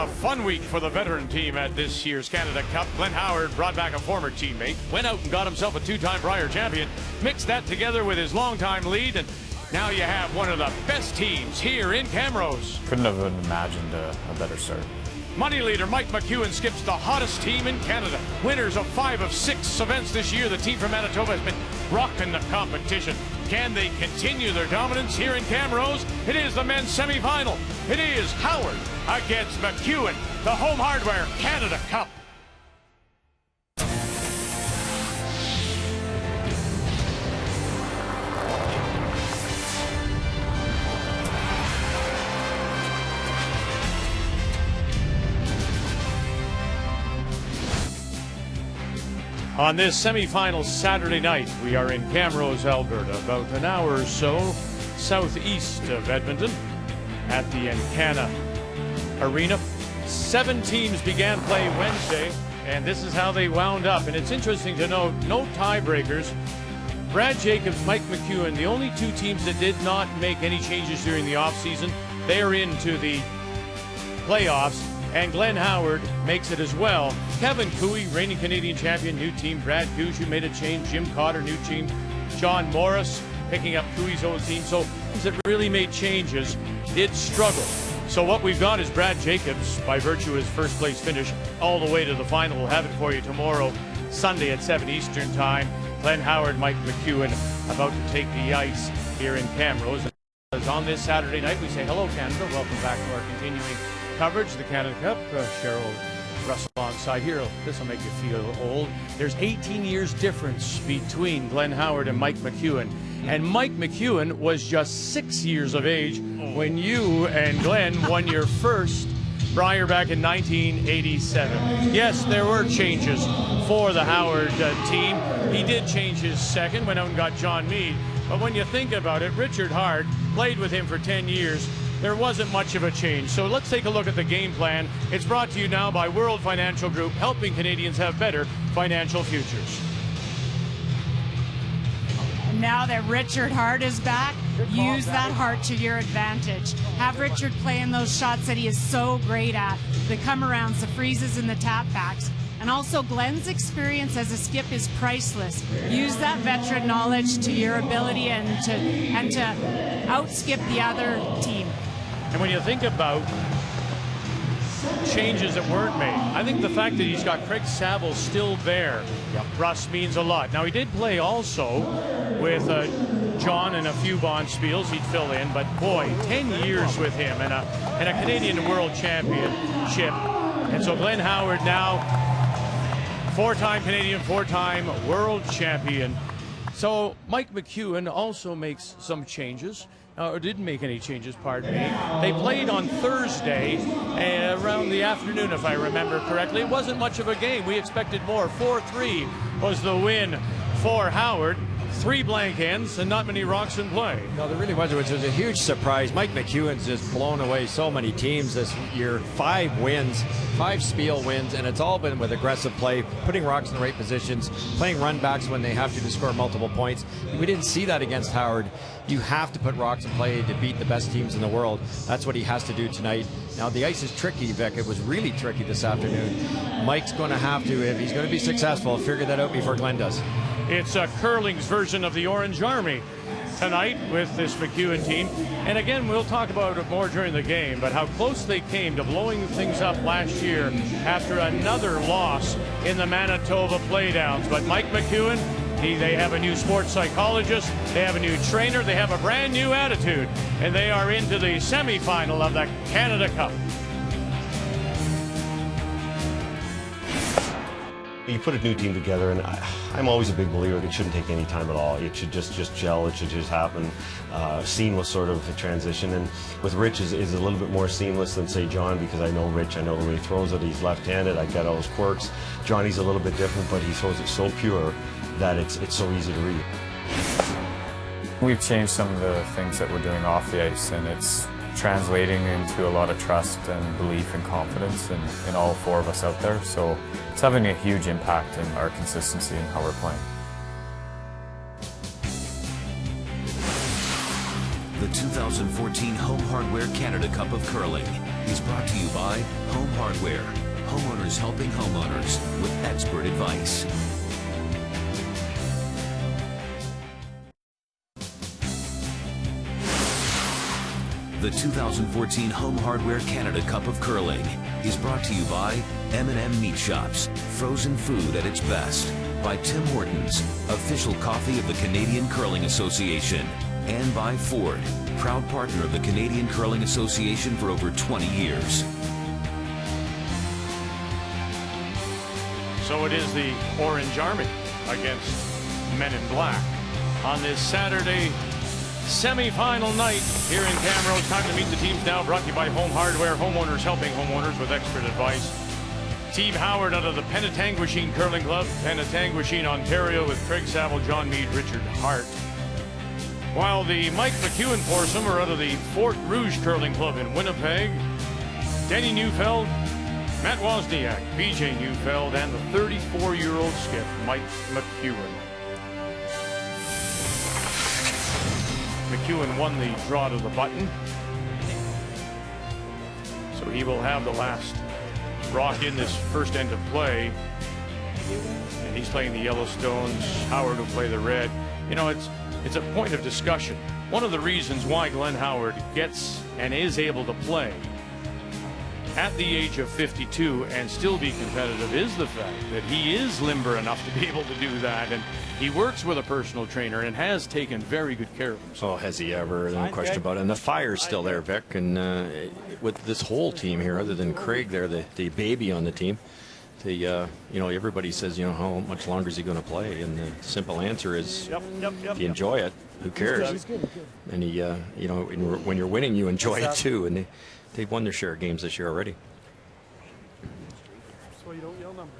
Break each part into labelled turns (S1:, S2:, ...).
S1: a fun week for the veteran team at this year's Canada Cup. Glenn Howard brought back a former teammate, went out and got himself a two-time Brier champion, mixed that together with his longtime lead, and now you have one of the best teams here in Camrose.
S2: Couldn't have imagined a better start.
S1: Money leader Mike McEwen skips the hottest team in Canada. Winners of 5 of 6 events this year, the team from Manitoba has been rocking the competition. Can they continue their dominance here in Camrose? It is the men's semi-final. It is Howard against McEwen, the Home Hardware Canada Cup. On this semi-final Saturday night, we are in Camrose, Alberta, about an hour or so southeast of Edmonton at the Encana Arena. 7 teams began play Wednesday, and this is how they wound up. And it's interesting to note, no tiebreakers. Brad Jacobs, Mike McEwen, the only 2 teams that did not make any changes during the offseason. They are into the playoffs. And Glenn Howard makes it as well. Kevin Cooey, reigning Canadian champion, new team. Brad Gushue made a change. Jim Cotter, new team. John Morris picking up Cooey's old team. So teams that really made changes did struggle. So what we've got is Brad Jacobs, by virtue of his first place finish, all the way to the final. We'll have it for you tomorrow, Sunday at 7 Eastern time. Glenn Howard, Mike McEwen about to take the ice here in Camrose. On this Saturday night, we say hello, Canada. Welcome back to our continuing coverage, the Canada Cup. Cheryl Russell alongside here. This will make you feel old. There's 18 years difference between Glenn Howard and Mike McEwen. And Mike McEwen was just 6 years of age when you and Glenn won your first Brier back in 1987. Yes, there were changes for the Howard team. He did change his second, went out and got John Mead. But when you think about it, Richard Hart played with him for 10 years. There wasn't much of a change. So let's take a look at the game plan. It's brought to you now by World Financial Group, helping Canadians have better financial futures.
S3: Now that Richard Hart is back, use that Hart to your advantage. Have Richard play in those shots that he is so great at, the come-arounds, the freezes, and the tap-backs. And also, Glenn's experience as a skip is priceless. Use that veteran knowledge to your ability and to out-skip the other team.
S1: And when you think about changes that weren't made, I think the fact that he's got Craig Saville still there, Russ, means a lot. Now, he did play also with John and a few Bonspiels. He'd fill in, but boy, 10 years with him and a Canadian World Championship. And so Glenn Howard now, 4-time Canadian, 4-time World Champion. So Mike McEwen also makes some changes. Or didn't make any changes, pardon me. They played on Thursday around the afternoon, if I remember correctly. It wasn't much of a game. We expected more. 4-3 was the win for Howard. 3 blank ends and not many rocks in play.
S4: No, there really wasn't, which was a huge surprise. Mike McEwen's just blown away so many teams this year. 5 wins, 5 Spiel wins, and it's all been with aggressive play, putting rocks in the right positions, playing run backs when they have to score multiple points. We didn't see that against Howard. You have to put rocks in play to beat the best teams in the world. That's what he has to do tonight. Now, the ice is tricky, Vic. It was really tricky this afternoon. Mike's going to have to, if he's going to be successful, figure that out before Glenn does.
S1: It's curling's version of the Orange Army tonight with this McEwen team. And again, we'll talk about it more during the game, but how close they came to blowing things up last year after another loss in the Manitoba Playdowns. But Mike McEwen, they have a new sports psychologist, they have a new trainer, they have a brand new attitude, and they are into the semifinal of the Canada Cup.
S5: You put a new team together, and I'm always a big believer it shouldn't take any time at all. It should just gel. It should just happen. Seamless sort of a transition, and with Rich is a little bit more seamless than say John, because I know Rich. I know when he throws it, he's left-handed. I get all his quirks. Johnny's a little bit different, but he throws it so pure that it's so easy to read.
S2: We've changed some of the things that we're doing off the ice, and it's translating into a lot of trust and belief and confidence in all 4 of us out there. So it's having a huge impact in our consistency and how we're playing.
S6: The The 2014 Home Hardware Canada Cup of Curling is brought to you by Home Hardware. Homeowners helping homeowners with expert advice. The 2014 Home Hardware Canada Cup of Curling is brought to you by M&M Meat Shops, frozen food at its best. By Tim Hortons, official coffee of the Canadian Curling Association. And by Ford, proud partner of the Canadian Curling Association for over 20 years.
S1: So it is the Orange Army against Men in Black on this Saturday semi-final night here in Camrose. Time to meet the teams now, brought to you by Home Hardware, homeowners helping homeowners with expert advice. Steve Howard out of the Penetanguishene Curling Club, Penetanguishene, Ontario, with Craig Saville, John Mead, Richard Hart. While the Mike McEwen foursome are out of the Fort Rouge Curling Club in Winnipeg, Denny Neufeld, Matt Wozniak, BJ Neufeld, and the 34-year-old skip, Mike McEwen. McEwen won the draw to the button, so he will have the last rock in this first end of play. And he's playing the Yellowstones. Howard will play the red. You know, it's a point of discussion. One of the reasons why Glenn Howard gets and is able to play at the age of 52 and still be competitive is the fact that he is limber enough to be able to do that, and he works with a personal trainer and has taken very good care of himself.
S4: Oh, has he ever? No question about it. And the fire's still there, Vic. And with this whole team here, other than Craig there, the baby on the team, you know, everybody says, you know, how much longer is he going to play? And the simple answer is, if you enjoy it, who cares? And he, you know, when you're winning, you enjoy it too. And they've won their share of games this year already.
S7: So you don't yell numbers.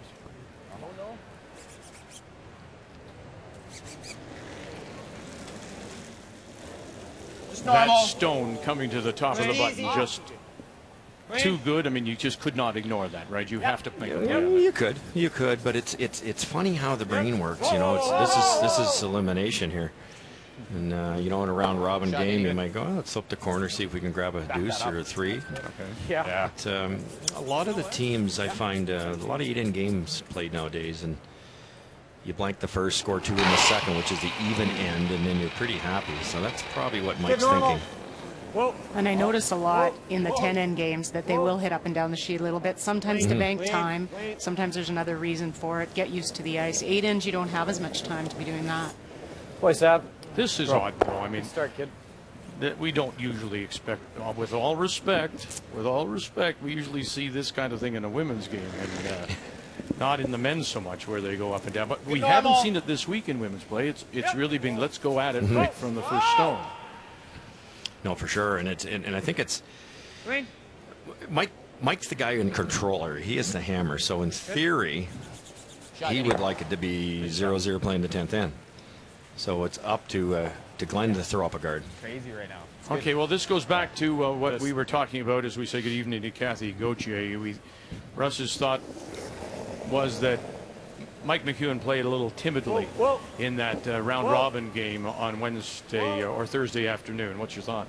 S1: That stone coming to the top of the button, just too good. I mean, you just could not ignore that, right? You have to make a play on that.
S4: You could, but it's funny how the brain works. You know, this is elimination here. And you know, in a round robin game, you might go, oh, let's flip the corner, see if we can grab a deuce or a three.
S1: Yeah.
S4: But a lot of the teams, I find, a lot of 8-in games played nowadays, and you blank the first, score 2 in the second, which is the even end, and then you're pretty happy. So that's probably what Mike's thinking.
S3: And I notice a lot in the 10-end games that they will hit up and down the sheet a little bit, sometimes to bank time, sometimes there's another reason for it, get used to the ice. 8-ins, you don't have as much time to be doing that.
S7: Boys,
S1: This is odd, though. I mean, that we don't usually expect, with all respect, we usually see this kind of thing in a women's game, and not in the men's so much, where they go up and down. But we haven't seen it this week in women's play. It's really been, let's go at it right from the first stone.
S4: No, for sure, and I think it's Mike's the guy in controller. He is the hammer. So in theory, he would like it to be 0-0 playing the 10th in. So it's up to Glenn to throw up a guard.
S7: Crazy right now.
S1: Okay, well, this goes back to what we were talking about as we say good evening to Kathy Gauthier. Russ's thought was that Mike McEwen played a little timidly in that round-robin game on Wednesday or Thursday afternoon. What's your thought?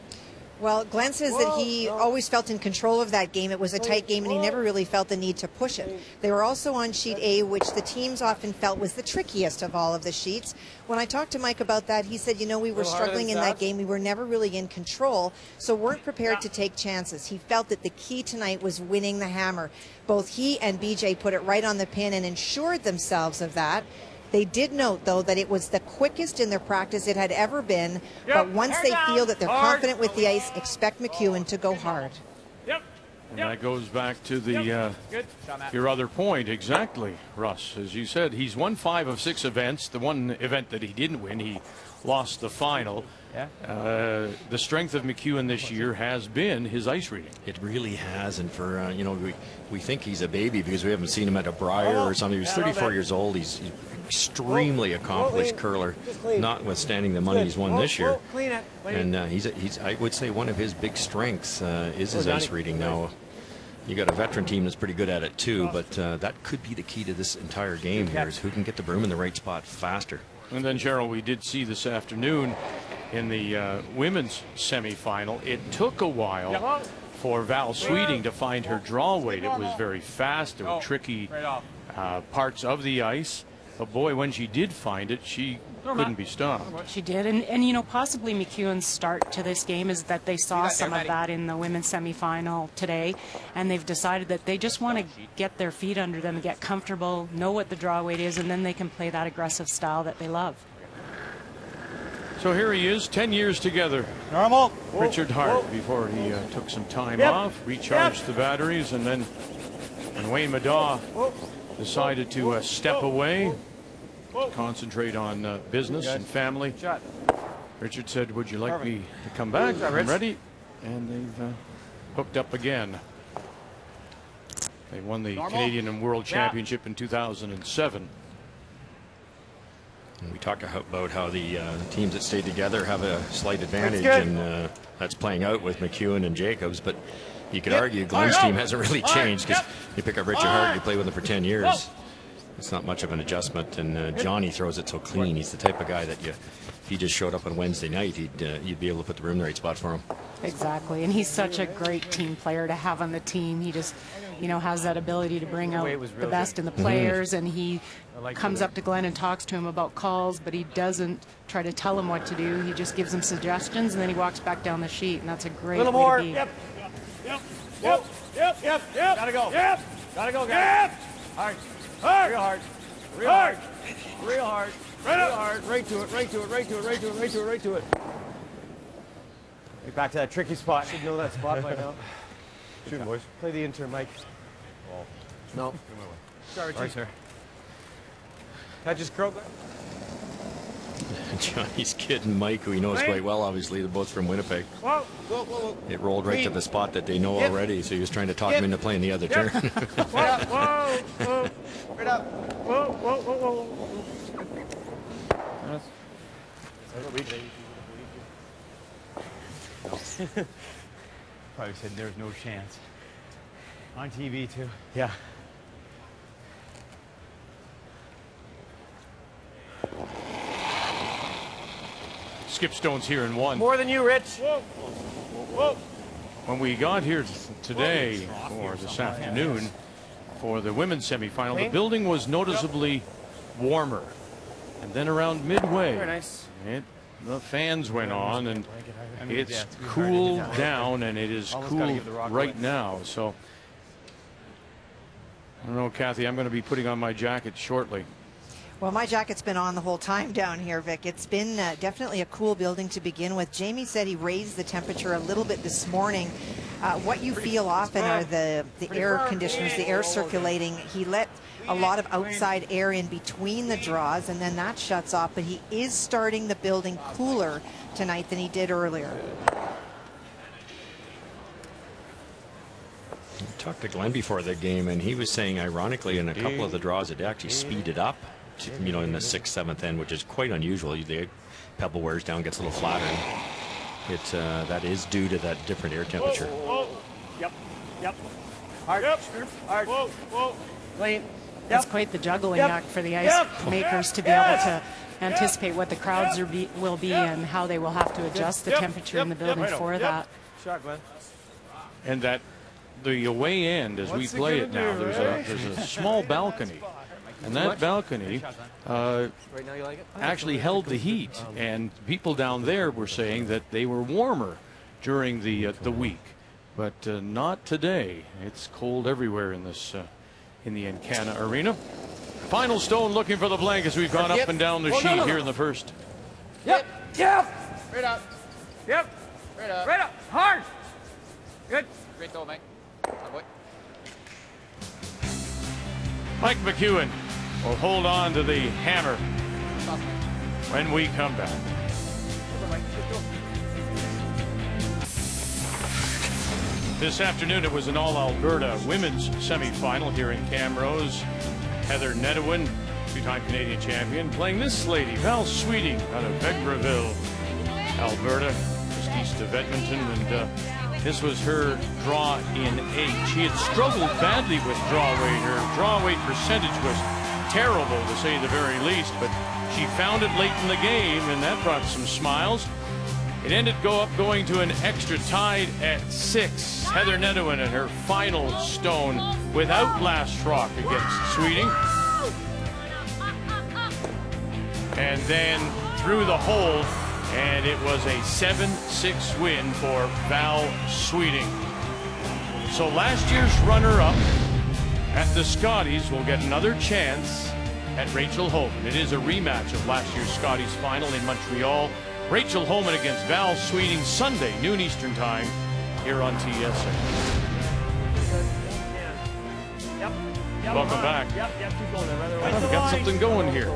S8: Well, Glenn says that he always felt in control of that game. It was a tight game, and he never really felt the need to push it. They were also on sheet A, which the teams often felt was the trickiest of all of the sheets. When I talked to Mike about that, he said, you know, we were struggling in that game. We were never really in control, so weren't prepared to take chances. He felt that the key tonight was winning the hammer. Both he and BJ put it right on the pin and ensured themselves of that. They did note, though, that it was the quickest in their practice it had ever been, but once they feel that they're confident with the ice, expect McEwen to go hard.
S1: And that goes back to the your other point, exactly, Russ. As you said, he's won 5 of 6 events. The one event that he didn't win, he lost the final. The strength of McEwen this year has been his ice reading.
S4: It really has, and for you know, we think he's a baby because we haven't seen him at a Brier or something. He's 34 years old. He's extremely accomplished curler, notwithstanding the money he's won this year. And he's I would say one of his big strengths is his ice reading. Now, you got a veteran team that's pretty good at it too, but that could be the key to this entire game here, is who can get the broom in the right spot faster.
S1: And then, Cheryl, we did see this afternoon in the women's semifinal. It took a while for Val Sweeting to find her draw weight. It was very fast. There were tricky parts of the ice. But boy, when she did find it, she couldn't be stopped.
S3: She did, and you know, possibly McEwen's start to this game is that they saw some of that in the women's semifinal today, and they've decided that they just want to get their feet under them and get comfortable, know what the draw weight is, and then they can play that aggressive style that they love.
S1: So here he is, 10 years together.
S7: Normal.
S1: Richard Hart, before he took some time off, recharged the batteries, and then Wayne Middaugh decided to step away, concentrate on business and family. Richard said, would you like me to come back? I'm ready. And they've hooked up again. They won the Canadian and World Championship in 2007.
S4: And we talk about how the teams that stay together have a slight advantage, and that's playing out with McEwen and Jacobs. But you could argue Glenn's team hasn't really changed, because you pick up Richard Hart, you play with him for 10 years. It's not much of an adjustment, and Johnny throws it so clean. He's the type of guy that if he just showed up on Wednesday night, you'd be able to put the room in the right spot for him.
S3: Exactly, and he's such a great team player to have on the team. He just, you know, has that ability to bring out the best in the players, and he comes up to Glenn and talks to him about calls, but he doesn't try to tell him what to do. He just gives him suggestions, and then he walks back down the sheet, and that's a great way to be.
S7: Yep. Gotta go. Yep. Gotta go, guys. Hard. Hard. Real hard. Real hard. Real hard. Real hard. Right to it. Right to it. Right to it. Right to it. Right to it. Right to it. Get back to that tricky spot. Should know that spot by now. Shoot, boys. Play the intern, Mike. No. Sorry, sir. That just curled.
S4: Johnny's kid and Mike, who he knows quite well, obviously, they're both from Winnipeg. It rolled right to the spot that they know already, so he was trying to talk him into playing the other turn.
S7: Whoa. Right up. Whoa. Probably said there's no chance. On TV, too. Yeah.
S1: Skip Stone's here in one.
S7: More than you, Rich.
S1: When we got here today, or this afternoon, for the women's semifinal, the building was noticeably warmer. And then around midway, the fans went on, and it's cooled down, and it is cool right now. So, I don't know, Kathy, I'm going to be putting on my jacket shortly.
S8: Well, my jacket's been on the whole time down here, Vic. It's been definitely a cool building to begin with. Jamie said he raised the temperature a little bit this morning. What you feel often are the air conditioners, the air circulating. He let a lot of outside air in between the draws, and then that shuts off. But he is starting the building cooler tonight than he did earlier.
S4: I talked to Glenn before the game, and he was saying, ironically, in a couple of the draws, it actually speeded up. You know, in the 6th, 7th end, which is quite unusual. The pebble wears down, gets a little flatter. That is due to that different air temperature.
S7: Yep. Hard. Hard. Clean.
S3: It's quite the juggling act for the ice makers to be able to anticipate what the crowds will be and how they will have to adjust the temperature in the building for that.
S7: Shot, Glenn.
S1: And that the away end, as we play it now, there's a small balcony. And that balcony actually held the heat, and people down there were saying that they were warmer during the week, but not today. It's cold everywhere in this in the Encana Arena. Final Stone looking for the blank as we've gone up and down the sheet here in the first.
S7: Yep. Right up. Yep. Right up. Hard. Good. Great throw, Mike.
S1: Mike McEwen will hold on to the hammer when we come back. This afternoon it was an all-Alberta women's semifinal here in Camrose. Heather Nedewin, two-time Canadian champion, playing this lady, Val Sweeting, out of Vegreville, Alberta, just east of Edmonton, and this was her draw in 8. She had struggled badly with draw weight. Her draw weight percentage was terrible, to say the very least, but she found it late in the game, and that brought some smiles. It ended going to an extra tied at 6. Heather Nedouin and her final stone without last rock against Sweeting. And then through the hole, and it was a 7-6 win for Val Sweeting. So last year's runner-up at the Scotties will get another chance at Rachel Homan. It is a rematch of last year's Scotties final in Montreal. Rachel Homan against Val Sweeting Sunday, noon Eastern Time, here on TSN. Welcome back.
S7: Keep going there.
S1: We've got something going here.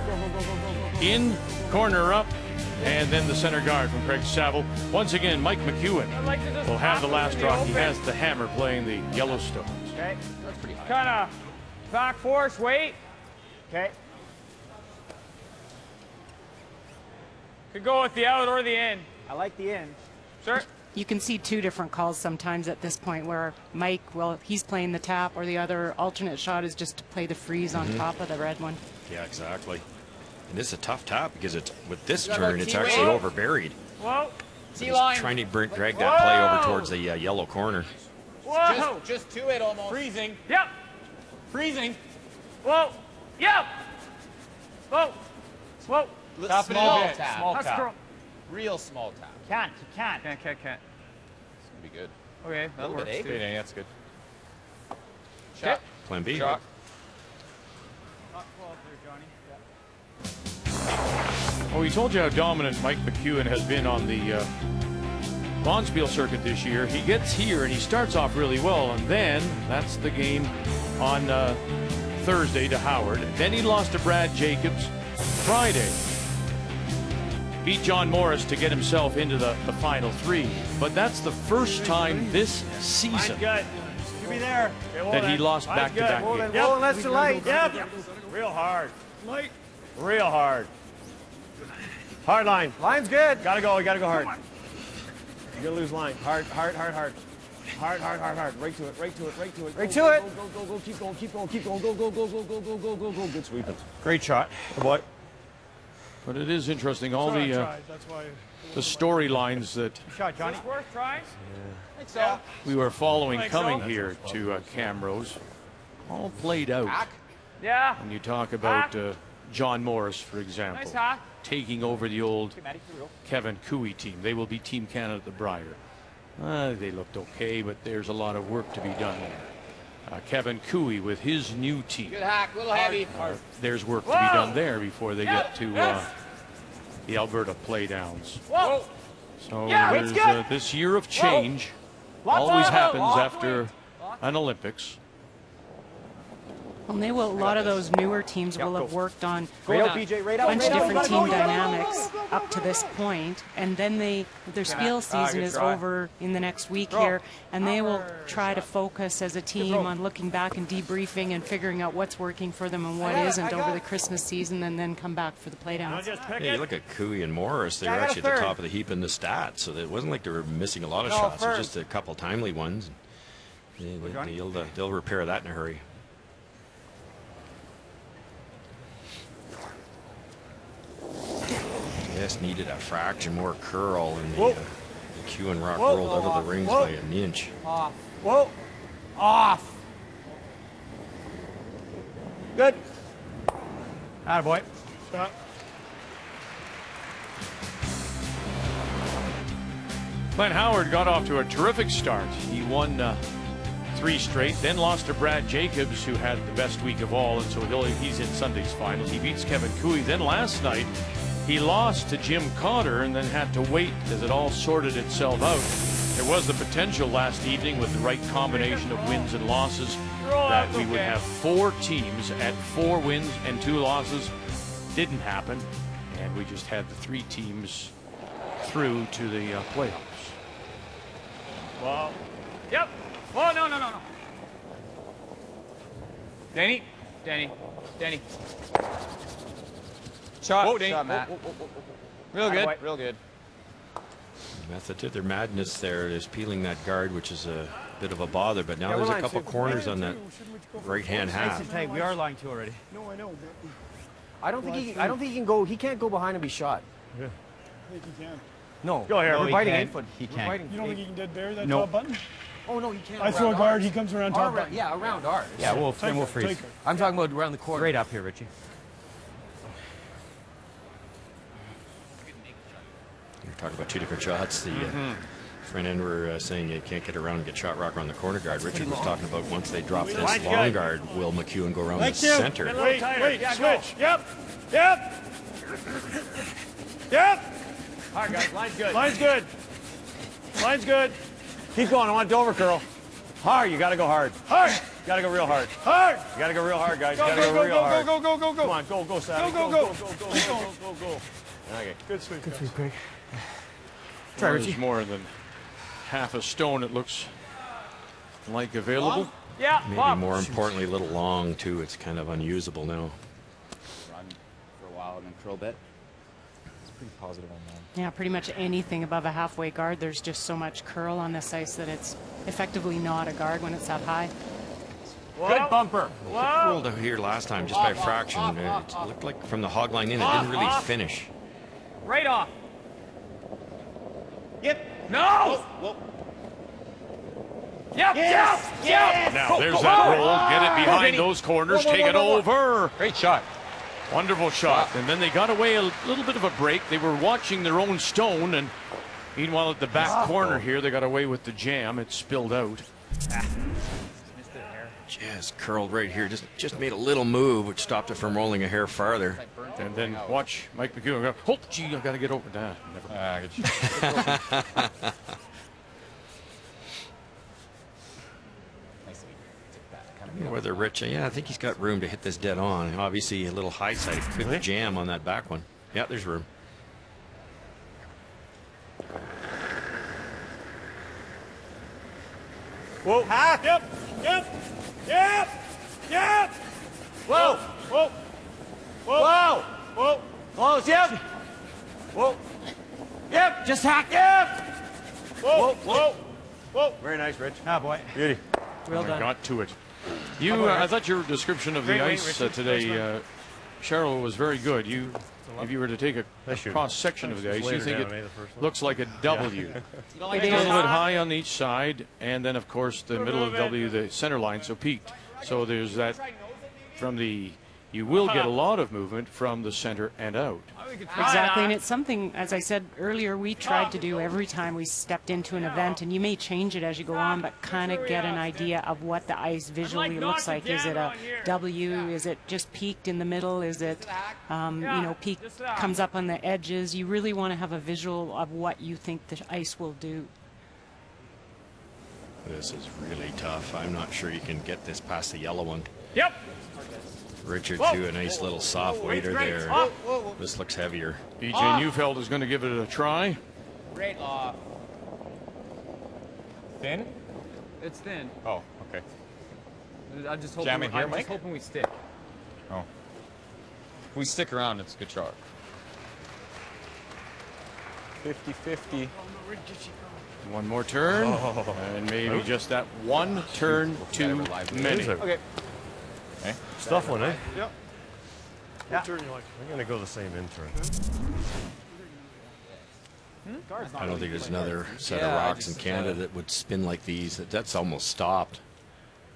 S1: In, corner up, and then the center guard from Craig Saville. Once again, Mike McEwen will have the last rock. He has the hammer playing the Yellowstones.
S7: Okay. That's pretty high. Kind of back force, wait. Okay. Could go with the out or the in. I like the in. Sir?
S3: You can see two different calls sometimes at this point where Mike, well, he's playing the tap, or the other alternate shot is just to play the freeze on top of the red one.
S4: Yeah, exactly. And this is a tough tap because it's with this turn, it's actually over buried.
S7: Whoa.
S4: He's trying to drag that play over towards the yellow corner.
S7: Whoa.
S9: Just to it almost.
S7: Freezing. Yep. Freezing. Whoa. Yep. Whoa. Whoa.
S9: Tap it a bit.
S7: Small
S9: Tap.
S7: tap.
S9: Real small tap.
S7: Can't.
S9: It's gonna be good.
S7: Okay, that
S9: Good,
S7: works.
S9: eh?
S7: Too.
S2: Yeah, that's good.
S9: Shot.
S4: Plan B.
S9: Shot.
S1: Well, we told you how dominant Mike McEwen has been on the Bonspiel circuit this year. He gets here and he starts off really well, and then that's the game on Thursday to Howard. Then he lost to Brad Jacobs. Friday, beat John Morris to get himself into the final 3. But that's the first time this season
S7: Good. You be there.
S1: that he lost back-to-back games.
S7: Yep. Unless you're light. Yep. Real hard. Light. Real hard. Hard line. Line's good. Gotta go. You gotta go hard. You're gonna lose line. Hard. Hard. Right to it. Right to it. Go. Keep going. Go. Good sweeping. Great shot. Good boy.
S1: But it is interesting, all the storylines that
S7: Shot, Johnny. Worth tries?
S9: I think so.
S1: we were following coming here to Camrose, all played out.
S9: Hack.
S7: Yeah.
S1: When you talk about John Morris, for example,
S7: Nice hack.
S1: taking over the old Kevin Cooey team. They will be Team Canada at the Brier. They looked okay, but there's a lot of work to be done there. Kevin Cooey with his new team.
S9: Good hack. Little heavy.
S1: There's work to be done there before they get to the Alberta Playdowns.
S7: Whoa.
S1: So
S7: Yeah,
S1: there's
S7: it's good.
S1: this year of change.
S7: Lots
S1: Always
S7: of-
S1: happens
S7: lots
S1: after an Olympics.
S3: And they will, a lot of those newer teams will have worked on
S7: Right out,
S3: a
S7: PJ. Right out.
S3: bunch of different
S7: Gotta
S3: team
S7: go.
S3: dynamics up to this point, and then their spiel season
S7: good
S3: is
S7: try.
S3: over in the next week
S7: Throw.
S3: here, and they will try to focus as a team
S7: throw.
S3: on looking back and debriefing and figuring out what's working for them and what isn't over the Christmas season, and then come back for the playdowns.
S7: Just pick
S4: Yeah, you
S7: it.
S4: look at Cooey and Morris, they
S7: Yeah, I
S4: were
S7: got a
S4: actually at the
S7: third.
S4: top of the heap in the stats, so it wasn't like they were missing a lot of
S7: No,
S4: shots. It was
S7: first.
S4: just a couple timely ones. They'll repair that in a hurry. Just needed a fraction more curl, and the McEwen rock
S7: Whoa.
S4: rolled out of the rings
S7: Whoa.
S4: by an inch.
S7: Off. Whoa. Off. Good. Attaboy. Stop.
S1: Glenn Howard got off to a terrific start. He won 3 straight, then lost to Brad Jacobs, who had the best week of all, and so he's in Sunday's finals. He beats Kevin Cooey. Then last night, he lost to Jim Cotter and then had to wait as it all sorted itself out. There was the potential last evening with the right combination of wins and losses that we would have 4 teams at 4 wins and 2 losses. Didn't happen, and we just had the 3 teams through to the playoffs.
S7: Whoa. Yep. Whoa, no. Danny. Shot.
S9: Whoa, Dane.
S7: Shot, Matt.
S9: Real good.
S7: Attaboy.
S9: Real good.
S4: Method to their madness there is peeling that guard, which is a bit of a bother, but now there's a couple corners on that right-hand half.
S7: Hey, we are lying to already.
S10: No, I know.
S11: I don't think he can go. He can't go behind and be shot.
S10: I think he can. No.
S7: Go here.
S10: We're
S7: He
S10: biting
S7: can't.
S10: 8 foot.
S11: He
S10: We're
S11: can't.
S10: biting
S12: You don't think he can dead bear that
S10: No.
S12: top button?
S10: Oh, no, he can't.
S12: I throw a
S10: Around
S12: guard,
S10: ours.
S12: he comes around top button.
S10: Yeah, around ours.
S11: Yeah, we'll
S12: Take
S11: freeze.
S12: it.
S10: I'm talking about around the corner.
S11: Straight up here, Richie.
S4: You're talking about two different shots. The front end were saying you can't get around and get shot rock around the corner guard. Richard was talking about once they drop this long guard, will McEwen go around the center?
S7: Wait, switch. Yep. All right, guys, line's good. Line's good. Keep going. I want Dover curl. Hard. You got to go hard. You got to go real hard. You got to go real hard, guys. You got to go real hard.
S12: Go.
S7: Come on, go, Savvy. Go. Okay.
S12: Good sweep, Craig.
S1: Well, there's more than half a stone, it looks like, available.
S9: Yeah,
S4: Maybe more importantly, a little long, too. It's kind of unusable now.
S11: Run for a while and then curl a bit. It's pretty positive on that.
S3: Yeah, pretty much anything above a halfway guard, there's just so much curl on this ice that it's effectively not a guard when it's that high.
S9: Good bumper.
S4: It rolled out here last time just by a fraction. It looked like from the hog line in, it didn't really finish.
S9: Right off. No! Yep.
S1: Now there's that roll. Get it behind those corners. Take it over.
S11: Great shot.
S1: Wonderful shot. And then they got away a little bit of a break. They were watching their own stone, and meanwhile at the back corner here, they got away with the jam. It spilled out.
S4: Just curled right here. Just made a little move, which stopped it from rolling a hair farther.
S1: And then watch Mike McEwen go, oh, gee, I got to get over that.
S4: Whether Rich, I think he's got room to hit this dead on. Obviously, a little high side could jam on that back one. Yeah, there's room.
S7: Whoa. Yep. Whoa. Close, yep. Whoa. Yep.
S10: Just hack.
S7: Yep. Whoa. Very nice, Rich.
S10: Ah, boy.
S7: Beauty.
S10: Well done.
S1: Got to it. I thought your description of the ice today, Cheryl, was very good. If you were to take a cross section of the ice, you think it looks like a W. A little bit high on each side, and then of course the middle of W, the center line, so peaked. So there's that from the. You will get a lot of movement from the center and out.
S3: Exactly, and it's something, as I said earlier, we tried to do every time we stepped into an event, and you may change it as you go on, but kind of get an idea of what the ice visually looks like. Is it a W? Is it just peaked in the middle? Is it, peak comes up on the edges? You really want to have a visual of what you think the ice will do.
S4: This is really tough. I'm not sure you can get this past the yellow one.
S9: Yep.
S4: Richard, too, a nice little soft waiter there. This looks heavier.
S1: BJ Neufeld is going to give it a try.
S9: Right off.
S11: Thin?
S9: It's thin.
S11: Oh, okay.
S9: I'm just hoping.
S11: Jam it here,
S9: I'm
S11: Mike?
S9: just hoping we stick.
S11: Oh. If we stick around, it's a good shot.
S2: 50-50.
S1: One more turn, and maybe just that one turn too many.
S7: Okay.
S11: Okay.
S5: It's a tough one, eh?
S12: Yep.
S7: Yeah.
S12: Turn you like.
S5: I'm going to go the same in turn.
S4: I don't think there's another set of rocks in Canada that would spin like these. That's almost stopped.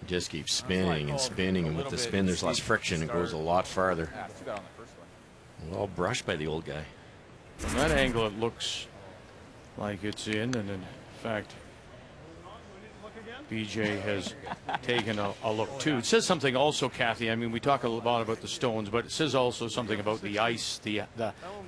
S4: It just keeps spinning and spinning, and with the spin, there's less friction. It goes a lot farther.
S11: Yeah, too bad on the first one.
S4: Well brushed by the old guy.
S1: From that angle, it looks like it's in, and in fact, BJ has taken a look too. It says something also, Kathy. I mean, we talk a lot about the stones, but it says also something about the ice. The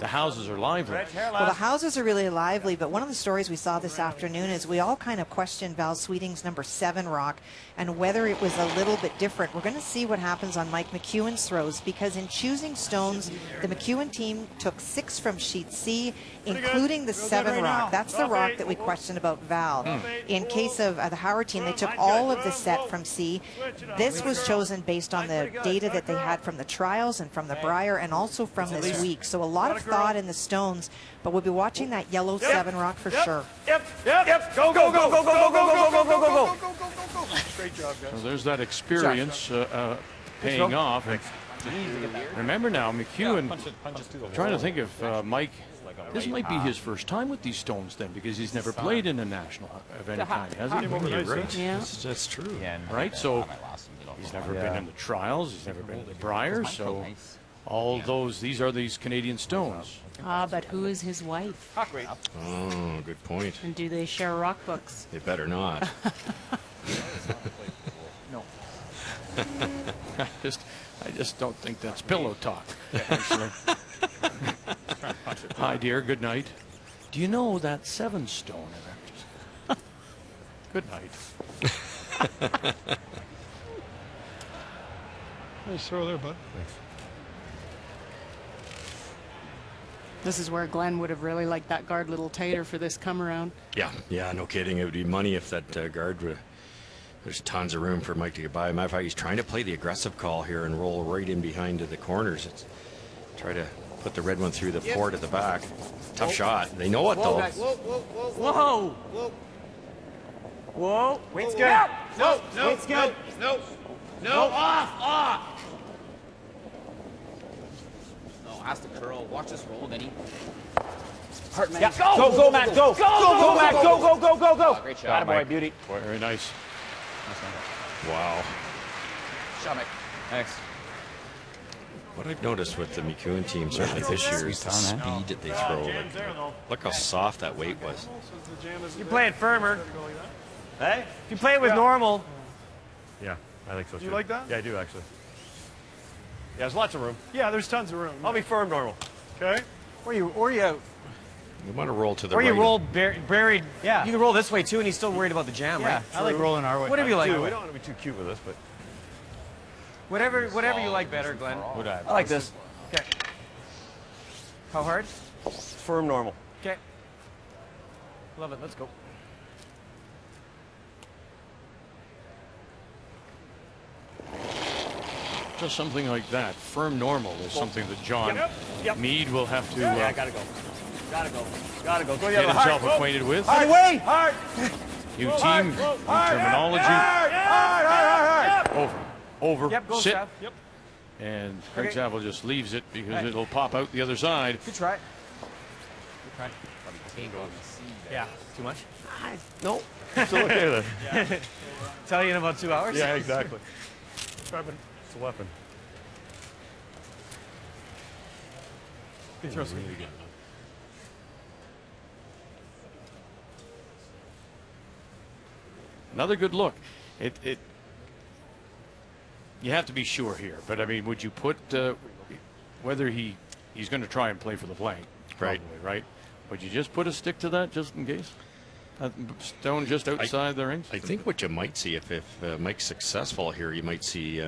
S1: houses are lively.
S8: Well, the houses are really lively, but one of the stories we saw this afternoon is we all kind of questioned Val Sweeting's number 7 rock and whether it was a little bit different. We're going to see what happens on Mike McEwen's throws, because in choosing stones, the McEwen team took 6 from sheet C, including the 7 rock. That's the rock that we questioned about Val. In case of the Howard team, they took all of the set from C. This was chosen based on the data that they had from the trials and from the Brier and also from this week. So a lot of thought in the stones, but we'll be watching that yellow 7 rock for sure.
S7: Yep. Go.
S12: Great job, guys.
S1: So there's that experience paying off. Remember now, McEwen, trying to think if Mike This might be his first time with these stones then, because he's never played in a national of any kind, has he?
S4: You're right.
S3: Yeah.
S4: That's true.
S1: Right, so he's never been in the trials, he's never been to the Brier, so all those, these are these Canadian stones.
S3: But who is his wife?
S4: Oh, good point.
S3: And do they share rock books?
S4: They better not.
S1: No. I just don't think that's pillow talk, actually. Hi, dear, good night. Do you know that 7 stone? Good night.
S12: Nice throw there, bud.
S5: Thanks.
S3: This is where Glenn would have really liked that guard a little tighter for this come around.
S4: Yeah, no kidding. It would be money if that guard would. There's tons of room for Mike to get by. Matter of fact, he's trying to play the aggressive call here and roll right in behind the corners. Try to put the red one through the port at the back. Tough shot. They know it though.
S10: Whoa! Whoa! Wait's good.
S7: No,
S10: Wait's good.
S7: No, off.
S11: No, has to curl. Watch this roll, Denny.
S10: Hard man. Go, Matt, go! Go, Matt, go!
S11: Great shot,
S10: Got him, boy,
S11: Mike.
S10: beauty.
S1: Boy, very nice.
S4: Wow.
S11: Shot, Mike. Thanks.
S4: What I've noticed with the McEwen team, certainly this year, is the speed that they throw. Look how soft that weight was.
S10: You're playing firmer. Hey? If you play it with normal.
S5: Yeah, I think so.
S12: Do you like that?
S5: Yeah, I do actually. Yeah, there's lots of room.
S12: Yeah, there's tons of room.
S5: I'll be firm normal.
S12: Okay.
S10: Or you
S4: You want to roll to the
S10: or
S4: right.
S10: you roll buried.
S12: Yeah.
S10: You can roll this way too, and he's still worried about the jam, right?
S12: I like rolling our way.
S10: Whatever you like.
S5: We don't want to be too cute with this, but
S10: Whatever you like better, Glenn.
S5: I
S10: like this. Okay. How hard?
S5: firm normal.
S10: Okay. Love it. Let's go.
S1: Just something like that. Firm normal is something that John Meade will have to
S10: Gotta go. Go the
S1: get
S10: other
S1: himself acquainted with.
S10: Hard way. Hard.
S1: New team, new terminology. Over.
S10: Yep. Go,
S1: sit.
S10: Sav. Yep.
S1: And Craig
S10: Okay.
S1: Saville just leaves it because it'll pop out the other side.
S10: Good try. Yeah. Too much?
S5: No, it's okay then.
S10: Tell you in about 2 hours.
S5: Yeah, exactly. It's a weapon.
S10: Good throw, sweet.
S1: Another good look. You have to be sure here, but I mean, would you put whether he's going to try and play for the flank, probably, right? Would you just put a stick to that just in case? Stone just outside the rings?
S4: I think what you might see if Mike's successful here, you might see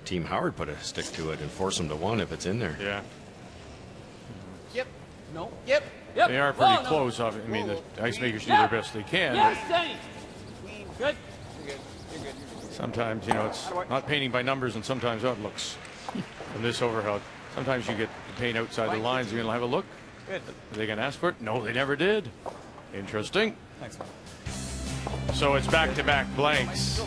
S4: Team Howard put a stick to it and force him to one if it's in there.
S1: Yeah.
S11: Yep. No. Yep.
S1: They are pretty close. I mean, the ice makers do their best they can.
S11: Yes, Denny. Good. You're good.
S1: Sometimes, it's not painting by numbers, and sometimes how it looks from this overhead. Sometimes you get the paint outside the lines. You're going to have a look.
S10: Good.
S1: Are they going to ask for it? No, they never did. Interesting.
S10: Thanks.
S1: So it's back-to-back blanks.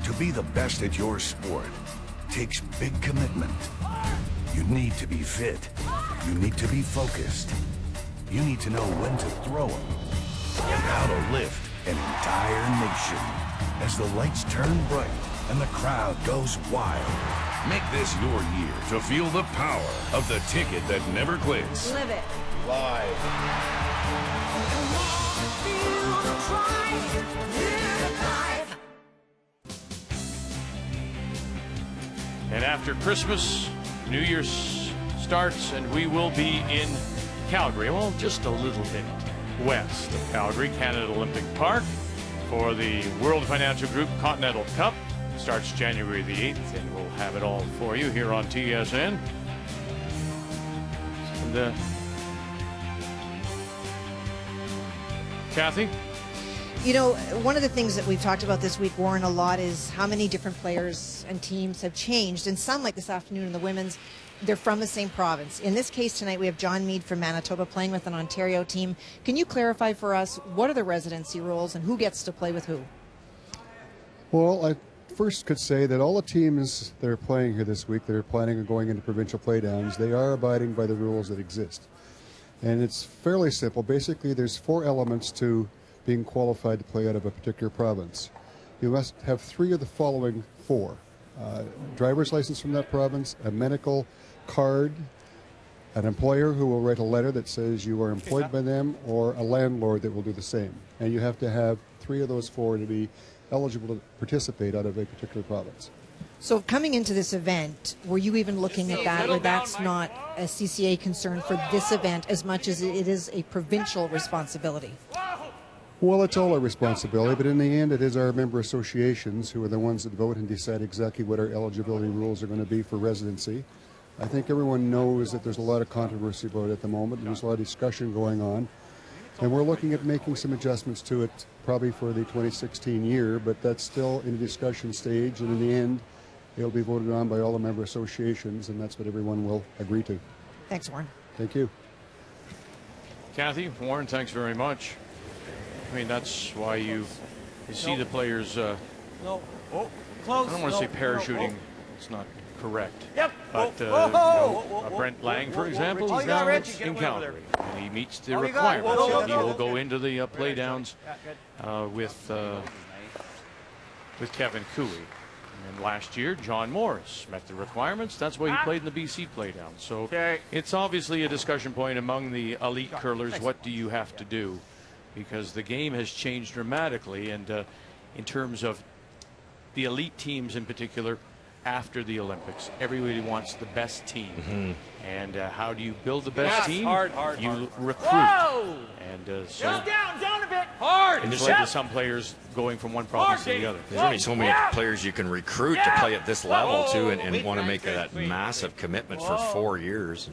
S13: To be the best at your sport takes big commitment. You need to be fit. You need to be focused. You need to know when to throw them and how to lift an entire nation. As the lights turn bright and the crowd goes wild, make this your year to feel the power of the ticket that never quits.
S8: Live it.
S1: And after Christmas, New Year's starts, and we will be in Calgary. Well, just a little bit west of Calgary, Canada Olympic Park, for the World Financial Group Continental Cup. Starts January the 8th, and we'll have it all for you here on TSN. And, Kathy?
S8: One of the things that we've talked about this week, Warren, a lot is how many different players and teams have changed. And some, like this afternoon in the women's, they're from the same province. In this case tonight, we have John Meade from Manitoba playing with an Ontario team. Can you clarify for us what are the residency rules and who gets to play with who?
S14: Well, first could say that all the teams that are playing here this week, that are planning on going into provincial playdowns, they are abiding by the rules that exist. And it's fairly simple. Basically, there's 4 elements to being qualified to play out of a particular province. You must have 3 of the following 4. Driver's license from that province, a medical card, an employer who will write a letter that says you are employed by them, or a landlord that will do the same. And you have to have 3 of those 4 to be eligible to participate out of a particular province.
S8: So coming into this event, were you even looking at that, or that's not a CCA concern for this event as much as it is a provincial responsibility?
S14: Well, it's all our responsibility, but in the end it is our member associations who are the ones that vote and decide exactly what our eligibility rules are going to be for residency. I think everyone knows that there's a lot of controversy about it at the moment, and there's a lot of discussion going on. And we're looking at making some adjustments to it probably for the 2016 year, but that's still in the discussion stage, and in the end it'll be voted on by all the member associations, and that's what everyone will agree to.
S8: Thanks, Warren.
S14: Thank you.
S1: Kathy, Warren, thanks very much. I mean, that's why you see the players.
S7: No. Oh, close.
S1: I don't want to say parachuting. It's not correct. Yep. But Brent Lang, for example, is now in Calgary, and he meets the requirements. And he will go into the playdowns with Kevin Cooey. And last year, John Morris met the requirements. That's why he played in the BC playdown. So it's obviously a discussion point among the elite curlers. What do you have to do? Because the game has changed dramatically, and in terms of the elite teams in particular, after the Olympics, everybody wants the best team. And how do you build the best team? You recruit.
S7: Whoa!
S1: And so
S7: down a bit. Hard.
S1: it's led to some players going from one province to the other.
S4: There's only so many players you can recruit to play at this level too, and want to make that massive commitment for 4 years.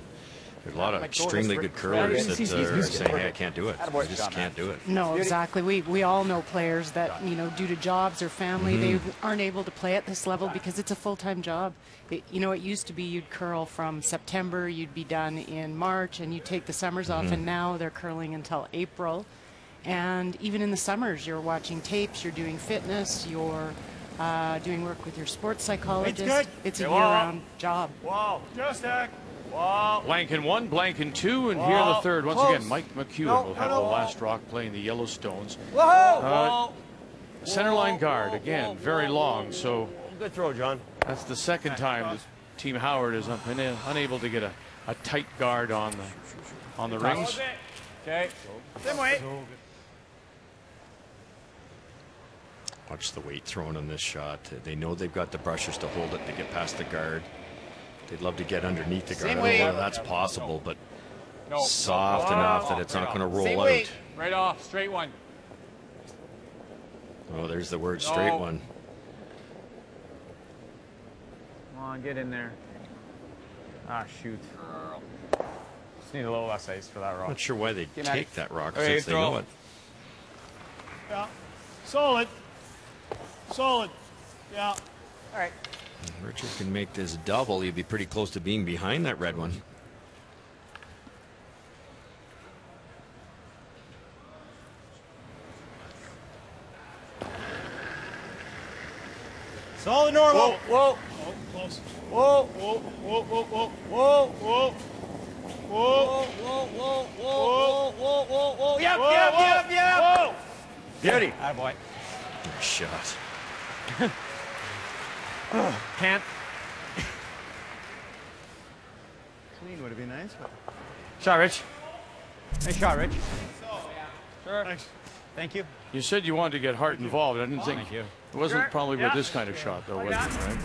S4: There's a lot of extremely good curlers that are saying, hey, I can't do it. I just can't do it.
S3: No, exactly. We all know players that, you know, due to jobs or family, they aren't able to play at this level because it's a full-time job. It used to be you'd curl from September, you'd be done in March, and you'd take the summers off, and now they're curling until April. And even in the summers, you're watching tapes, you're doing fitness, you're doing work with your sports psychologist. It's a year-round job.
S7: Wow. Just act.
S1: Blanken 1, Blanken 2, and here the third. Once again, Mike McEwen will have the last rock playing the Yellowstones. Centerline guard, again, very long. So
S7: good throw, John.
S1: That's the second time Team Howard is unable to get a tight guard on the rings.
S7: Okay. Same way.
S4: Watch the weight thrown on this shot. They know they've got the brushes to hold it to get past the guard. They'd love to get underneath the guard. I don't know whether that's possible, but soft enough that it's not going to roll out.
S9: Right off, straight one.
S4: Oh, there's the word straight one.
S9: Come on, get in there. Ah, shoot. Just need a little less ice for that rock.
S4: Not sure why they take that rock since they
S9: throw.
S4: know it.
S7: Yeah. Solid. Solid. Yeah. All right.
S4: Richard can make this double. He'd be pretty close to being behind that red one.
S7: Solid normal.
S15: Whoa.
S7: Oh, close.
S15: Whoa.
S7: Whoa. Whoa. Whoa. Whoa.
S15: Whoa.
S7: Whoa.
S15: Whoa. Whoa. Whoa. Whoa. Whoa. Whoa. Whoa.
S7: Yep.
S15: Whoa.
S7: Yep.
S15: Whoa.
S7: Yep. Yep.
S15: Whoa.
S7: Beauty.
S15: Attaboy.
S4: Nice shot.
S9: Can't.
S15: Clean would have been nice, but.
S9: Shot, Rich.
S15: Nice shot, Rich.
S7: Sure. Thanks.
S15: Thank you.
S1: You said you wanted to get Hart involved. I didn't think it wasn't probably with this kind of shot, though, was it? Right?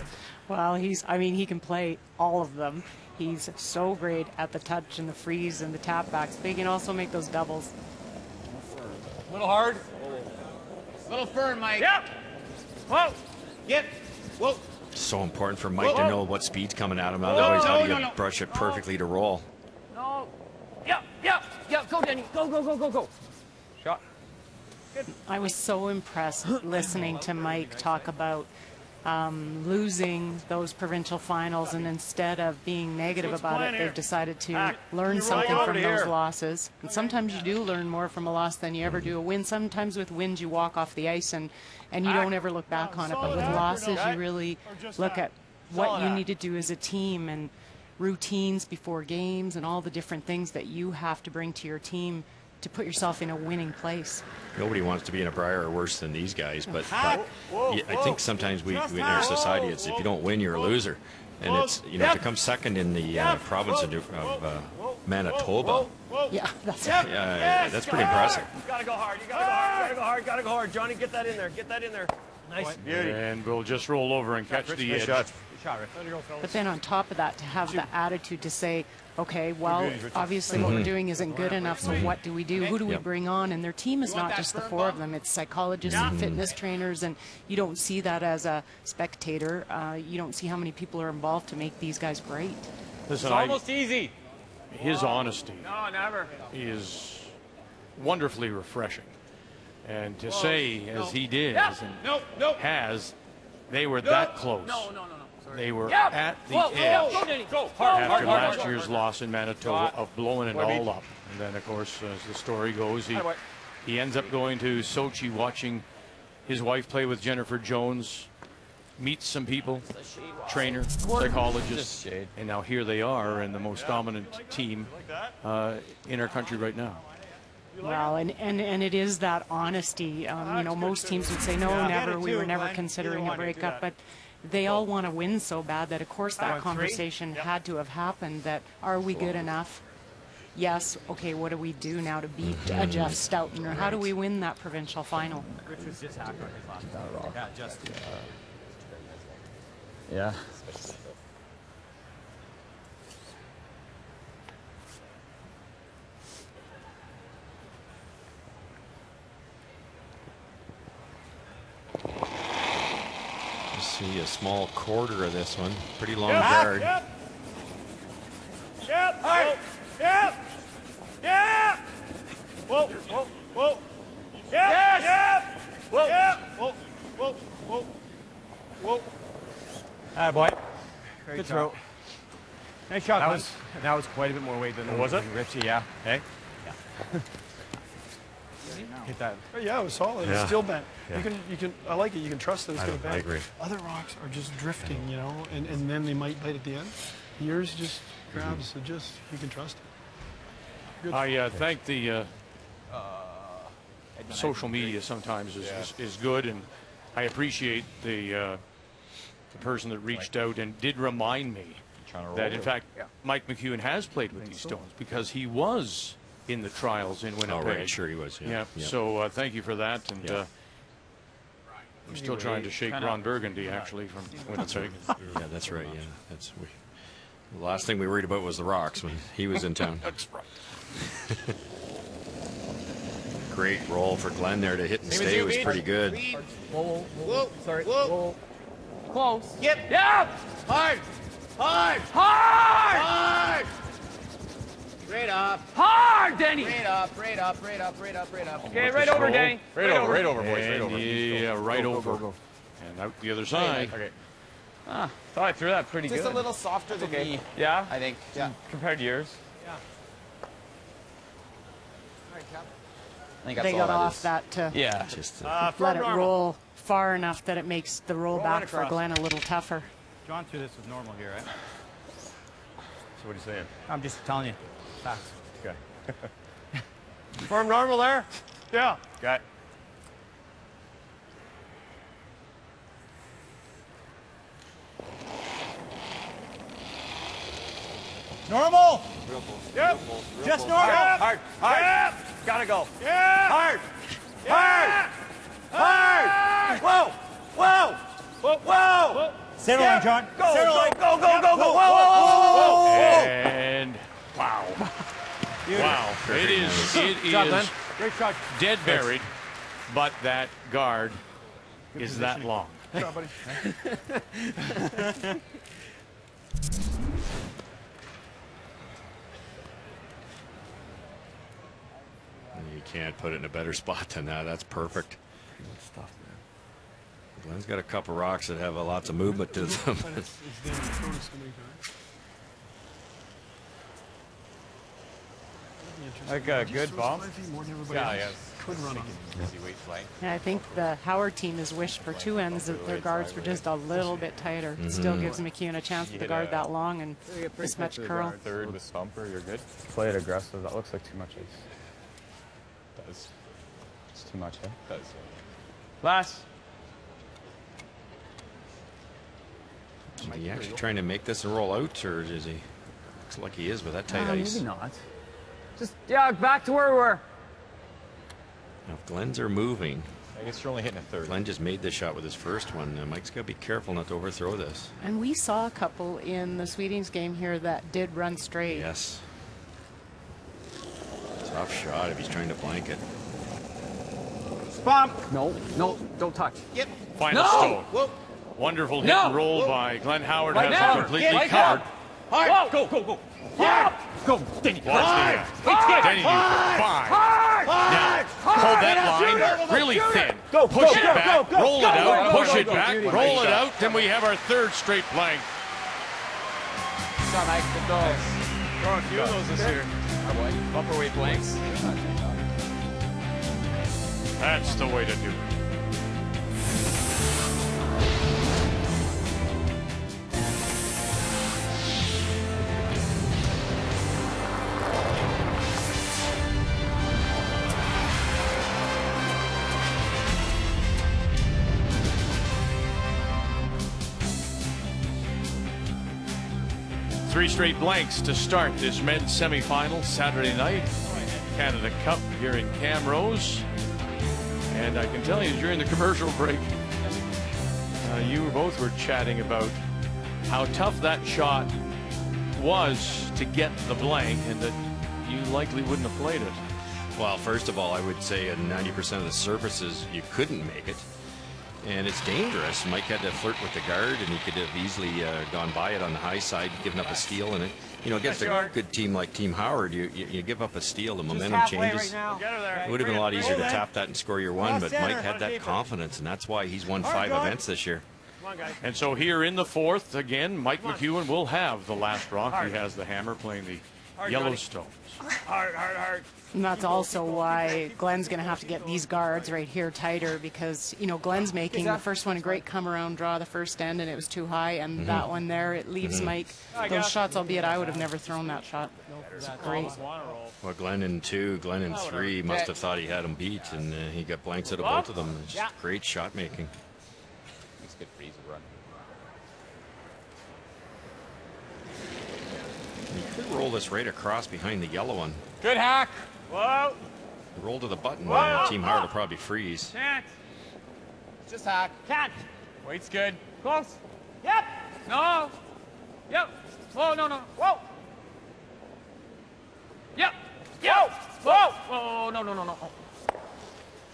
S3: Well, he can play all of them. He's so great at the touch and the freeze and the tap backs, but he can also make those doubles.
S9: A little hard. A little firm, Mike.
S7: Yep. Whoa. Get. Whoa.
S4: So important for Mike to know what speed's coming at him. Otherwise, how do you brush it perfectly to roll?
S15: No. Yep. Go, Denny. Go. Shot.
S3: I was so impressed listening to Mike talk about losing those provincial finals, and instead of being negative about it, they've decided to learn something from those losses. And sometimes you do learn more from a loss than you ever do a win. Sometimes with wins you walk off the ice and you don't ever look back on it, but with losses you really look at what you need to do as a team and routines before games and all the different things that you have to bring to your team to put yourself in a winning place.
S4: Nobody wants to be in a Briar or worse than these guys, but I think sometimes we in our society, it's if you don't win, you're a loser. And it's, you know, to come second in the province of Manitoba.
S3: Yeah, that's
S4: that's pretty impressive.
S7: You gotta go hard. You gotta go hard. You gotta go hard. You gotta go hard. Johnny, get that in there. Get that in there. Nice.
S1: Beauty. And we'll just roll over and catch the edge.
S3: But then on top of that, to have the attitude to say, okay, well, obviously what we're doing isn't good enough, so what do we do? Who do we bring on? And their team is not just the four of them. It's psychologists and fitness trainers, and you don't see that as a spectator. You don't see how many people are involved to make these guys great.
S1: Listen,
S10: it's almost easy.
S1: His honesty
S10: never.
S1: is wonderfully refreshing. And to say, as he did, has, they were that close. They were at the edge after last year's loss in Manitoba of blowing it all up. And then, of course, as the story goes, he ends up going to Sochi, watching his wife play with Jennifer Jones, meets some people, trainer, psychologist, and now here they are in the most dominant team in our country right now.
S3: Well, and it is that honesty. You know, most teams would say, no, never. We were never considering a breakup, but they all want to win so bad that, of course, that conversation had to have happened, that are we good enough? Yes. Okay, what do we do now to beat Jeff Stoughton? Or how do we win that provincial final?
S10: Richard's just hacked on his last Yeah, just.
S9: Yeah.
S4: See a small quarter of this one. Pretty long guard.
S7: Yep. Whoa, whoa, whoa. Yep. Whoa, whoa, whoa, whoa, whoa.
S10: Ah, boy.
S7: Good throw.
S10: Nice shot. That was quite a bit more weight than
S1: was it?
S10: Richie, yeah.
S1: Hey.
S10: Yeah. Hit that.
S12: Yeah, it was solid. It's still bent. You can. I like it. You can trust that it's going to bend.
S5: I agree.
S12: Other rocks are just drifting, you know, and then they might bite at the end. Yours just grabs, so just you can trust it. Good.
S1: I think the social media sometimes is good, and I appreciate the person that reached out and did remind me that, in fact, Mike McEwen has played with these Stones because he was in the trials in Winnipeg.
S4: Oh, right, sure he was. Yeah.
S1: So thank you for that, and I'm still trying to shake Ron Burgundy actually from Winnipeg.
S4: Yeah, that's right. Yeah, the last thing we worried about was the rocks when he was in town.
S1: That's right.
S4: Great roll for Glenn there to hit and stay was pretty good.
S10: Whoa, sorry. Whoa. Close.
S7: Yep. Hard. Straight up.
S10: Hard, Denny.
S7: Straight up.
S10: Okay, right over, Denny.
S1: Right over, boys. Right over. Yeah, right over.
S10: Go.
S1: And out the other side.
S10: Okay. Thought I threw that pretty good.
S11: Just a little softer than me.
S10: Yeah?
S11: I think. Yeah.
S10: Compared to yours?
S11: Yeah.
S3: I think they got off that to let it roll far enough that it makes the roll back for Glenn a little tougher.
S10: John threw this with normal here, right?
S1: So what are you saying?
S10: I'm just telling you. Facts.
S1: Okay.
S7: Firm normal there?
S1: Yeah. Okay.
S10: Normal.
S7: Yep.
S10: Just normal.
S7: Hard. Yep.
S10: Gotta go.
S7: Yeah.
S10: Hard.
S7: Whoa.
S10: Center line, John. Center line.
S7: Go. Whoa.
S1: And wow. Wow. It is
S10: Great shot.
S1: dead buried, but that guard is that long.
S12: Good job, buddy.
S4: You can't put it in a better spot than that. That's perfect.
S10: Good stuff,
S4: Glenn's got a couple rocks that have lots of movement to them.
S9: Like a good bump.
S12: Yeah,
S9: yes.
S12: Could run on.
S9: Easy weight flank.
S3: And I think the Howard team has wished for two ends that their guards were just a little bit tighter. It still gives McEwen a chance with the guard that long and this much curl.
S9: Third with Stumper, you're good. Play it aggressive. That looks like too much ice. Does. It's too much, eh? Does. Last.
S4: Is he actually trying to make this a roll out, or is he? Looks like he is with that tight ice.
S9: Maybe not. Just, yeah, back to where we were.
S4: Now, if Glenn's are moving.
S9: I guess you're only hitting a third.
S4: Glenn just made the shot with his first one. Mike's got to be careful not to overthrow this.
S3: And we saw a couple in the Sweetings game here that did run straight.
S4: Yes. Tough shot if he's trying to blank it.
S9: Bump. No, no, don't touch.
S15: Yep.
S1: Final
S9: No!
S1: stone.
S15: Whoa.
S1: Wonderful hit
S9: No!
S1: and roll by Glenn Howard.
S9: Right
S1: has
S9: now.
S1: it completely
S9: Right
S1: covered.
S15: Hard. Go, go, go.
S9: Yeah. Go.
S1: Watch
S9: Denny.
S1: the Denny Newford. 5. Now, hold that line really thin. Push it back. Roll it out. Push it back. Roll it out. Then we have our third straight blank.
S9: Shot, Mike. Good goal.
S1: Throwing a few of those this year.
S9: Bumper weight blanks.
S1: That's the way to do it. Three straight blanks to start this men's semifinal Saturday night. Canada Cup here in Camrose. And I can tell you during the commercial break, you both were chatting about how tough that shot was to get the blank and that you likely wouldn't have played it.
S4: Well, first of all, I would say at 90% of the surfaces, you couldn't make it. And it's dangerous. Mike had to flirt with the guard, and he could have easily gone by it on the high side, given up a steal. And you know, against a good team like Team Howard, you give up a steal, the momentum changes. It would have been a lot easier to tap that and score your one, but Mike had that confidence, and that's why he's won 5 events this year.
S1: And so here in the fourth, again, Mike McEwen will have the last rock. He has the hammer playing the Yellowstones.
S15: Hard, hard, hard.
S3: And that's also why Glenn's going to have to get these guards right here tighter because, you know, Glenn's making the first one a great come-around draw, the first end, and it was too high. And that one there, it leaves Mike those shots, albeit I would have never thrown that shot. It's great.
S4: Well, Glenn in 2, Glenn in 3 must have thought he had him beat, and he got blanks out of both of them. It's just great shot making.
S11: He's good for easy run.
S4: You could roll this right across behind the yellow one.
S9: Good hack.
S15: Whoa.
S4: Roll to the button.
S15: Whoa.
S4: Team Howard will probably freeze.
S15: Can't.
S9: Just hack.
S15: Can't.
S9: Weight's good.
S15: Close. Yep.
S9: No.
S15: Yep.
S9: Whoa, no, no.
S15: Whoa.
S9: Yep.
S15: Yep. Whoa.
S9: Whoa, no, no, no, no.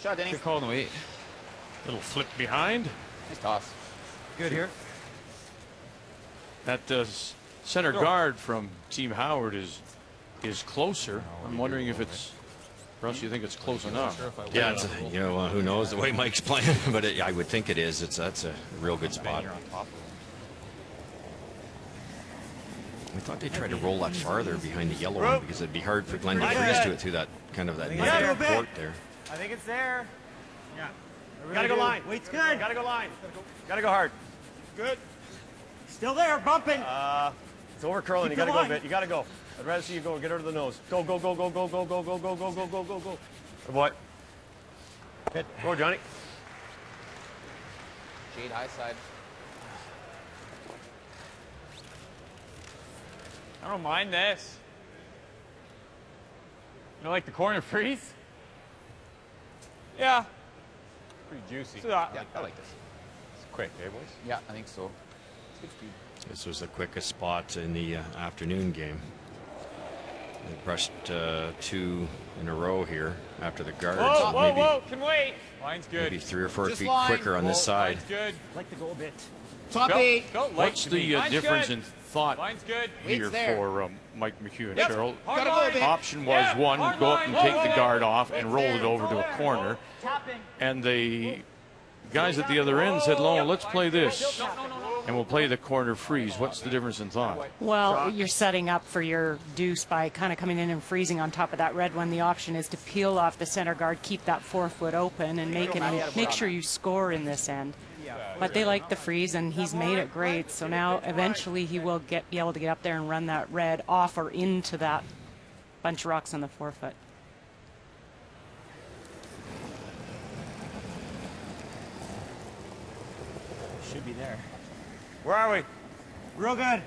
S9: Shot, Denny. Good call on the weight.
S1: Little flip behind.
S9: Nice toss.
S15: Good here.
S1: That center guard from Team Howard is closer. I'm wondering if it's, Russ, you think it's close enough?
S4: Yeah, it's you know, who knows the way Mike's playing, but I would think it is. That's a real good spot. I thought they tried to roll that farther behind the yellow one because it'd be hard for Glenn to freeze to it through that kind of that port there.
S15: I think it's there. Yeah. Gotta go line. Weight's good. Gotta go line. Gotta go hard. Good. Still there, bumping. It's over curling. You gotta go a bit. You gotta go. I'd rather see you go. Get her to the nose. Go, go, go, go, go, go, go, go, go, go, go, go, go, go. Good boy. Hit. Go, Johnny.
S11: Shade high side.
S9: I don't mind this. You know, like the corner freeze? Yeah. Pretty juicy.
S11: Yeah, I like this.
S9: It's quick, eh, boys?
S11: Yeah, I think so. It's good speed.
S4: This was the quickest spot in the afternoon game. They brushed 2 in a row here after the guards.
S15: Whoa, whoa,
S4: maybe,
S15: whoa, can wait.
S9: Line's good.
S4: maybe 3 or 4
S15: Just
S4: feet
S15: line.
S4: quicker on this side.
S9: Line's good.
S15: Like to go a bit.
S11: Top
S9: Go.
S11: 8.
S9: Go.
S1: What's the difference in thought
S9: Line's good.
S1: here
S11: It's there.
S1: for Mike McEwen,
S15: Yep.
S1: Cheryl?
S15: Hard line.
S1: Option was one,
S15: hard
S1: go up
S15: line.
S1: and take
S15: Go
S1: the
S15: there.
S1: guard off and
S15: It's
S1: roll
S15: there.
S1: it over
S15: It's
S1: to
S15: all
S1: a
S15: there.
S1: corner.
S15: Tapping.
S1: And they Guys at the other end said, "Lowell, let's play this, and we'll play the corner freeze." What's the difference in thought?
S3: Well, you're setting up for your deuce by kind of coming in and freezing on top of that red one. The option is to peel off the center guard, keep that 4 foot open, and make sure you score in this end. But they like the freeze, and he's made it great. So now eventually he will be able to get up there and run that red off or into that bunch of rocks on the 4 foot.
S15: Should be there. Where are we? Real good.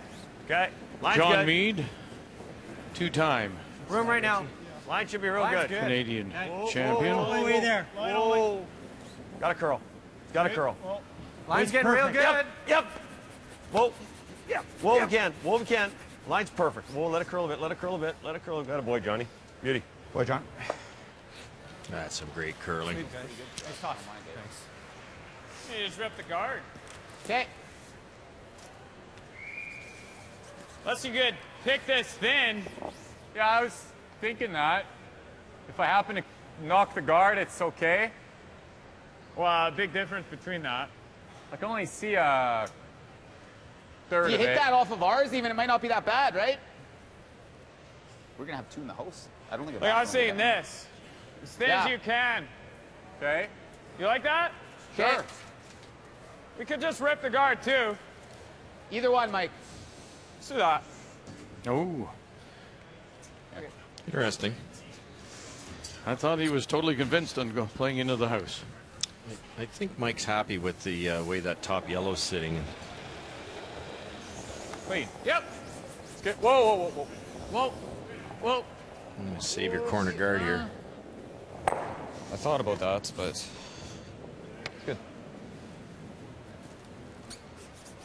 S15: Okay. Line's
S1: John
S15: good.
S1: Meade, two-time
S15: Room right now. Line should be real good.
S1: Canadian champion.
S15: All the way there. Whoa. Got a curl. Got a curl. Line's getting real good. Yep. Whoa. Yep. Whoa again. Whoa again. Line's perfect. Whoa, let it curl a bit. Let it curl a bit. Let it curl a bit. Got a boy, Johnny. Beauty.
S4: Boy, John. That's some great curling.
S11: Nice toss. Thanks.
S10: You just rip the guard.
S11: Okay.
S10: Unless you could pick this thin. Yeah, I was thinking that. If I happen to knock the guard, it's okay. Well, a big difference between that. I can only see a third of it.
S11: If you hit that off of ours, even, it might not be that bad, right? We're going to have two in the house. I don't think
S10: Like I was saying this. As thin as you can. Okay? You like that?
S11: Sure.
S10: We could just rip the guard, too.
S11: Either one, Mike.
S10: Let's do that.
S1: Oh.
S4: Interesting.
S1: I thought he was totally convinced on playing into the house.
S5: I think Mike's happy with the way that top yellow's sitting.
S10: Clean. Yep. Let's get. Whoa, whoa, whoa, whoa. Whoa. Whoa.
S5: I'm gonna save your corner guard here.
S9: I thought about that, but it's good.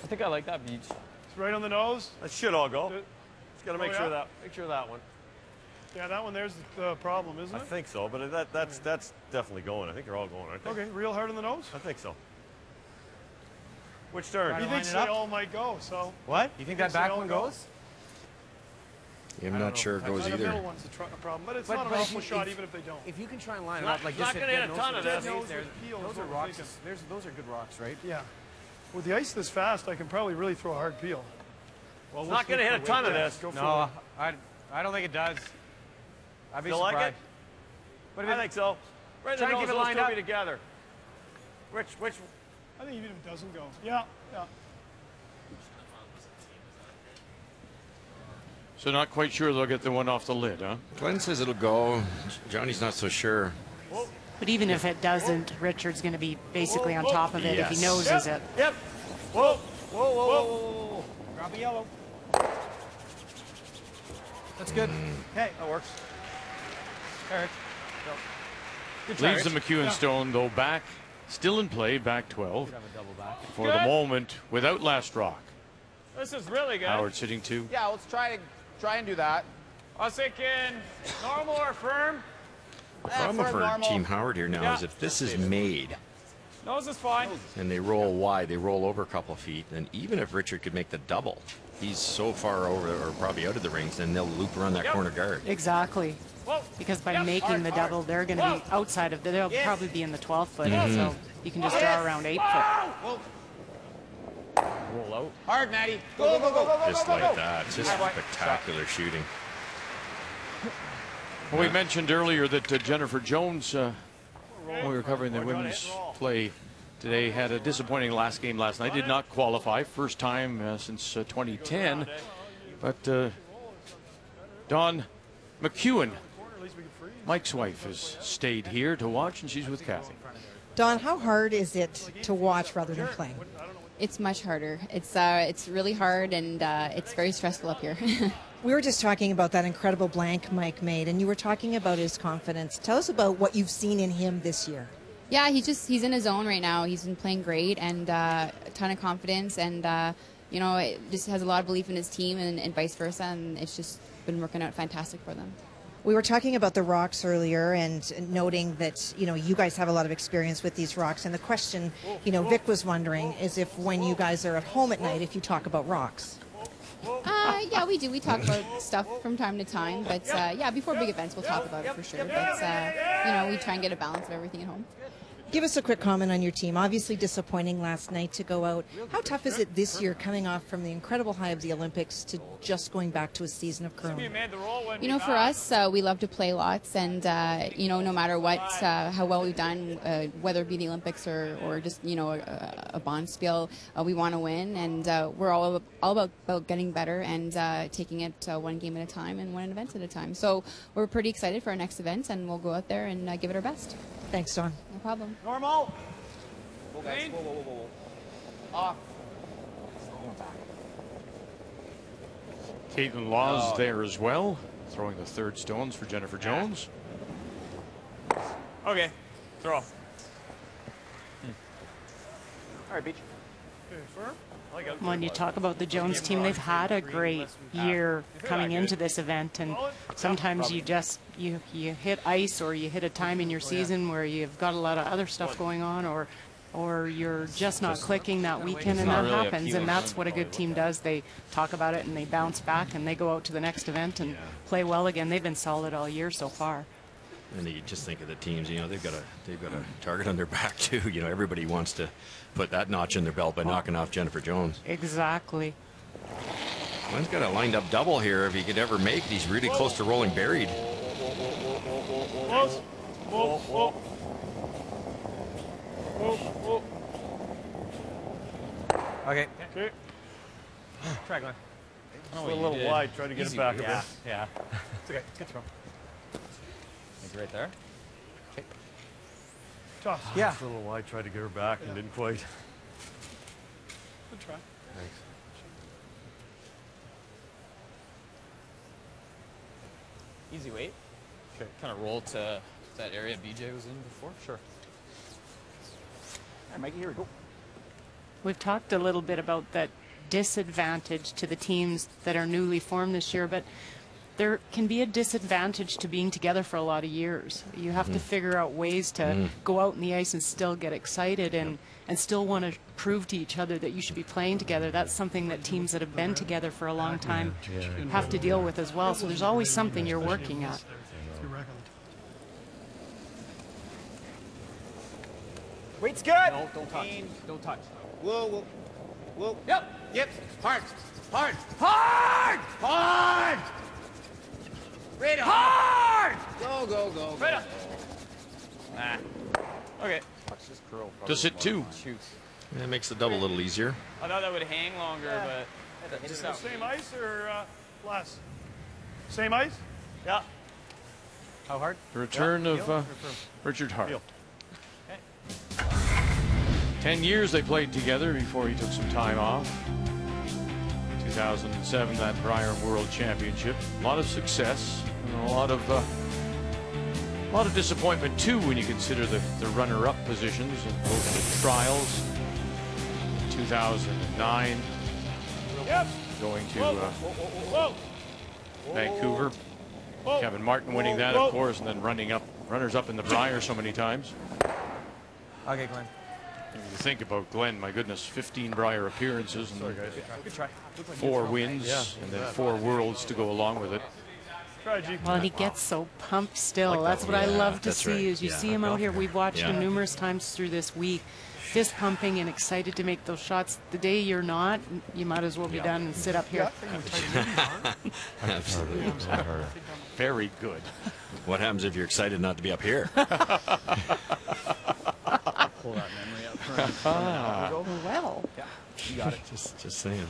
S10: I think I like that beach.
S15: It's right on the nose. That should all go. Just got to make sure that one.
S12: Yeah, that one there's the problem, isn't it?
S15: I think so, but that's definitely going. I think they're all going, aren't they?
S12: Okay, real hard on the nose?
S15: I think so. Which turn?
S12: He thinks they all might go, so.
S15: What?
S10: You think that back one goes?
S5: I'm not sure it goes
S12: The
S5: either.
S12: middle one's a problem, but it's not an awful shot even if they don't.
S16: If you can try and line it up like this,
S15: not going to hit a ton of this.
S16: Those are rocks. Those are good rocks, right?
S12: Yeah. With the ice this fast, I can probably really throw a hard peel.
S15: Well, it's not going to hit a ton of this.
S10: No, I don't think it does. I'd be surprised.
S15: Like it? But I think so. Right in the nose, those two be together. Which?
S12: I think even if it doesn't go. Yeah.
S1: So not quite sure they'll get the one off the lid, huh?
S5: Glenn says it'll go. Johnny's not so sure.
S3: But even if it doesn't, Richard's going to be basically on top of it if he noses it.
S15: Yep. Whoa. Whoa.
S16: Grab a yellow. That's good.
S15: Okay, that works.
S16: Eric.
S1: Leaves the McEwen Stone, though, back, still in play, back 12. For the moment, without last rock.
S10: This is really good.
S1: Howard sitting 2.
S11: Yeah, let's try and do that.
S10: I was thinking normal or firm.
S5: The problem for Team Howard here now is if this is made
S10: Nose is fine.
S5: and they roll wide, they roll over a couple of feet, and even if Richard could make the double, he's so far over or probably out of the rings, then they'll loop around that corner guard.
S3: Exactly. Because by making the double, they're going to be outside of they'll probably be in the 12 foot, so you can just draw around 8 foot.
S10: Roll out.
S11: Hard, Maddie. Go.
S5: Just like that. Just spectacular shooting.
S1: Well, we mentioned earlier that Jennifer Jones, when we were covering the women's play today, had a disappointing last game last night. Did not qualify. First time since 2010. But Dawn McEwen, Mike's wife, has stayed here to watch, and she's with Kathy.
S8: Dawn, how hard is it to watch rather than playing?
S17: It's much harder. It's really hard, and it's very stressful up here.
S8: We were just talking about that incredible blank Mike made, and you were talking about his confidence. Tell us about what you've seen in him this year.
S17: Yeah, he's in his zone right now. He's been playing great, and a ton of confidence, and it just has a lot of belief in his team, and vice versa, and it's just been working out fantastic for them.
S8: We were talking about the rocks earlier and noting that, you guys have a lot of experience with these rocks. And the question, Vic was wondering is if when you guys are at home at night, if you talk about rocks.
S17: Yeah, we do. We talk about stuff from time to time. But, before big events, we'll talk about it for sure. But, we try and get a balance of everything at home.
S8: Give us a quick comment on your team. Obviously disappointing last night to go out. How tough is it this year coming off from the incredible high of the Olympics to just going back to a season of curling?
S17: You know, for us, we love to play lots, and you know, no matter what, how well we've done, whether it be the Olympics or just, you know, a bonspiel, we want to win, and we're all about getting better and taking it one game at a time and one event at a time. So we're pretty excited for our next event, and we'll go out there and give it our best.
S8: Thanks, Dawn.
S17: No problem.
S15: Normal.
S11: Whoa, guys. Whoa, whoa, whoa, whoa, whoa. Off.
S1: Caitlin Law's there as well, throwing the third stones for Jennifer Jones.
S15: Okay, throw. All right, Beach.
S18: When you talk about the Jones team, they've had a great year coming into this event, and sometimes you just you hit ice, or you hit a time in your season where you've got a lot of other stuff going on, or you're just not clicking that weekend, and that happens, and that's what a good team does. They talk about it and they bounce back and they go out to the next event and play well again. They've been solid all year so far.
S4: And you just think of the teams, you know, they've got a target on their back too. You know, everybody wants to put that notch in their belt by knocking off Jennifer Jones.
S18: Exactly.
S4: Glenn's got a lined up double here. If he could ever make it, he's really close to rolling buried.
S15: Close. Whoa, whoa. Whoa, whoa. Okay. Okay. Try, Glenn. It's a little wide. Try to get it back a bit.
S11: Yeah.
S15: It's okay. Good throw.
S11: Maybe right there. Okay.
S15: Toss. Yeah. It's a little wide. Tried to get her back and didn't quite.
S12: Good try.
S15: Thanks.
S11: Easy weight.
S15: Okay.
S11: Kind of roll to that area BJ was in before. Sure. All right, Mikey, here we go.
S18: We've talked a little bit about that disadvantage to the teams that are newly formed this year, but there can be a disadvantage to being together for a lot of years. You have to figure out ways to go out on the ice and still get excited and still want to prove to each other that you should be playing together. That's something that teams that have been together for a long time have to deal with as well. So there's always something you're working at.
S15: Weight's good.
S11: No, don't touch. Don't touch.
S15: Whoa, whoa. Whoa.
S11: Yep.
S15: Yep.
S11: Hard. Hard.
S15: Hard! Hard!
S11: Right on.
S15: Hard!
S11: Go, go, go.
S15: Right on.
S11: Nah. Okay. Watch this curl.
S1: Does it too?
S11: Shoots.
S4: That makes the double a little easier.
S11: I thought that would hang longer, but
S15: Is it the same ice or less? Same ice? Yeah. How hard?
S1: The return of Richard Hart. 10 years they played together before he took some time off. 2007, that Brier World Championship. A lot of success and a lot of disappointment too when you consider the runner-up positions in both the trials. 2009, going to Vancouver. Kevin Martin winning that, of course, and then runners up in the Brier so many times.
S15: Okay, Glenn.
S1: You think about Glenn, my goodness, 15 Brier appearances and
S15: Good try.
S1: 4 wins and then 4 worlds to go along with it.
S18: Well, and he gets so pumped still. That's what I love to see is you see him out here. We've watched him numerous times through this week, fist pumping and excited to make those shots. The day you're not, you might as well be done and sit up here.
S4: Absolutely.
S1: Very good.
S4: What happens if you're excited not to be up here?
S11: pull that memory up from
S18: well.
S11: Yeah, you got it.
S4: Just saying.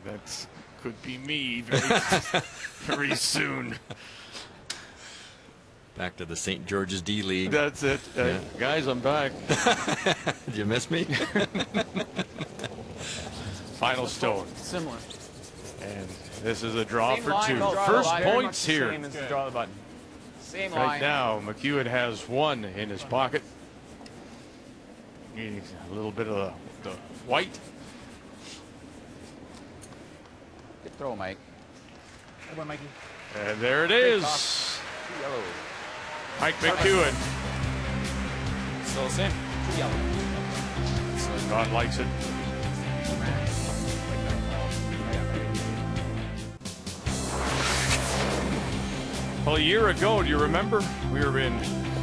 S1: That could be me very soon.
S4: Back to the St. George's D League.
S1: That's it. Guys, I'm back.
S4: Did you miss me?
S1: Final stone.
S11: Similar.
S1: And this is a draw
S11: Same
S1: for
S11: line,
S1: 2.
S11: draw
S1: First
S11: the line.
S1: points here.
S11: Same as the draw the button. Same
S1: right
S11: line.
S1: now, McEwen has 1 in his pocket. Needs a little bit of the white.
S11: Good throw, Mike.
S16: How about Mikey?
S1: And there it is.
S11: Yellow.
S1: Mike McEwen.
S11: Still the same. 2 yellow.
S1: God likes it. Well, a year ago, do you remember? We were in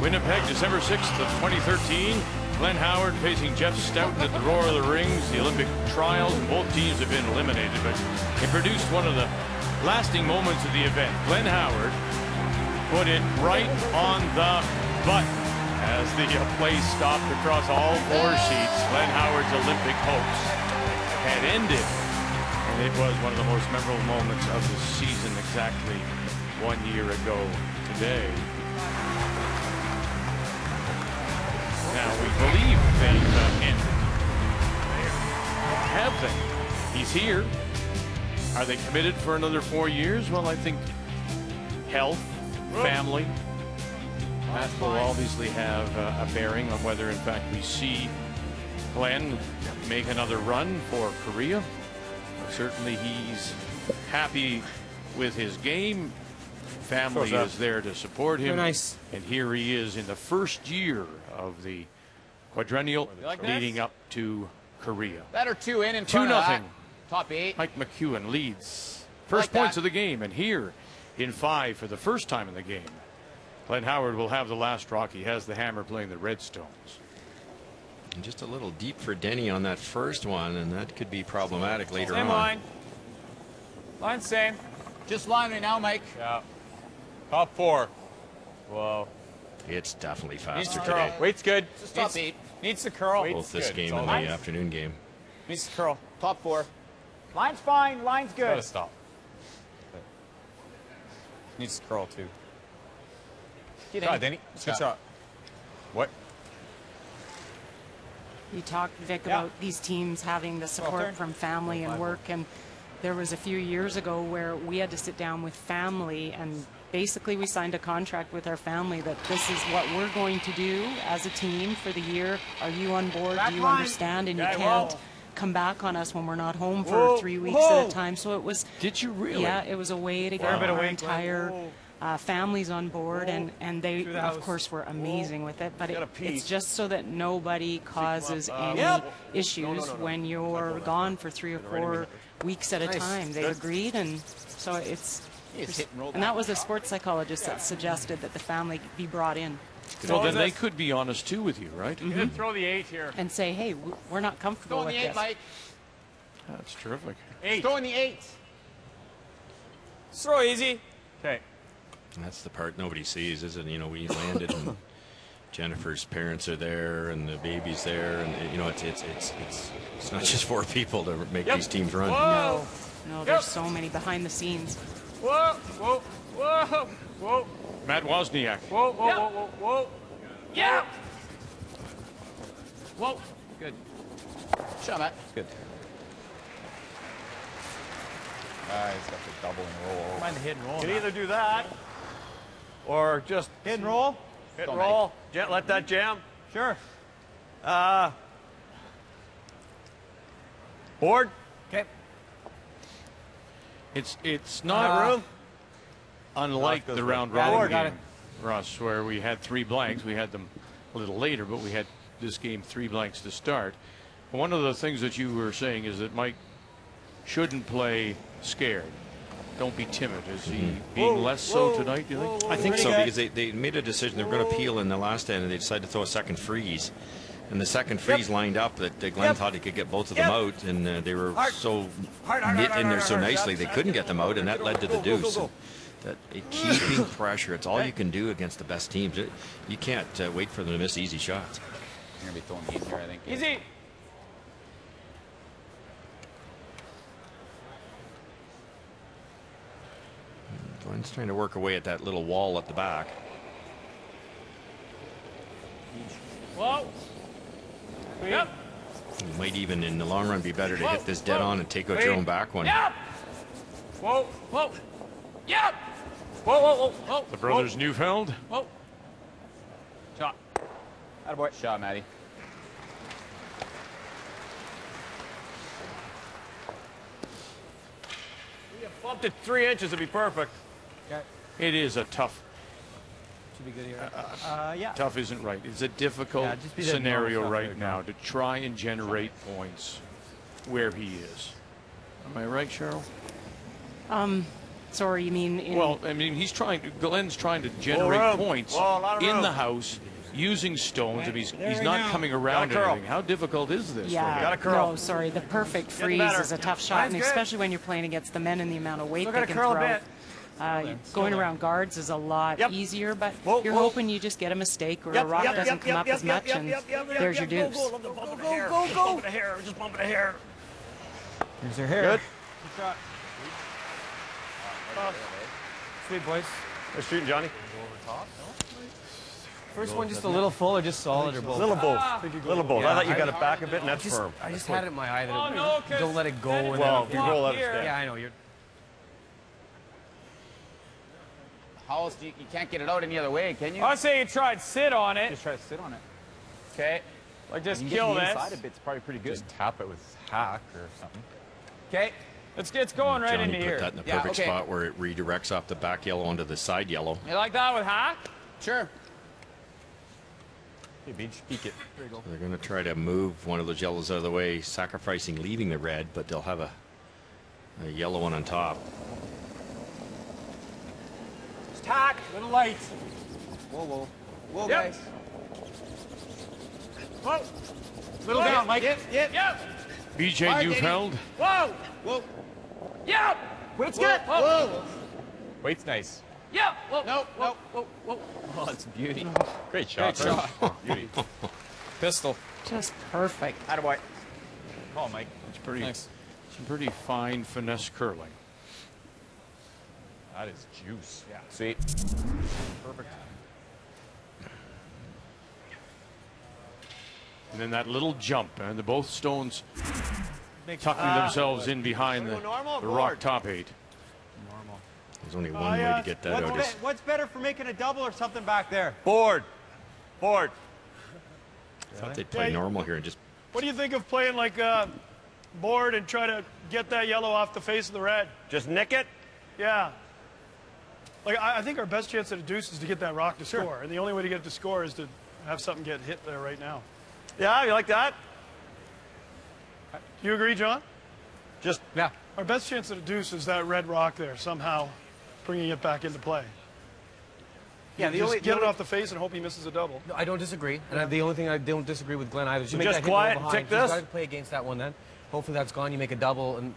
S1: Winnipeg, December 6th of 2013. Glenn Howard facing Jeff Stoughton at the Roar of the Rings, the Olympic trials, and both teams have been eliminated, but it produced one of the lasting moments of the event. Glenn Howard put it right on the button as the play stopped across all 4 sheets. Glenn Howard's Olympic hopes had ended, and it was one of the most memorable moments of the season exactly 1 year ago today. Now we believe they've ended. Have they? He's here. Are they committed for another 4 years? Well, I think health, family, that will obviously have a bearing on whether, in fact, we see Glenn make another run for Korea. Certainly, he's happy with his game. Family is there to support him.
S19: Nice.
S1: And here he is in the first year of the quadrennial leading up to Korea.
S11: That or 2 in front of that.
S1: 2-0.
S11: Top 8.
S1: Mike McEwen leads. First points of the game, and here in 5 for the first time in the game. Glenn Howard will have the last rock. He has the hammer playing the Redstones.
S4: And just a little deep for Denny on that first one, and that could be problematic later
S10: Same
S4: on.
S10: line. Line same.
S11: Just line right now, Mike.
S10: Yeah. Top 4. Whoa.
S4: It's definitely
S10: Needs
S4: faster
S10: to curl.
S4: today.
S10: Weight's good.
S11: Just top 8.
S10: Needs to curl.
S4: Both this game and the afternoon game.
S10: Needs to curl.
S11: Top 4. Line's fine. Line's good.
S9: Gotta stop. Needs to curl too.
S11: Get
S9: Shot,
S11: in.
S9: Danny. Good shot. What?
S18: You talked, Vic, about these teams having the support from family and work, and there was a few years ago where we had to sit down with family, and basically we signed a contract with our family that this is what we're going to do as a team for the year. Are you on board? Do you understand? And you can't come back on us when we're not home for 3 weeks at a time. So it was.
S1: Did you really?
S18: Yeah, it was a way to get our entire families on board, and they, of course, were amazing with it. But it's just so that nobody causes any issues when you're gone for 3 or 4 weeks at a time. They agreed, and so it's. And that was a sports psychologist that suggested that the family be brought in.
S1: Well, then they could be honest too with you, right?
S10: Throw the 8 here.
S18: And say, hey, we're not comfortable
S11: Throw
S18: with
S11: the 8,
S18: this.
S11: Mike.
S1: That's terrific.
S10: 8.
S11: Throw in the 8.
S10: Throw easy. Okay.
S4: That's the part nobody sees, isn't it? You know, we landed and Jennifer's parents are there and the baby's there, and you know, it's not just 4 people to make these teams run.
S18: No, there's so many behind the scenes.
S10: Whoa, whoa, whoa, whoa.
S1: Matt Wozniak.
S10: Whoa, whoa, whoa, whoa, whoa. Yeah.
S11: Whoa. Good. Shot, Matt.
S9: Good. He's got the double and roll.
S15: Mind the hit and roll.
S7: You can either do that or just
S15: Hit and roll.
S7: hit and roll. Let that jam.
S15: Sure.
S7: Board.
S15: Okay.
S1: It's not
S7: room.
S1: unlike
S7: goes
S1: the
S7: right.
S1: round
S15: Got it,
S1: robin
S15: got
S1: game, Russ, where we had 3 blanks. We had them a little later, but we had this game 3 blanks to start. One of the things that you were saying is that Mike shouldn't play scared. Don't be timid. Is he being less so tonight, do you think?
S4: I think so, because they made a decision they were going to peel in the last end, and they decided to throw a second freeze. And the second freeze lined up that Glenn thought he could get both of them out, and they were so knit in there so nicely they couldn't get them out, and that led to the deuce. That keeping pressure, it's all you can do against the best teams. You can't wait for them to miss easy shots.
S11: You're going to be throwing easier, I think.
S10: Easy.
S4: Glenn's trying to work away at that little wall at the back.
S10: Whoa. Yep.
S4: It might even in the long run be better to hit this dead on and take out your own back one.
S10: Yep. Whoa, whoa. Yep. Whoa, whoa, whoa, whoa.
S1: The brothers Neufeld.
S10: Whoa. Shot.
S11: Attaboy. Shot, Matty.
S7: You bumped it 3 inches to be perfect.
S15: Okay.
S1: It is a tough.
S15: Should be good here. Yeah.
S1: Tough isn't right. It's a difficult
S15: Yeah, just be that
S1: scenario
S15: normal stuff
S1: right
S15: there,
S1: now to try and generate points where he is. Am I right, Cheryl?
S18: Sorry, you mean in...
S1: Well, I mean, Glenn's trying to generate points in the house using stones. If he's not coming around anything, how difficult is this?
S18: Yeah, no, sorry. The perfect freeze is a tough shot, and especially when you're playing against the men and the amount of weight they can throw. Going around guards is a lot easier, but you're hoping you just get a mistake or a rock doesn't come up as much, and there's your deuce.
S15: Go, Bump the hair. Just bump the hair.
S4: Here's your hair.
S15: Good.
S7: Good shot. Sweet, boys.
S15: Nice shooting, Johnny.
S7: First one just a little full or just solid or both?
S15: Little both. Little both. I thought you got it back a bit, and that's firm.
S7: I just had it in my eye that don't let it go. And
S15: well, you roll out of step.
S7: Yeah, I know. You're.
S11: Hollis, you can't get it out any other way, can you?
S10: I say you try and sit on it.
S11: Just try to sit on it.
S10: Okay. Like just
S11: you
S10: kill
S11: get the
S10: this.
S11: inside of it's probably pretty good.
S9: Just tap it with hack or something.
S10: Okay. It's going right
S19: Johnny
S10: into
S19: put
S10: here.
S19: that in the perfect spot where it redirects off the back yellow onto the side yellow.
S10: You like that with hack?
S11: Sure.
S9: Hey, Beach, peek it. There you go.
S19: So they're going to try to move one of those yellows out of the way, sacrificing leaving the red, but they'll have a yellow one on top.
S10: Just hack. Little light.
S11: Whoa, whoa. Whoa,
S10: Yep.
S11: guys.
S10: Whoa. Little down, Mike. Yep.
S1: BJ Neufeld.
S10: Whoa.
S11: Whoa.
S10: Yep.
S11: Weight's good. Whoa.
S9: Weight's nice.
S10: Yep. Whoa.
S11: No,
S10: Whoa. Whoa. Whoa.
S9: Oh, that's beauty. Great shot.
S10: Great shot.
S9: Beauty. Pistol.
S18: Just perfect.
S11: Attaboy.
S9: Call, Mike.
S1: It's some pretty fine finesse curling.
S9: That is juice.
S11: Yeah.
S9: Sweet. Perfect.
S1: And then that little jump, and both stones tucking themselves in behind the rock top eight.
S19: There's only one way to get that out.
S7: What's better for making a double or something back there?
S15: Board. Board.
S19: I thought they'd play normal here and just.
S12: What do you think of playing like board and try to get that yellow off the face of the red?
S15: Just nick it?
S12: Yeah. Like I think our best chance at a deuce is to get that rock to score, and the only way to get it to score is to have something get hit there right now.
S15: Yeah, you like that?
S12: Do you agree, John?
S15: Just
S7: yeah.
S12: Our best chance at a deuce is that red rock there, somehow bringing it back into play.
S7: Yeah,
S12: Get it off the face and hope he misses a double.
S7: No, I don't disagree, and the only thing I don't disagree with Glenn either is you make
S15: just
S7: that hit
S15: quiet,
S7: behind.
S15: take this.
S7: You got to play against that one then. Hopefully that's gone. You make a double, and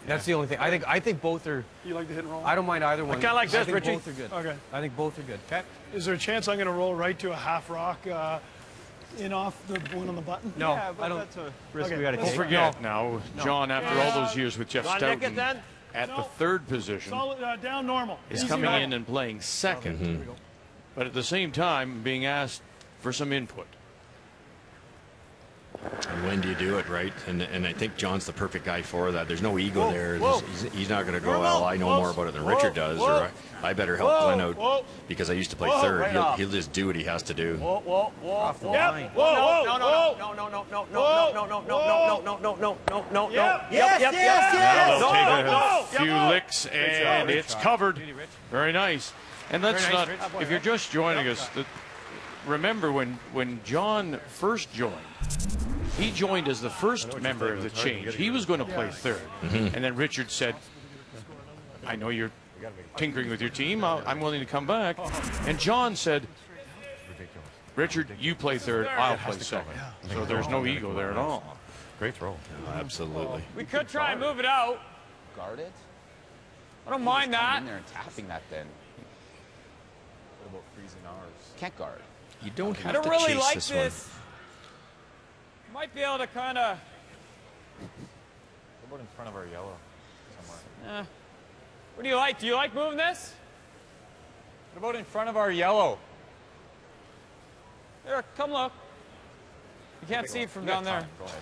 S7: that's the only thing. I think both are.
S12: You like the hit and roll?
S7: I don't mind either one.
S15: I kind of like this,
S7: I think
S15: Richie.
S7: both are good.
S12: Okay.
S7: I think both are good. Okay.
S12: Is there a chance I'm going to roll right to a half rock in off the one on the button?
S7: No,
S15: Yeah, but
S7: I don't.
S15: that's a risk
S12: Okay.
S15: we got to
S1: Don't
S15: take.
S1: forget now, John, after all those years with Jeff
S15: John, nick it
S1: Stoughton,
S15: then?
S1: at the third position,
S12: Solid, down normal.
S1: is
S12: Easy
S1: coming
S12: roll.
S1: in and playing second, but at the same time being asked for some input.
S19: And when do you do it, right? And I think John's the perfect guy for that. There's no ego there. He's not going to go, well, I know more about it than Richard does, or I better help Glenn out because I used to play third. He'll just do what he has to do.
S15: Whoa, whoa, whoa.
S7: Off the
S15: Yep.
S7: line.
S15: Whoa, whoa,
S7: No,
S15: whoa.
S7: no,
S15: No, no, no, no, no, no, no, no, no, no, no, no, no, no. Yep, yep, yep,
S1: Now they'll take a
S15: no.
S1: few licks, and it's covered. Very nice. And let's not, if you're just joining us, remember when John first joined, he joined as the first member of the change. He was going to play third. And then Richard said, I know you're tinkering with your team. I'm willing to come back. And John said, Richard, you play third, I'll play second. So there's no ego there at all.
S9: Great throw.
S19: Absolutely.
S10: We could try and move it out.
S11: Guard it.
S10: I don't mind
S11: Just come
S10: that.
S11: in there and tapping that then.
S9: What about freezing ours?
S11: Can't guard.
S19: You don't
S10: I
S19: have
S10: don't
S19: to
S10: really
S19: chase
S10: like
S19: this
S10: this. Might be able to kind of.
S9: What about in front of our yellow somewhere?
S10: What do you like? Do you like moving this? What about in front of our yellow? Here, come look. You can't see it from down there.
S9: Go ahead.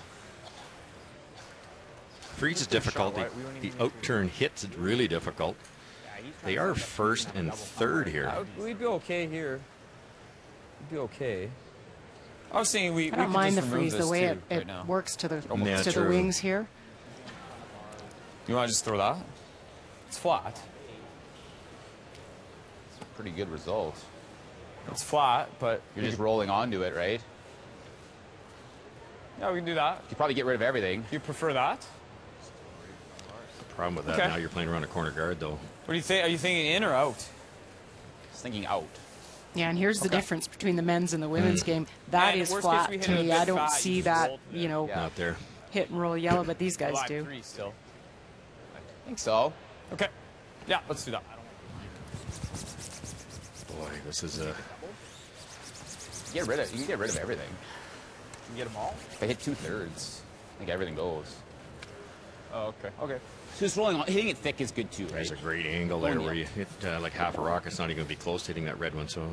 S19: Freeze is difficult. The outturn hits it really difficult. They are first and third here.
S10: We'd be okay here. We'd be okay. I was saying we
S18: I don't
S10: could
S18: mind the
S10: just remove
S18: freeze the
S10: this
S18: way
S10: too,
S18: it
S10: right now.
S18: works to the
S19: Yeah,
S18: to the
S19: true.
S18: wings here.
S10: You want to just throw that? It's flat.
S11: It's a pretty good result.
S10: It's flat, but
S11: You're just rolling onto it, right?
S10: yeah, we can do that.
S11: You could probably get rid of everything.
S10: You prefer that?
S19: The problem with that
S10: Okay.
S19: now you're playing around a corner guard though.
S10: What
S9: do you think? Are you thinking in or out?
S11: Just thinking out.
S18: Yeah, and here's the difference between the men's and the women's game. That
S9: And
S18: is
S9: worst
S18: flat
S9: case, we hit
S18: to
S9: it
S18: me.
S9: a
S18: I
S9: bit
S18: don't
S9: fat,
S18: see
S9: you
S18: that,
S9: rolled it.
S18: you know,
S19: Not there.
S18: hit and roll yellow, but these guys
S9: Black
S18: do.
S9: 3 still.
S11: I think so.
S9: Okay. Yeah, let's do that.
S19: Boy, this is a.
S11: You can get rid of everything. You can get them all. If I hit 2/3, I think everything goes.
S9: Oh, okay. Okay.
S11: Just rolling on, hitting it thick is good too, right?
S19: There's a great angle there where you hit like half a rock. It's not even going to be close to hitting that red one. So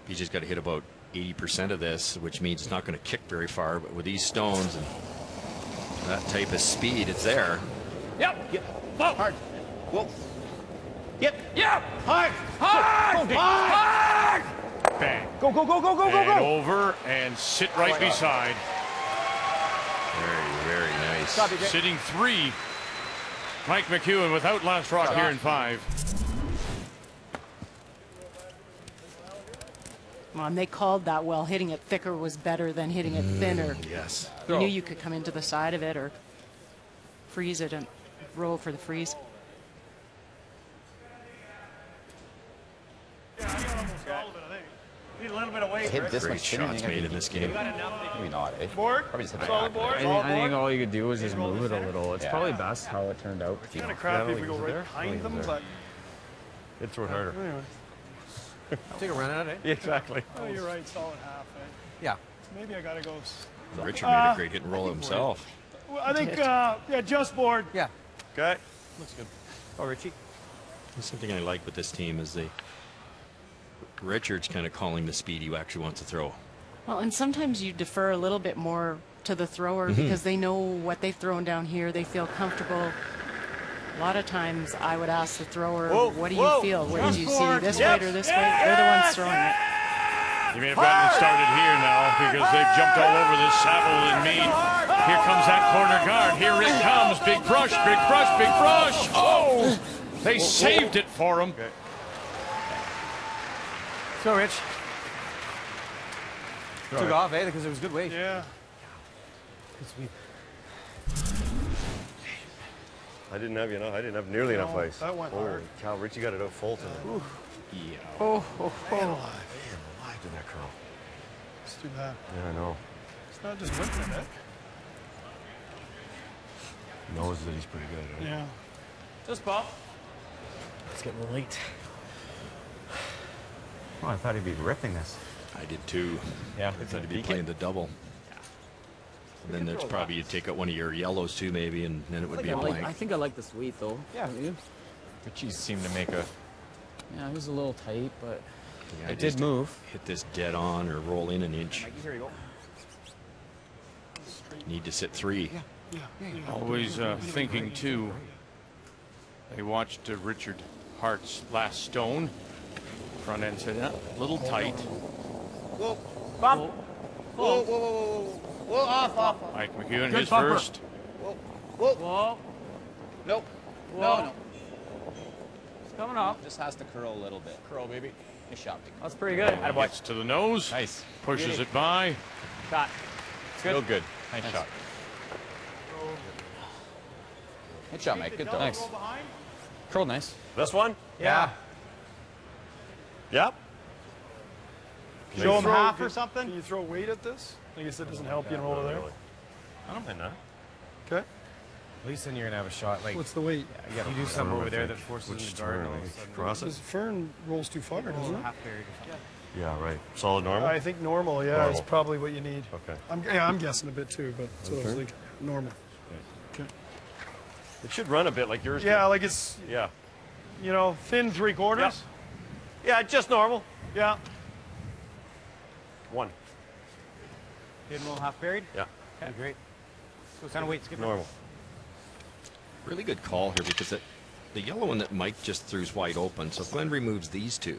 S19: you just got to hit about 80% of this, which means it's not going to kick very far. But with these stones and that type of speed, it's there.
S15: Yep. Yep. Whoa. Hard. Whoa. Yep.
S1: Yep.
S15: Hard.
S1: Hard. Hard. Bang.
S15: Go, go, go, go, go, go,
S1: And
S15: go.
S1: over and sit right beside.
S19: Very, very nice.
S1: Sitting 3. Mike McEwen without last rock here in 5.
S18: Well, and they called that well. Hitting it thicker was better than hitting it thinner.
S19: Yes.
S18: You knew you could come into the side of it or freeze it and roll for the freeze.
S15: Need a little bit of weight.
S11: Hit this
S19: Great
S11: much thinner,
S19: shots
S11: I think
S19: made
S11: I
S19: in this
S11: can-
S19: game.
S11: Maybe not, eh?
S15: Board.
S11: Probably just hit the
S15: Solid
S11: back.
S15: board.
S2: I think all you could do is just move it a little. It's
S15: Yeah.
S2: probably best how it turned out.
S15: It's kind of crappy if we go right behind them, but
S5: It threw it harder.
S15: anyway.
S4: Take a run at it.
S5: Exactly.
S15: Oh, you're right. Solid half. Eh?
S4: Yeah.
S15: Maybe I gotta go.
S19: Richard made a great hit and roll himself.
S15: Well, I think yeah, just board.
S4: Yeah.
S5: Okay.
S4: Looks good. Oh, Richie.
S19: Something I like with this team is Richard's kind of calling the speed he actually wants to throw.
S18: Well, and sometimes you defer a little bit more to the thrower because they know what they've thrown down here. They feel comfortable. A lot of times I would ask the thrower, what do you feel? What did you see? This way or this way? They're the ones throwing it.
S1: You may have gotten it started here now because they've jumped all over this Saville and Mead. Here comes that corner guard. Here it comes. Big brush, big brush, big brush. Oh! They saved it for him.
S4: Let's go, Rich. Took off, eh? Because it was good weight.
S15: Yeah.
S4: Good sweep.
S5: I didn't have nearly enough ice.
S15: That went
S5: Holy
S15: hard.
S5: cow, Richie got it out full tonight.
S19: Yeah.
S15: Oh,
S5: Man alive did that curl.
S15: It's too bad.
S5: Yeah, I know.
S15: It's not just whipping it.
S5: Knows that he's pretty good, right?
S15: Yeah.
S9: Just bump.
S16: It's getting late. Oh, I thought he'd be ripping this.
S19: I did too.
S16: Yeah.
S19: I thought he'd be playing the double. And then there's probably, you'd take out one of your yellows too, maybe, and then it would be a blank.
S2: I think I like the sweep though.
S9: Yeah.
S2: Richie seemed to make a. Yeah, it was a little tight, but
S19: Yeah,
S2: it
S19: just
S2: did move.
S19: Hit this dead on or roll in an inch.
S15: Here you go.
S19: Need to sit 3.
S1: Always thinking, too. They watched Richard Hart's last stone. Front end said, a little tight.
S15: Whoa. Bump. Whoa, whoa, whoa, whoa. Whoa, off.
S1: Mike McEwen,
S15: Good
S1: his
S15: bumper.
S1: first.
S15: Whoa.
S11: Whoa. Nope.
S15: Whoa.
S11: No.
S9: It's coming off.
S11: Just has to curl a little bit.
S9: Curl, baby.
S11: Nice shot, big.
S9: That's pretty good.
S1: He gets to the nose.
S9: Nice.
S1: Pushes it by.
S9: Shot. It's good.
S19: Real good.
S9: Nice shot.
S11: Good shot, Mike. Good throw.
S9: Thanks. Curled nice.
S5: This one?
S15: Yeah.
S5: Yep.
S15: Show him half or
S12: Can
S15: something.
S12: you throw weight at this? I guess it doesn't help you roll it there.
S5: I don't mind that.
S12: Okay.
S16: At least then you're gonna have a shot. Like
S12: What's the weight?
S16: you do something over there that forces
S5: Which
S16: him to guard.
S5: turn?
S16: And all of a sudden-
S5: Cross it?
S12: This fern rolls too far, doesn't it?
S16: Half buried.
S5: Yeah, right. Solid normal?
S12: I think normal, yeah,
S5: Normal.
S12: is probably what you need.
S5: Okay.
S12: I'm guessing a bit too, but so I was
S5: Okay.
S12: thinking normal. Okay.
S5: It should run a bit like yours
S12: Yeah,
S5: did.
S12: like it's,
S5: Yeah.
S12: you know, thin 3/4.
S5: Yeah, just normal.
S12: Yeah.
S5: 1.
S4: Hit and roll half buried.
S5: Yeah.
S4: Okay, great. So kind of weight. Skip
S5: Normal.
S19: Really good call here because the yellow one that Mike just threw is wide open. So if Glenn removes these 2,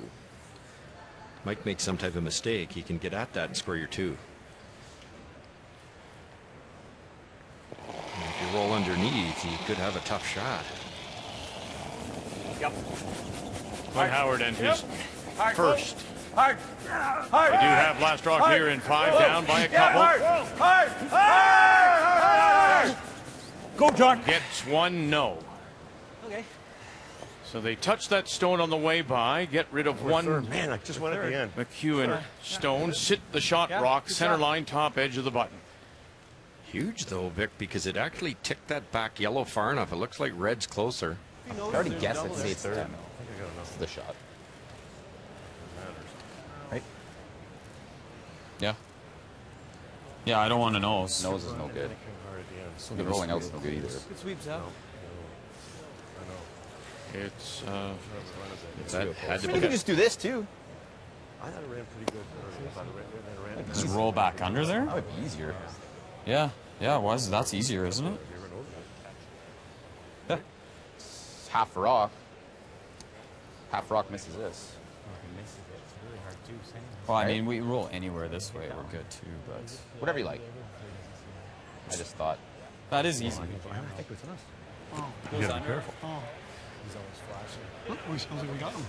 S19: Mike makes some type of mistake, he can get at that and score your 2. And if you roll underneath, you could have a tough shot.
S15: Yep.
S1: Glenn Howard and his
S15: Hard.
S1: first.
S15: Hard. Hard.
S1: They do have last rock here in 5, down by a couple.
S15: Hard. Go, John.
S1: Gets one, no.
S4: Okay.
S1: So they touch that stone on the way by, get rid of one.
S5: Man, I just went at the end.
S1: McEwen stone, sit the shot rock, center line, top edge of the button.
S19: Huge though, Vic, because it actually ticked that back yellow far enough. It looks like red's closer.
S11: I already guessed it states the 10. This is the shot. Right?
S2: Yeah. Yeah, I don't want to nose.
S11: Nose is no good. The rolling out's no good either.
S15: It sweeps out.
S1: It's
S19: that had to
S11: You
S19: be.
S11: can just do this too.
S15: I thought it ran pretty good.
S2: Just roll back under there?
S11: That would be easier.
S2: Yeah, yeah, it was. That's easier, isn't it?
S11: Yeah. It's half rock. Half rock misses this.
S2: Well, I mean, we roll anywhere this way, we're good too, but...
S11: Whatever you like. I just thought.
S2: That is easy.
S12: Oh,
S2: You gotta be careful.
S12: Oh. He's always flashing. Oh, sounds like we got him.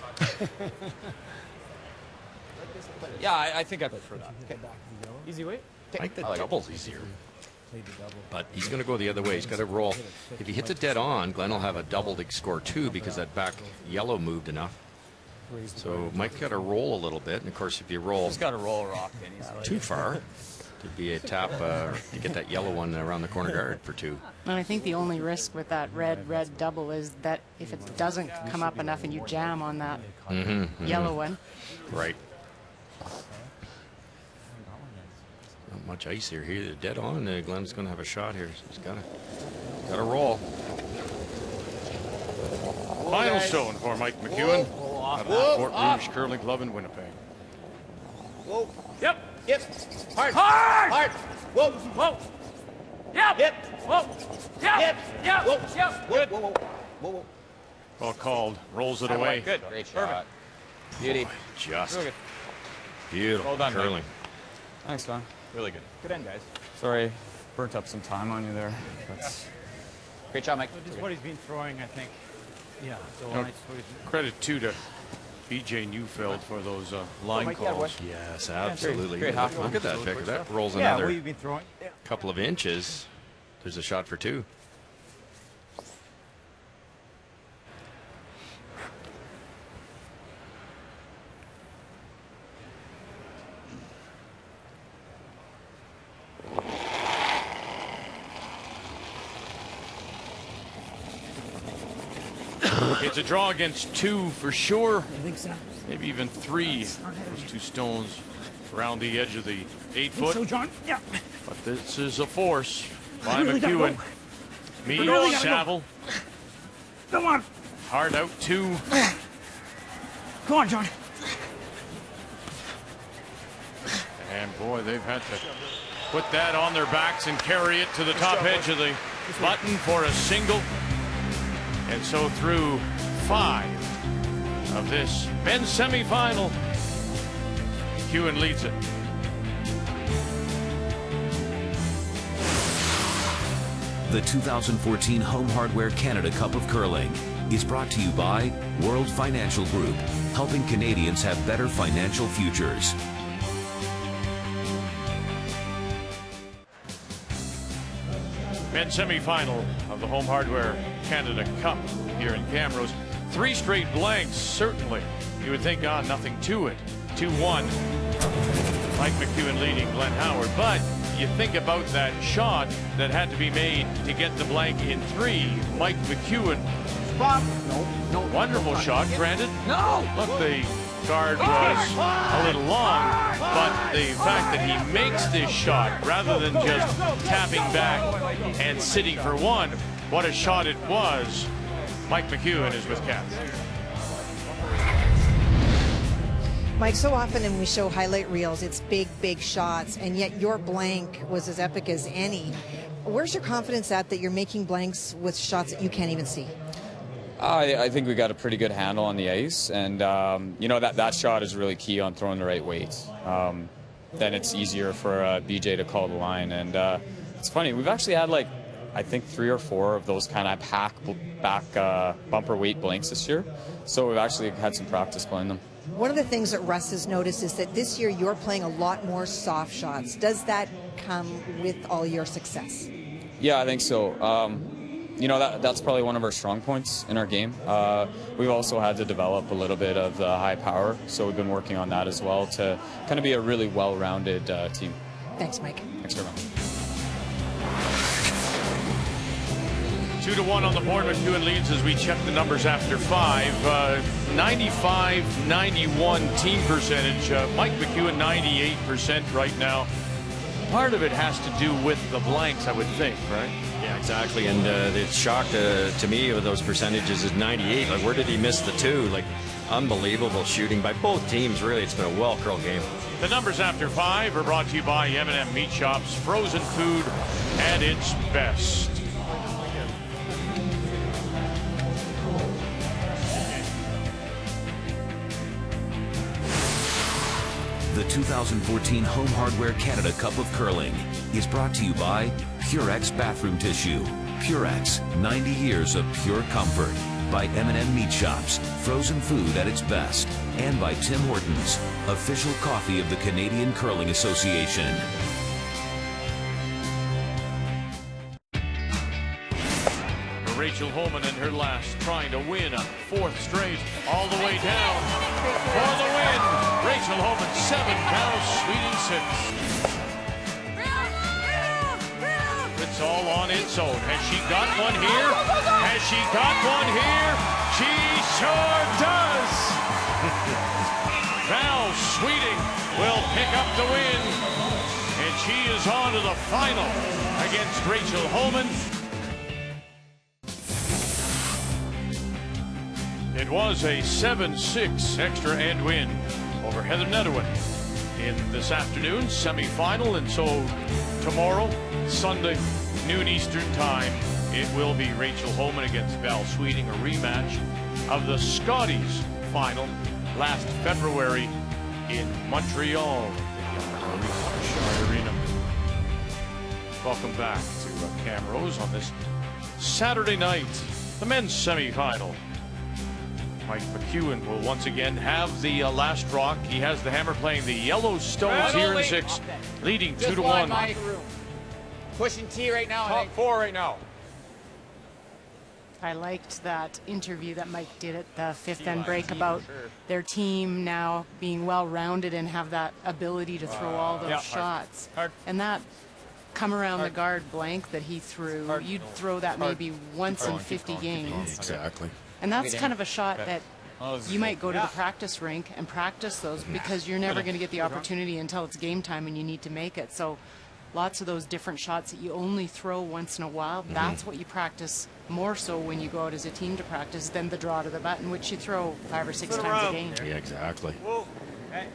S2: Yeah, I think I prefer that.
S11: Okay.
S2: Easy way?
S19: I think the double's easier. But he's going to go the other way. He's got to roll. If he hits it dead on, Glenn will have a double to score 2 because that back yellow moved enough. So Mike got to roll a little bit. And of course, if you roll
S2: He's got to roll a rock.
S19: too far, to be a tap to get that yellow one around the corner guard for 2.
S18: And I think the only risk with that red double is that if it doesn't come up enough and you jam on that yellow one.
S19: Right. Not much ice here. Here, dead on. Glenn's going to have a shot here. So he's got to roll.
S1: Final stone for Mike McEwen out of the Fort Rouge Curling Club in Winnipeg.
S15: Whoa.
S10: Yep.
S15: Yep. Hard.
S10: Hard.
S15: Hard. Whoa.
S10: Whoa. Yep.
S15: Yep.
S10: Whoa. Yep.
S15: Yep.
S10: Yep.
S15: Whoa.
S10: Yep.
S15: Good. Whoa. Whoa. Whoa. Whoa.
S1: Well called. Rolls it away.
S10: Good.
S11: Great shot. Beauty.
S19: Just
S10: Really good.
S19: beautiful
S2: Well done, Mike.
S19: curling.
S2: Thanks, Don.
S10: Really good. Good end, guys.
S2: Sorry, burnt up some time on you there. That's...
S11: Great job, Mike.
S15: Just what he's been throwing, I think. Yeah. So
S1: No, credit too to BJ Neufeld for those line calls.
S19: Yes, absolutely.
S11: Great half
S19: Look at that, Vic. If that rolls
S15: Yeah,
S19: another
S15: we've been throwing. Yeah.
S19: couple of inches, there's a shot for 2.
S1: It's a draw against 2 for sure.
S15: I think so.
S1: Maybe even 3. Those 2 stones around the edge of the 8-foot.
S15: So, John. Yeah.
S1: But this is a force by
S15: really gotta
S1: McEwen.
S15: go.
S1: Me,
S15: really gotta
S1: Saville.
S15: Come on.
S1: Hard out 2.
S15: Come on, John.
S1: And boy, they've had to put that on their backs and carry it to the top edge of the button for a single. And so through 5 of this men's semifinal, McEwen leads it.
S6: The 2014 Home Hardware Canada Cup of Curling is brought to you by World Financial Group, helping Canadians have better financial futures.
S1: Men's semifinal of the Home Hardware Canada Cup here in Camrose. 3 straight blanks, certainly. You would think, nothing to it. 2-1. Mike McEwen leading Glenn Howard. But you think about that shot that had to be made to get the blank in 3. Mike McEwen.
S15: No.
S1: Wonderful shot, granted.
S15: No.
S1: Look, the guard was a little long, but the fact that he makes this shot rather than just tapping back and sitting for 1, what a shot it was. Mike McEwen is with Kath.
S8: Mike, so often when we show highlight reels, it's big shots, and yet your blank was as epic as any. Where's your confidence at that you're making blanks with shots that you can't even see?
S2: I think we got a pretty good handle on the ice, and you know that shot is really key on throwing the right weight. Then it's easier for BJ to call the line, and it's funny, we've actually had like I think 3 or 4 of those kind of back bumper weight blanks this year, so we've actually had some practice playing them.
S8: One of the things that Russ has noticed is that this year you're playing a lot more soft shots. Does that come with all your success?
S2: Yeah, I think so.
S9: you know, that's probably one of our strong points in our game. We've also had to develop a little bit of the high power, so we've been working on that as well to kind of be a really well-rounded team.
S8: Thanks, Mike.
S9: Thanks very much.
S1: 2-1 on the board. McEwen leads as we check the numbers after 5. 95-91 team percentage. Mike McEwen 98% right now. Part of it has to do with the blanks, I would think, right?
S19: Yeah, exactly. And the shock to me of those percentages is 98. Like, where did he miss the 2? Like, unbelievable shooting by both teams. Really, it's been a well-curled game.
S1: The numbers after 5 are brought to you by M&M Meat Shops. Frozen food at its best.
S6: The 2014 Home Hardware Canada Cup of Curling is brought to you by Purex Bathroom Tissue. Purex, 90 years of pure comfort. By M&M Meat Shops, frozen food at its best. And by Tim Hortons, official coffee of the Canadian Curling Association.
S1: Rachel Homan in her last, trying to win a 4th straight, all the way down for the win. Rachel Homan 7 counts, Sweeting 6. It's all on its own. Has she got one here? Has she got one here? She sure does. Val Sweeting will pick up the win, and she is on to the final against Rachel Homan. It was a 7-6 extra end win over Heather Netherwin in this afternoon's semifinal. And so tomorrow, Sunday, noon Eastern time, it will be Rachel Homan against Val Sweeting, a rematch of the Scotties final last February in Montreal at the Richard Arena. Welcome back to Camrose on this Saturday night, the men's semifinal. Mike McEwen will once again have the last rock. He has the hammer playing the Yellowstones here in 6, leading 2-1.
S11: Pushing T right now.
S10: Top 4 right now.
S18: I liked that interview that Mike did at the 5th end break about their team now being well-rounded and have that ability to throw all those shots. And that come around the guard blank that he threw, you'd throw that maybe once in 50 games.
S19: Exactly.
S18: And that's kind of a shot that you might go to the practice rink and practice those because you're never going to get the opportunity until it's game time and you need to make it. So lots of those different shots that you only throw once in a while, that's what you practice more so when you go out as a team to practice than the draw to the button, which you throw 5 or 6 times a game.
S19: Yeah, exactly.
S15: Whoa.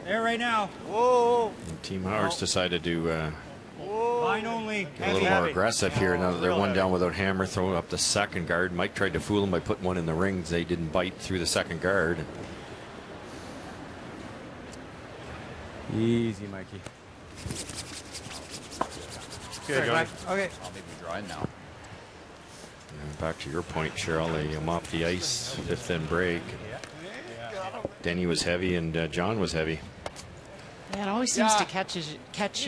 S15: There right now. Whoa.
S19: And Team Howard's decided to
S15: Line only.
S19: get a little more aggressive here. Now that they're one down without hammer, throwing up the second guard. Mike tried to fool him by putting one in the rings. They didn't bite through the second guard.
S16: Easy, Mikey.
S15: Good, Johnny. Okay.
S11: I'll maybe draw in now.
S19: And back to your point, Cheryl, they mop the ice, 5th end break. Denny was heavy and John was heavy.
S18: Yeah, it always seems to catch you.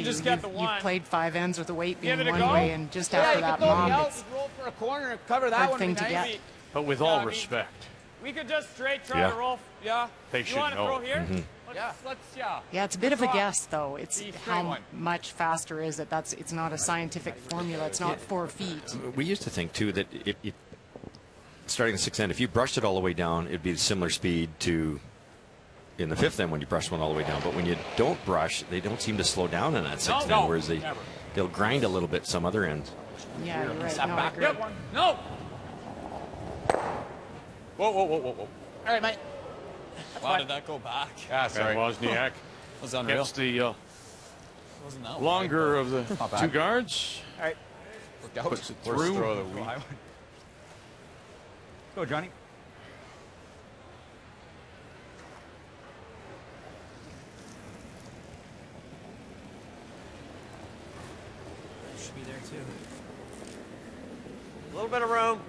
S18: You've played 5 ends with the weight being one way, and just after that mob, it's
S11: roll for a corner and cover that
S18: hard
S11: one
S18: thing to get.
S1: But with all respect,
S10: We could just straight try to roll. Yeah.
S1: They
S10: you
S1: should
S10: want to
S1: know.
S10: throw here?
S11: Let's
S18: Yeah, it's a bit of a guess, though. It's how much faster is it? It's not a scientific formula. It's not 4 feet.
S19: We used to think, too, that starting the 6th end, if you brushed it all the way down, it'd be similar speed to in the 5th end when you brush one all the way down. But when you don't brush, they don't seem to slow down in that 6th end, whereas they'll grind a little bit some other ends.
S18: Yeah, you're right. No, I agree.
S10: No. Whoa, whoa, whoa, whoa, whoa.
S11: All right, mate.
S10: Wow, did that go back? Yeah, sorry.
S1: Wozniak
S11: was unreal.
S1: gets the longer of the 2 guards.
S11: All right.
S1: Puts it through.
S15: Go, Johnny.
S16: Should be there too.
S15: A little bit of room.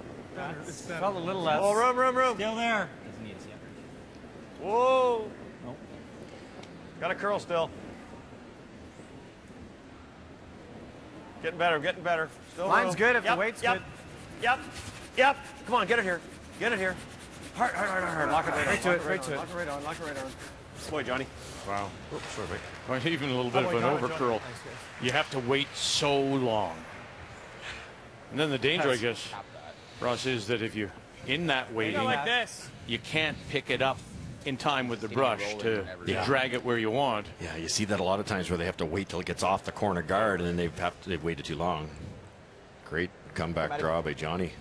S16: It's
S15: Felt a little less. Oh, room. Still there.
S16: Doesn't need it yet.
S15: Whoa. Nope. Got a curl still. Getting better. Still
S16: Line's
S15: room.
S16: good if the weight's good.
S15: Yep. Yep. Come on, get it here. Get it here. Hard. Lock it right to it. Right to it. Lock it right on. Lock it right on. Boy, Johnny.
S1: Wow.
S15: Oops, sorry, mate.
S1: Well, even a little bit of an overcurl. You have to wait so long. And then the danger, I guess, Ross, is that if you're in that waiting,
S10: like this.
S1: you can't pick it up in time with the brush to drag it where you want.
S19: Yeah, you see that a lot of times where they have to wait till it gets off the corner guard, and then they've waited too long. Great comeback draw by Johnny.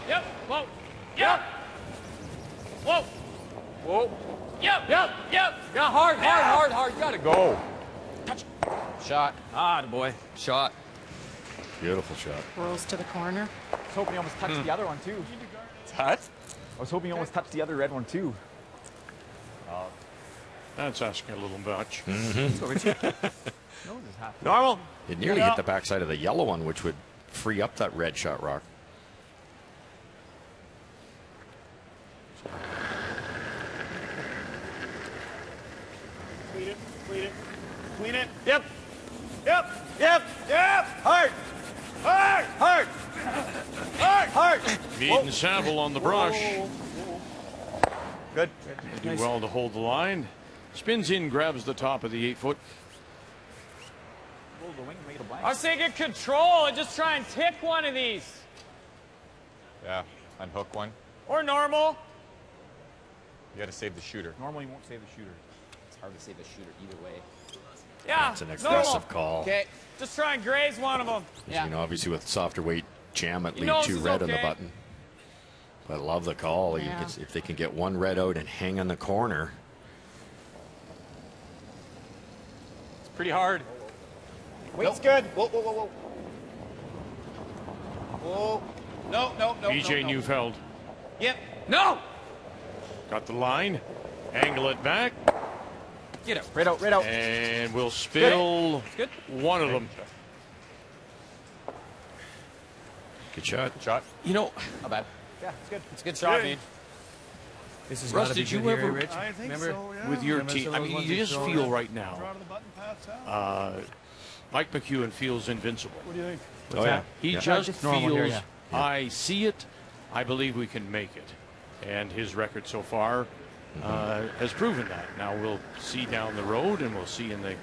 S10: Yep. Whoa. Yep. Whoa. Whoa. Yep. Yep. Yep. Yeah, hard. You gotta go. Touch. Shot.
S11: Ah, the boy.
S10: Shot.
S19: Beautiful shot.
S18: Rolls to the corner.
S11: I was hoping he almost touched the other one, too.
S10: What?
S11: I was hoping he almost touched the other red one, too.
S1: That's asking a little much.
S15: Normal.
S19: It nearly hit the backside of the yellow one, which would free up that red shot rock.
S15: Clean it. Yep. Hard.
S1: Mead and Saville on the brush.
S15: Good.
S1: They do well to hold the line. Spins in, grabs the top of the 8-foot.
S10: I was taking control and just try and tick one of these.
S11: Yeah, unhook one.
S10: Or normal.
S11: You got to save the shooter. Normally, you won't save the shooter. It's hard to save a shooter either way.
S10: Yeah.
S19: That's an aggressive
S10: normal.
S19: call.
S10: Okay. Just try and graze one of them.
S19: You know, obviously with softer weight jam, it
S10: You know
S19: leaves
S10: this
S19: two
S10: is
S19: red on the
S10: okay.
S19: button. But I love the call.
S18: Yeah.
S19: If they can get one red out and hang on the corner.
S10: It's pretty hard.
S15: Weight's good. Whoa. No.
S1: BJ Neufeld.
S15: Yep.
S10: No.
S1: Got the line. Angle it back.
S11: Get it. Right out.
S1: And we'll spill one of them.
S19: Good shot.
S1: You know,
S11: Not bad.
S15: Yeah, it's good.
S11: It's a good shot, Mead.
S16: This is
S1: Russ,
S16: gotta be
S1: did
S16: good
S1: you
S16: here,
S1: ever,
S16: Rich?
S15: I think
S16: Remember?
S15: so, yeah.
S1: with your
S16: Remember
S1: team,
S16: some
S1: I
S16: of those
S1: mean,
S16: ones
S1: you
S16: you
S1: just
S16: throw
S1: feel
S16: in?
S1: right now,
S15: Draw to the button, pass out.
S1: Mike McEwen feels invincible.
S15: What do you think?
S19: Oh, yeah.
S1: He
S19: Yeah.
S1: just
S16: normal
S1: feels,
S16: here,
S1: I see it, I believe we can make it. And his record so far has proven that. Now we'll see down the road, and we'll see in the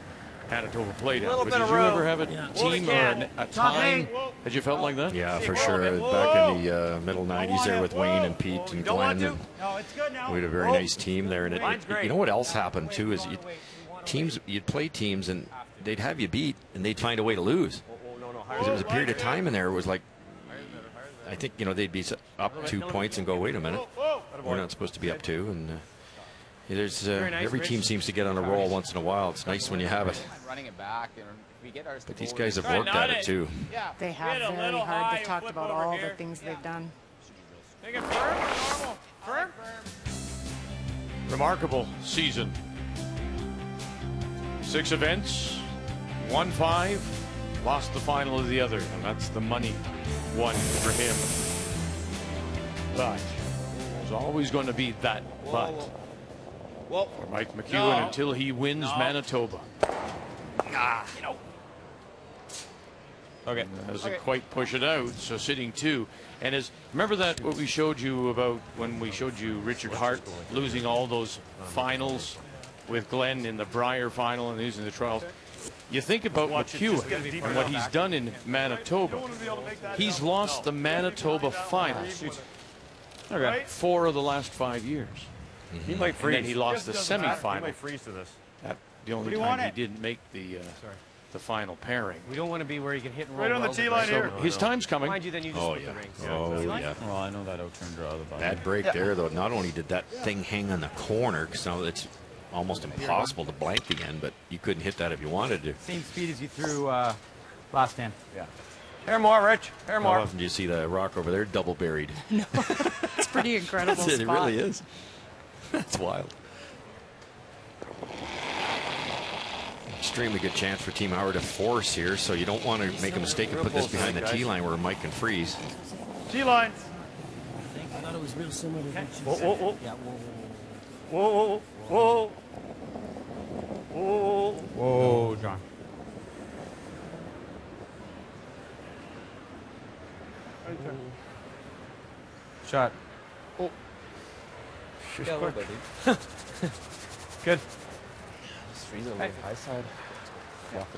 S1: Manitoba Playdown.
S15: Little
S1: But
S15: bit
S1: did
S15: of
S1: you
S15: room.
S1: ever have a team or a time that you felt like that?
S19: Yeah, for sure. Back in the middle 90s there with Wayne and Pete and Glenn. And
S15: No, it's good now.
S19: we had a very nice team there. And
S15: Line's great.
S19: you know what else happened, too, is you'd play teams, and they'd have you beat, and they'd find a way to lose. Because there was a period of time in there it was like, I think, they'd be up 2 points and go, wait a minute, we're not supposed to be up 2. And there's every team seems to get on a roll once in a while. It's nice when you have it.
S11: Running it back, and if we get ours.
S19: But these guys have worked at it, too.
S10: Yeah.
S18: They have
S10: Hit a
S18: very
S10: little
S18: hard.
S10: high
S18: They've
S10: and
S18: talked
S10: flip
S18: about
S10: over
S18: all
S10: here.
S18: the things they've done.
S10: Take it firm or normal? Firm?
S1: Remarkable season. 6 events, won 5, lost the final of the other, and that's the money one for him. But there's always going to be that but for Mike McEwen until he wins Manitoba.
S11: Okay.
S1: Doesn't quite push it out, so sitting 2. And remember that what we showed you about when we showed you Richard Hart losing all those finals with Glenn in the Brier final and losing the trials. You think about McEwen and what he's done in Manitoba. He's lost the Manitoba finals 4 of the last 5 years.
S15: He might freeze.
S1: And then he lost the
S15: He
S1: semifinal.
S15: might freeze to this.
S1: That's the only
S15: do you
S1: time
S15: want
S1: he didn't make the final pairing.
S16: We don't want to be where you can hit and roll.
S15: Right on the
S16: well
S15: tee
S16: with
S15: line
S16: it.
S15: here.
S1: His time's coming.
S16: Mind you, then you just
S19: Oh,
S16: flip
S19: yeah.
S16: the rings.
S19: Oh, yeah.
S20: Well, I know that outturn draw the button.
S19: Bad break there, though. Not only did that thing hang on the corner, because now it's almost impossible to blank again, but you couldn't hit that if you wanted to.
S16: Same speed as you threw last time.
S15: Yeah. Hair more, Rich. Hair
S19: How
S15: more.
S19: often do you see the rock over there double buried?
S18: No, it's pretty incredible
S19: That's it. It
S18: spot.
S19: really is. That's wild. Extremely good chance for Team Howard to force here, so you don't want to make a mistake and put this behind the tee line where Mike can freeze.
S15: Tee line.
S16: I thought it was real similar to what you
S15: Whoa,
S16: said.
S15: whoa, whoa.
S16: Yeah,
S15: Whoa, whoa, whoa. Whoa.
S20: Whoa, John.
S12: Right there.
S16: Shot.
S12: Oh.
S16: She's
S11: Yeah, a little
S16: quick.
S11: bit,
S16: Good.
S11: Just freeze it a little high side.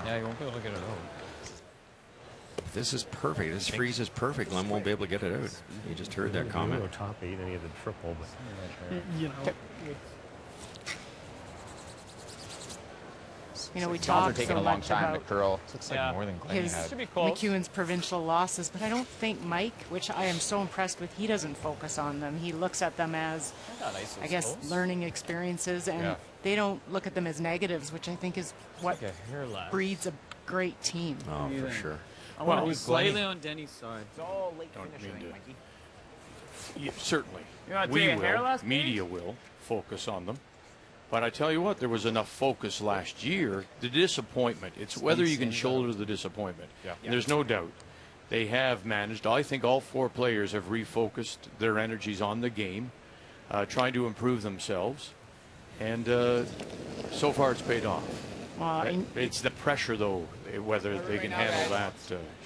S16: Yeah, you won't be able to get it out.
S19: This is perfect. This freeze is perfect. Glenn won't be able to get it out. You just heard that comment.
S15: Go top 8 and he had the triple, but
S12: You know.
S18: You know, we
S11: Johns
S18: talked
S11: are taking
S18: so
S11: a long
S18: much
S11: time to
S18: about
S11: curl.
S16: Looks like more than Glenn
S18: his
S16: had.
S18: McEwen's provincial losses, but I don't think Mike, which I am so impressed with, he doesn't focus on them. He looks at them as, I guess, learning experiences, and they don't look at them as negatives, which I think is what breeds a great team.
S19: Oh, for sure.
S16: I want to be slightly on Denny's side.
S11: It's all late
S1: Don't
S11: finishing,
S1: mean to-
S11: Mikey.
S1: Yeah, certainly.
S10: You wanna
S1: We
S10: take a hair
S1: will,
S10: loss,
S1: media will focus on them. But I tell you what, there was enough focus last year. The disappointment, it's whether you can shoulder the disappointment. And there's no doubt. They have managed. I think all 4 players have refocused their energies on the game, trying to improve themselves. And so far it's paid off. It's the pressure, though, whether they can handle that,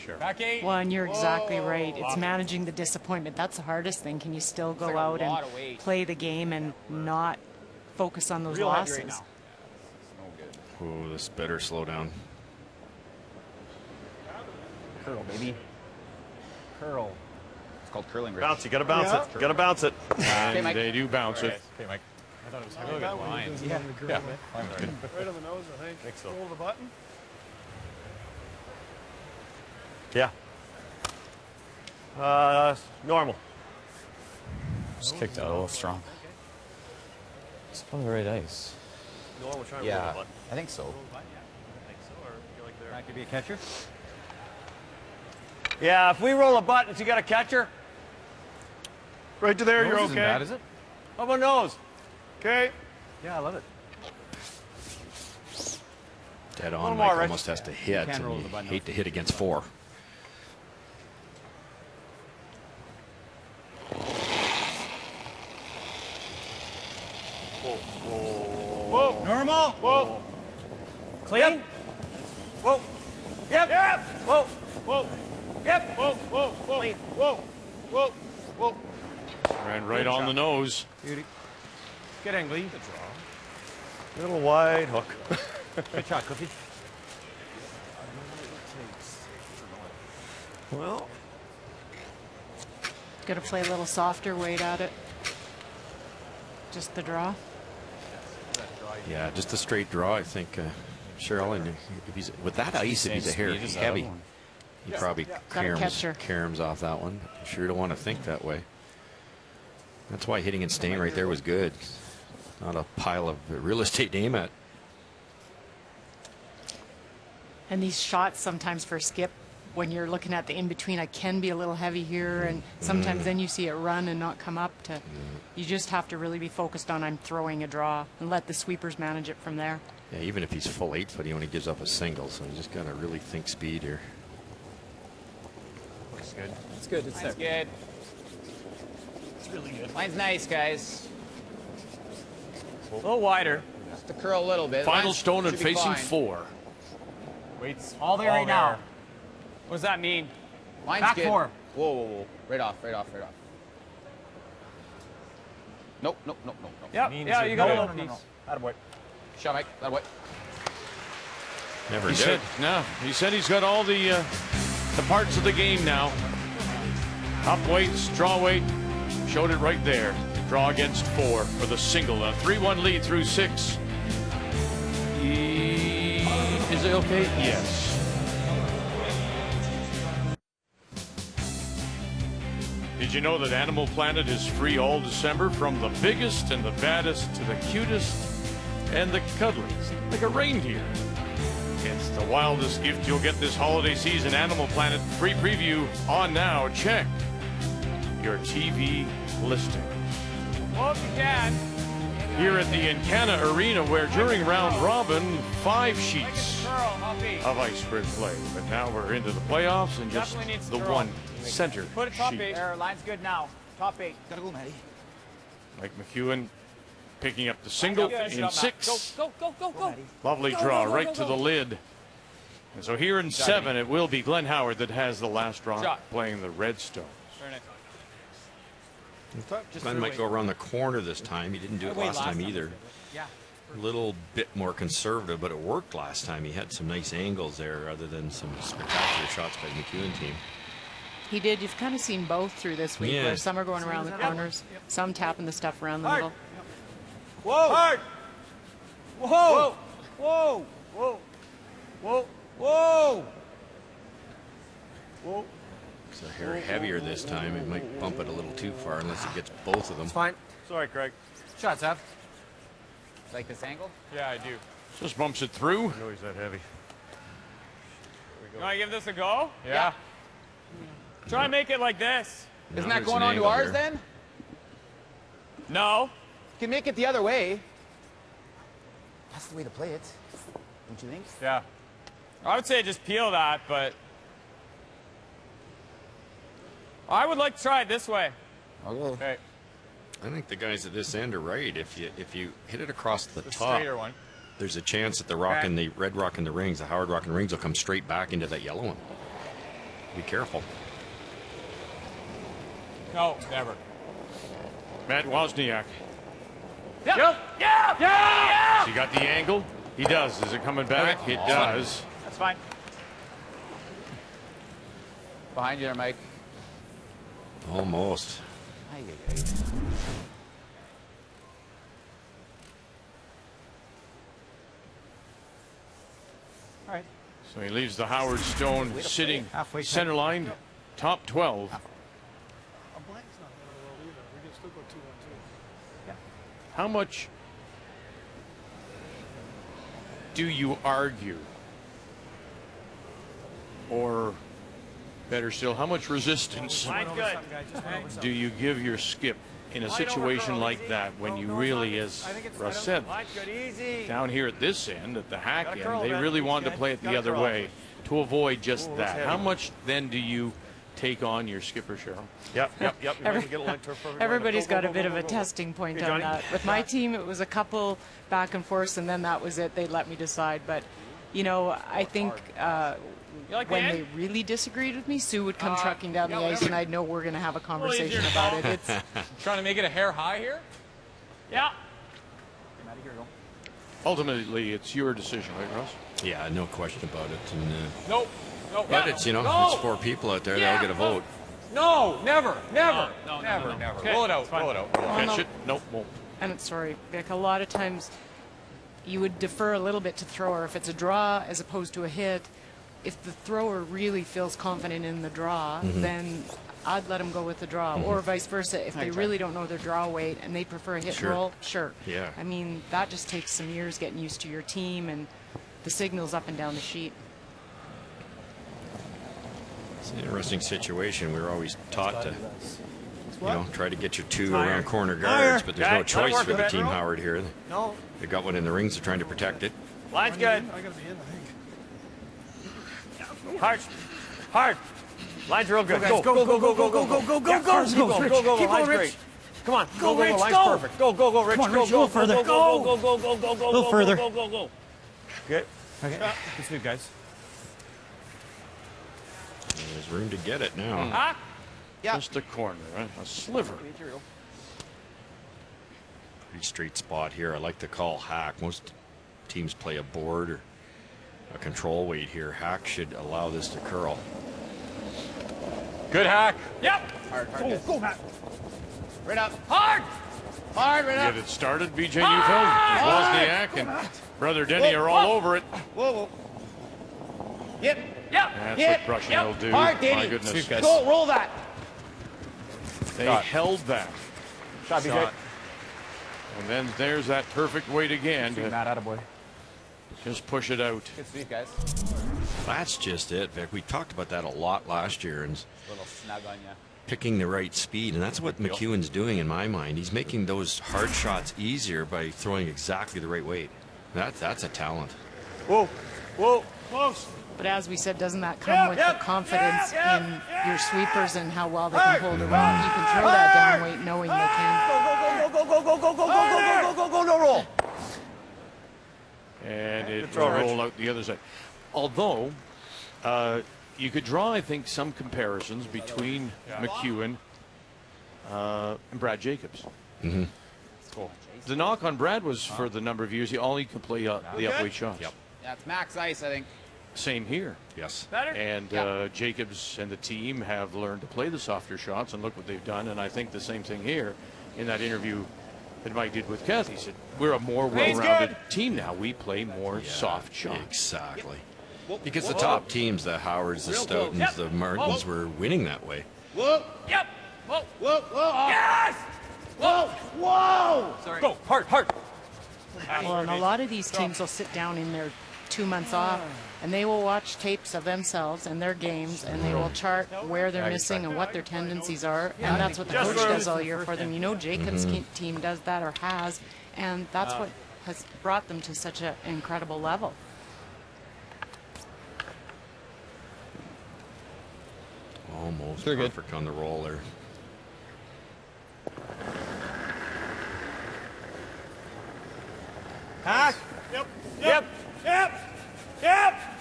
S1: Cheryl.
S18: Well, and you're exactly right. It's managing the disappointment. That's the hardest thing. Can you still go out and play the game and not focus on those losses?
S19: Oh, this better slow down.
S11: Curl, baby. Curl. It's called curling.
S15: bounce. You got to bounce it. You got to bounce it.
S1: And they do bounce it.
S16: Okay, Mike. I thought it was
S12: I like that one.
S16: lines.
S12: Yeah.
S16: Yeah.
S12: Right on the nose, I think.
S15: So.
S12: Hold the button.
S15: Yeah. Normal.
S9: Just kicked out a little strong. It's probably the right ice.
S15: Normal. Trying to
S11: Yeah,
S15: roll the button.
S11: I think so.
S16: That could be a catcher.
S15: Yeah, if we roll a button, you got a catcher.
S12: Right to there,
S16: Nose
S12: you're
S16: isn't
S12: okay.
S16: bad, is it?
S15: How about nose?
S12: Okay.
S16: Yeah, I love it.
S19: Dead
S15: little
S19: on.
S15: more,
S19: Mike
S15: Rich.
S19: almost has to hit.
S16: Can't roll
S19: And
S16: the
S19: you
S16: button
S19: hate to hit against 4.
S15: Whoa.
S16: Normal.
S15: Whoa.
S16: Clean.
S15: Whoa. Yep. Yep. Whoa. Whoa. Yep. Whoa. Whoa. Whoa.
S11: Clean.
S15: Whoa. Whoa. Whoa.
S1: Ran right on the nose.
S16: Beauty. Good angle. You could draw.
S15: Little wide hook.
S16: Good shot, Cliffy.
S15: Well.
S18: Got to play a little softer weight at it. Just the draw.
S19: Yeah, just a straight draw, I think. Cheryl, and if he's with that ice, if he's a hair heavy, he probably caroms off that one. But sure don't want to think that way. That's why hitting and staying right there was good. Not a pile of real estate to aim at.
S18: And these shots sometimes for Skip, when you're looking at the in-between, I can be a little heavy here, and sometimes then you see it run and not come up. You just have to really be focused on I'm throwing a draw and let the sweepers manage it from there.
S19: Yeah, even if he's full 8-foot, he only gives up a single, so you just got to really think speed here.
S16: Looks good.
S11: It's good. It's
S16: Line's
S11: good.
S16: It's really good.
S11: Line's nice, guys.
S10: A little wider.
S11: Just to curl a little bit.
S1: Final
S11: Line's
S1: stone and
S11: should be
S1: facing
S11: fine.
S1: 4.
S10: Waits
S11: All there right now.
S10: What does that mean?
S11: Line's
S10: Back
S11: good.
S10: 4.
S11: Whoa, whoa, whoa. Right off, right off, right off. Nope, nope, nope, nope, nope.
S10: Yep, yeah, you got a little piece.
S11: Attaboy. Shot, Mike. Attaboy.
S19: Never
S1: He
S19: did.
S1: said, no, he said he's got all the parts of the game now. Up weights, draw weight, showed it right there. Draw against 4 for the single. A 3-1 lead through 6. Is it okay? Yes. Did you know that Animal Planet is free all December, from the biggest and the baddest to the cutest and the cuddliest, like a reindeer? It's the wildest gift you'll get this holiday season. Animal Planet free preview on now. Check your TV listing.
S10: Well, if you can.
S1: Here at the Encana Arena, where during round robin, 5 sheets of ice were played. But now we're into the playoffs and just
S10: Definitely needs
S1: the
S10: to curl.
S1: one center
S10: Put it top
S1: sheet.
S10: 8. There, line's good now. Top 8.
S11: Gotta go, Matty.
S1: Mike McEwen picking up the single
S10: Good.
S1: in 6.
S10: Go, go, go, go, go.
S1: Lovely
S10: Go,
S1: draw
S10: go, go,
S1: right
S10: go,
S1: to
S10: go.
S1: the lid. And so here in 7, it will be Glenn Howard that has the last draw,
S10: Shot.
S1: playing the Redstone.
S19: Glenn might go around the corner this time. He didn't do it last time either.
S11: Yeah.
S19: A little bit more conservative, but it worked last time. He had some nice angles there rather than some spectacular shots by the MacEwan team.
S18: He did. You've kind of seen both through this week,
S19: Yeah.
S18: where some are going around the corners, some tapping the stuff around the middle.
S15: Whoa! Hard! Whoa! Whoa! Whoa! Whoa! Whoa! Whoa!
S19: It's a hair heavier this time. It might bump it a little too far unless it gets both of them.
S15: It's fine. Sorry, Craig.
S11: Shots up. Like this angle?
S10: Yeah, I do.
S1: Just bumps it through.
S15: I know he's that heavy.
S10: You want to give this a go?
S11: Yeah.
S10: Try and make it like this.
S11: Isn't that going on to ours then?
S10: No.
S11: You can make it the other way. That's the way to play it. Don't you think?
S10: Yeah. I would say just peel that, but I would like to try it this way.
S11: Okay.
S19: I think the guys at this end are right. If you hit it across the top,
S10: straighter one.
S19: there's a chance that the rock and the red rock and the rings, the Howard rock and rings, will come straight back into that yellow one. Be careful.
S10: No, never.
S1: Matt Wozniak.
S10: Yep. Yep. Yep.
S1: Has he got the angle? He does. Is it coming back? It does.
S11: That's fine. Behind you there, Mike.
S19: Almost.
S11: Aye, aye, aye. All right.
S1: So he leaves the Howard Stone sitting center line, top 12. How much do you argue? Or better still, how much resistance do you give your skip in a situation like that when you really, as Russ said, down here at this end, at the hack end, they really wanted to play it the other way to avoid just that. How much then do you take on your skipper, Cheryl?
S15: Yep.
S18: Everybody's got a bit of a testing point on that. With my team, it was a couple back and forth, and then that was it. They let me decide. But, you know, I think when they really disagreed with me, Sue would come trucking down the ice, and I'd know we're going to have a conversation about it. It's
S10: Trying to make it a hair high here? Yeah.
S1: Ultimately, it's your decision, right, Russ?
S19: Yeah, no question about it. And,
S10: Nope. Nope.
S19: but it's, you know, it's 4 people out there. They all get a vote.
S10: No, never.
S11: No.
S10: Never.
S11: Okay.
S10: Roll it out. Roll it out.
S1: Catch it? Nope, won't.
S18: and sorry, Vic, a lot of times you would defer a little bit to thrower if it's a draw as opposed to a hit. If the thrower really feels confident in the draw, then I'd let them go with the draw, or vice versa. If they really don't know their draw weight and they prefer a hit and roll, sure.
S19: Yeah.
S18: I mean, that just takes some years getting used to your team and the signals up and down the sheet.
S19: It's an interesting situation. We were always taught to, try to get your 2 around corner guards, but there's no choice for the team Howard here.
S15: No.
S19: They got one in the rings. They're trying to protect it.
S15: Line's good.
S12: I gotta be in, I think.
S15: Hard. Line's real good.
S12: Go,
S15: Go, Rich. Come on. Go, Rich. Line's perfect. Go, Rich. Go further. Go further. Go. Good. Okay. Good sweep, guys.
S19: There's room to get it now.
S1: Just a corner, right? A sliver.
S19: Pretty straight spot here. I like to call hack. Most teams play a board or a control weight here. Hack should allow this to curl.
S10: Good hack. Yep.
S11: Hard,
S15: Go, Hack.
S11: right up. Hard, right up.
S1: Get it started, BJ Neufeld. Wozniak and Brother Denny are all over it.
S11: Whoa. Yep.
S1: That's what brushing will do.
S11: Hard,
S1: My
S11: Danny.
S1: goodness.
S11: Go, roll that.
S1: They held that.
S15: Shot, BJ.
S1: And then there's that perfect weight again to
S11: Matt, attaboy.
S1: just push it out.
S11: Good sweep, guys.
S19: That's just it, Vic. We talked about that a lot last year, and
S11: Little snug on you.
S19: picking the right speed, and that's what MacEwan's doing in my mind. He's making those hard shots easier by throwing exactly the right weight. That's a talent.
S15: Whoa. Close.
S18: But as we said, doesn't that come with the confidence in your sweepers and how well they can hold around? You can throw that down weight knowing they can.
S15: Go, no roll.
S1: And it
S15: throw,
S1: will
S15: Rich.
S1: roll out the other side. Although, you could draw, I think, some comparisons between MacEwan and Brad Jacobs.
S19: Mm-hmm.
S1: Cool. The knock on Brad was for the number of years all he could play the upweight shots.
S11: Yeah, it's max ice, I think.
S1: Same here.
S19: Yes.
S11: Better?
S1: And Jacobs and the team have learned to play the softer shots, and look what they've done. And I think the same thing here in that interview that Mike did with Kathy. He said, we're a more well-rounded team now. We play more soft shots.
S19: Exactly. Because the top teams, the Howards, the Stoutons, the Martins, were winning that way.
S15: Whoa. Yep. Whoa. Whoa. Whoa. Yes. Whoa. Whoa.
S10: Sorry. Go. Hard.
S18: Well, and a lot of these teams will sit down in their 2 months off, and they will watch tapes of themselves and their games, and they will chart where they're missing and what their tendencies are, and that's what the coach does all year for them. You know, Jacob's team does that or has, and that's what has brought them to such an incredible level.
S19: Almost perfect on the roll there.
S15: Hack. Yep.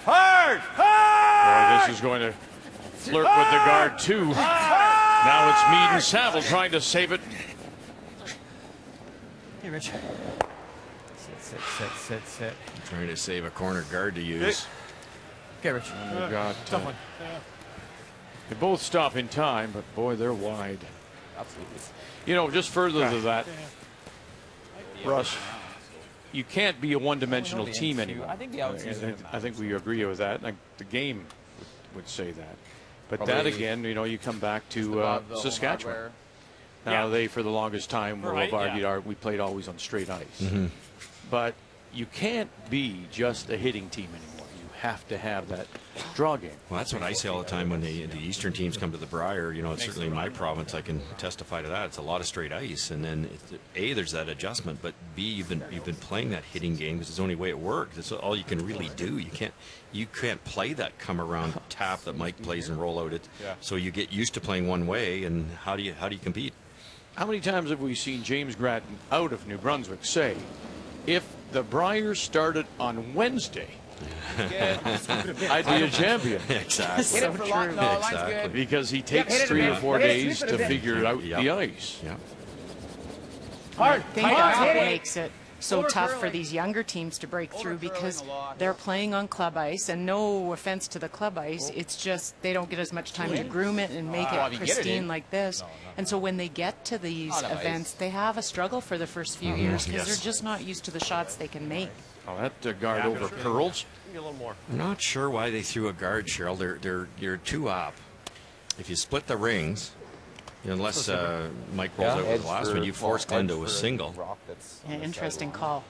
S15: Hard.
S1: Boy, this is going to flirt with the guard, too. Now it's Mead and Saville trying to save it.
S16: Hey, Rich. Sit.
S19: Trying to save a corner guard to use.
S16: Okay, Rich.
S1: They've got,
S16: Tough one.
S1: they both stop in time, but boy, they're wide.
S11: Absolutely.
S1: You know, just further to that, Russ, you can't be a one-dimensional team anymore.
S11: I think the outsies are
S1: I think we agree with that. Like, the game would say that. But
S11: Probably
S1: that again, you know, you come back to Saskatchewan. Now they, for the longest time, will have argued we played always on straight ice. But you can't be just a hitting team anymore. You have to have that draw game.
S19: Well, that's what I say all the time when the Eastern teams come to the Brier. You know, it's certainly in my province, I can testify to that. It's a lot of straight ice, and then A, there's that adjustment, but B, you've been playing that hitting game because it's the only way it works. It's all you can really do. You can't play that come around tap that Mike plays and roll out it. So you get used to playing one way, and how do you compete?
S1: How many times have we seen James Grattan out of New Brunswick say, if the Brier started on Wednesday, I'd be a champion.
S19: Exactly.
S11: So true. No, exactly.
S1: Because he takes 3 or 4 days to figure out the ice.
S19: Yeah.
S18: I think that's what makes it so tough for these younger teams to break through, because they're playing on club ice, and no offense to the club ice, it's just they don't get as much time to groom it and make it pristine like this. And so when they get to these events, they have a struggle for the first few years because they're just not used to the shots they can make.
S1: Oh, that guard over curls.
S15: A little more.
S19: I'm not sure why they threw a guard, Cheryl. You're 2 up. If you split the rings, unless Mike rolls out with the last one, you force Glenn to a single.
S18: Interesting call.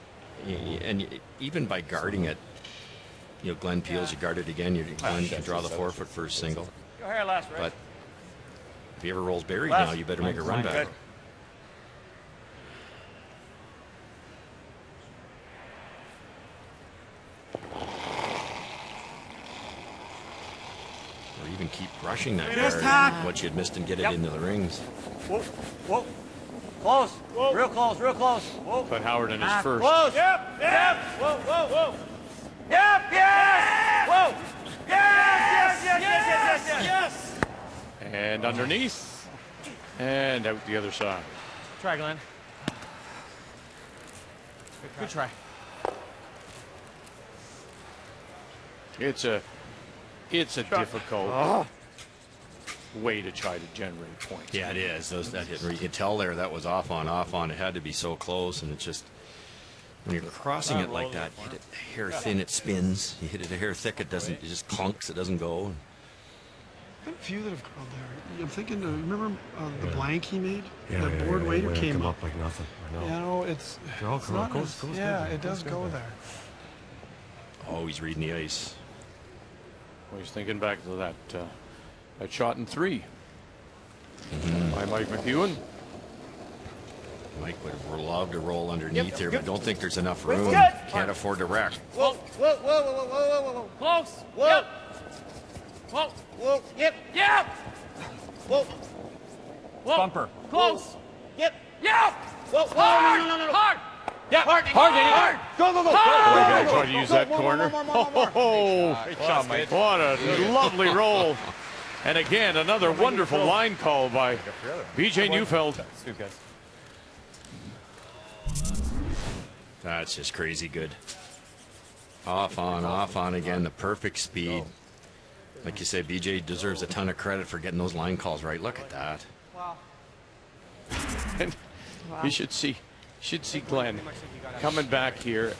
S19: And even by guarding it, Glenn peels, you guard it again, Glenn can draw the forefooot for a single.
S15: Go here last, right?
S19: But if he ever rolls buried now, you better make a run back. Or even keep rushing that guard, what you had missed, and get it into the rings.
S15: Whoa. Close. Whoa. Real close. Whoa.
S1: But Howard in his first.
S15: Close. Yep. Whoa. Yep. Yes. Whoa. Yes.
S1: And underneath. And out the other side.
S16: Try, Glenn. Good try.
S1: It's a difficult way to try to generate points.
S19: Yeah, it is. That hit, you can tell there that was off on. It had to be so close, and it's just when you're crossing it like that, you hit it a hair thin, it spins. You hit it a hair thick, it just clunks. It doesn't go.
S12: A few that have gone there. I'm thinking, remember the blank he made? That board waiter came up
S5: like nothing. I know.
S12: You know, it's not as, it does go there.
S19: Oh, he's reading the ice.
S1: Well, he's thinking back to that shot in 3 by Mike McEwen.
S19: Mike would love to roll underneath here, but don't think there's enough room. Can't afford to wreck.
S15: Whoa. Close. Whoa. Yep. Whoa.
S10: Bumper.
S15: Close. Yep. Whoa.
S10: Hard. Yeah. Hard.
S15: Go.
S1: Boy, guys trying to use that corner.
S15: More.
S1: Oh,
S10: Great job, Mike.
S1: what a lovely roll. And again, another wonderful line call by BJ Neufeld.
S19: That's just crazy good. Off on again, the perfect speed. Like you said, BJ deserves a ton of credit for getting those line calls right. Look at that.
S1: And you should see Glenn coming back here,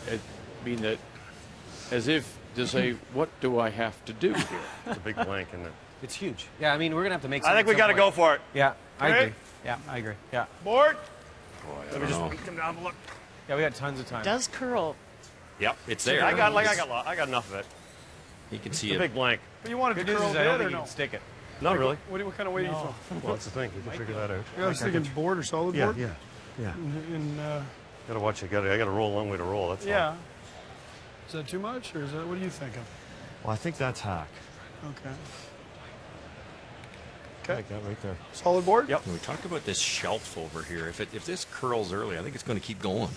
S1: as if to say, what do I have to do here?
S5: It's a big blank, isn't it?
S16: It's huge. Yeah, I mean, we're going to have to make
S15: I think we got to go for it.
S16: Yeah, I
S15: Okay?
S16: agree. Yeah, I agree. Yeah.
S15: Board.
S5: Boy,
S15: Let me just come down and look.
S16: Yeah, we got tons of time.
S18: Does curl.
S19: Yep, it's there.
S15: I got enough of it.
S19: You can see
S15: It's a
S19: it.
S15: big blank.
S16: But you want it to curl
S12: I don't
S16: dead or
S12: think you
S16: no?
S12: can stick it.
S15: Not really.
S12: What kind of weight are you throwing?
S5: Well, that's the thing. We can figure that out.
S12: Yeah, I was thinking board or solid board.
S5: Yeah.
S12: And,
S5: Gotta watch it. I gotta roll a long way to roll. That's all.
S12: yeah. Is that too much, or is that? What are you thinking?
S5: Well, I think that's hack.
S12: Okay.
S5: I like that right there.
S12: Solid board.
S19: Yep. We talked about this shelf over here. If this curls early, I think it's going to keep going.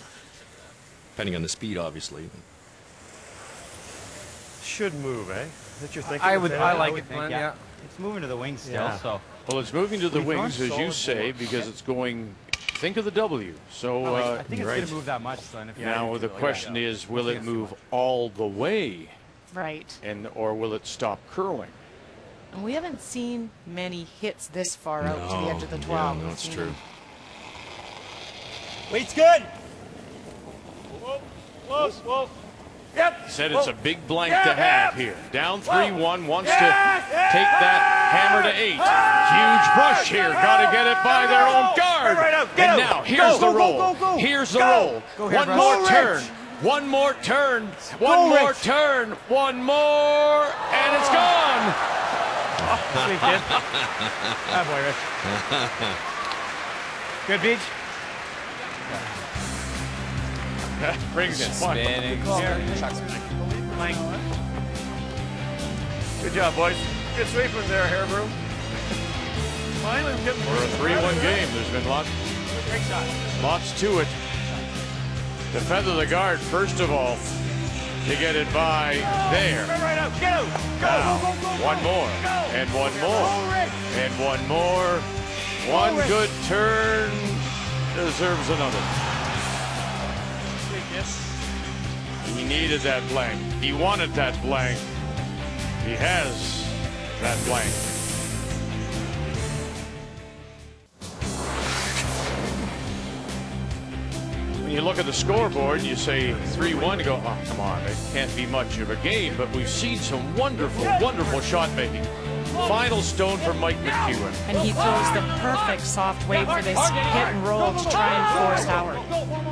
S19: Depending on the speed, obviously.
S5: Should move, eh? Is that your thinking?
S16: I
S5: Glenn?
S16: like it, Glenn. Yeah.
S20: It's moving to the wings still,
S5: Yeah.
S20: so.
S1: Well, it's moving to the
S20: We've gone
S1: wings, as you
S20: solid
S1: say,
S20: board.
S1: because it's going. Think of the W. So
S20: I think it's
S1: right.
S20: going to move that much. Then if
S1: Now the question is, will it move all the way,
S18: Right.
S1: or will it stop curling?
S18: And we haven't seen many hits this far out to the edge of the 12.
S19: Yeah, no, it's true.
S15: Weight's good. Whoa. Yep.
S1: Said it's a big blank to have here. Down 3-1, wants to take that hammer to 8. Huge brush here. Got to get it by their own guard. And now here's the roll. Here's the roll. One more turn. One more turn. One more turn. One more, and it's gone.
S16: Sweet kid. Ah, boy, Rich. Good beach.
S1: Brings it.
S20: Spinning.
S15: Good job, boys. Good sweeping there, Hairbrew. Finally getting
S1: For a 3-1 game, there's been lots to it. To feather the guard, first of all, to get it by there.
S15: Right out. Get out.
S1: Now, one more, and one more, and one more. One good turn deserves another. He needed that blank. He wanted that blank. He has that blank. When you look at the scoreboard, you say 3-1, you go, oh, come on, it can't be much of a game, but we've seen some wonderful shot making. Final stone for Mike McEwen.
S18: And he throws the perfect soft weight for this hit and roll to try and force Howard.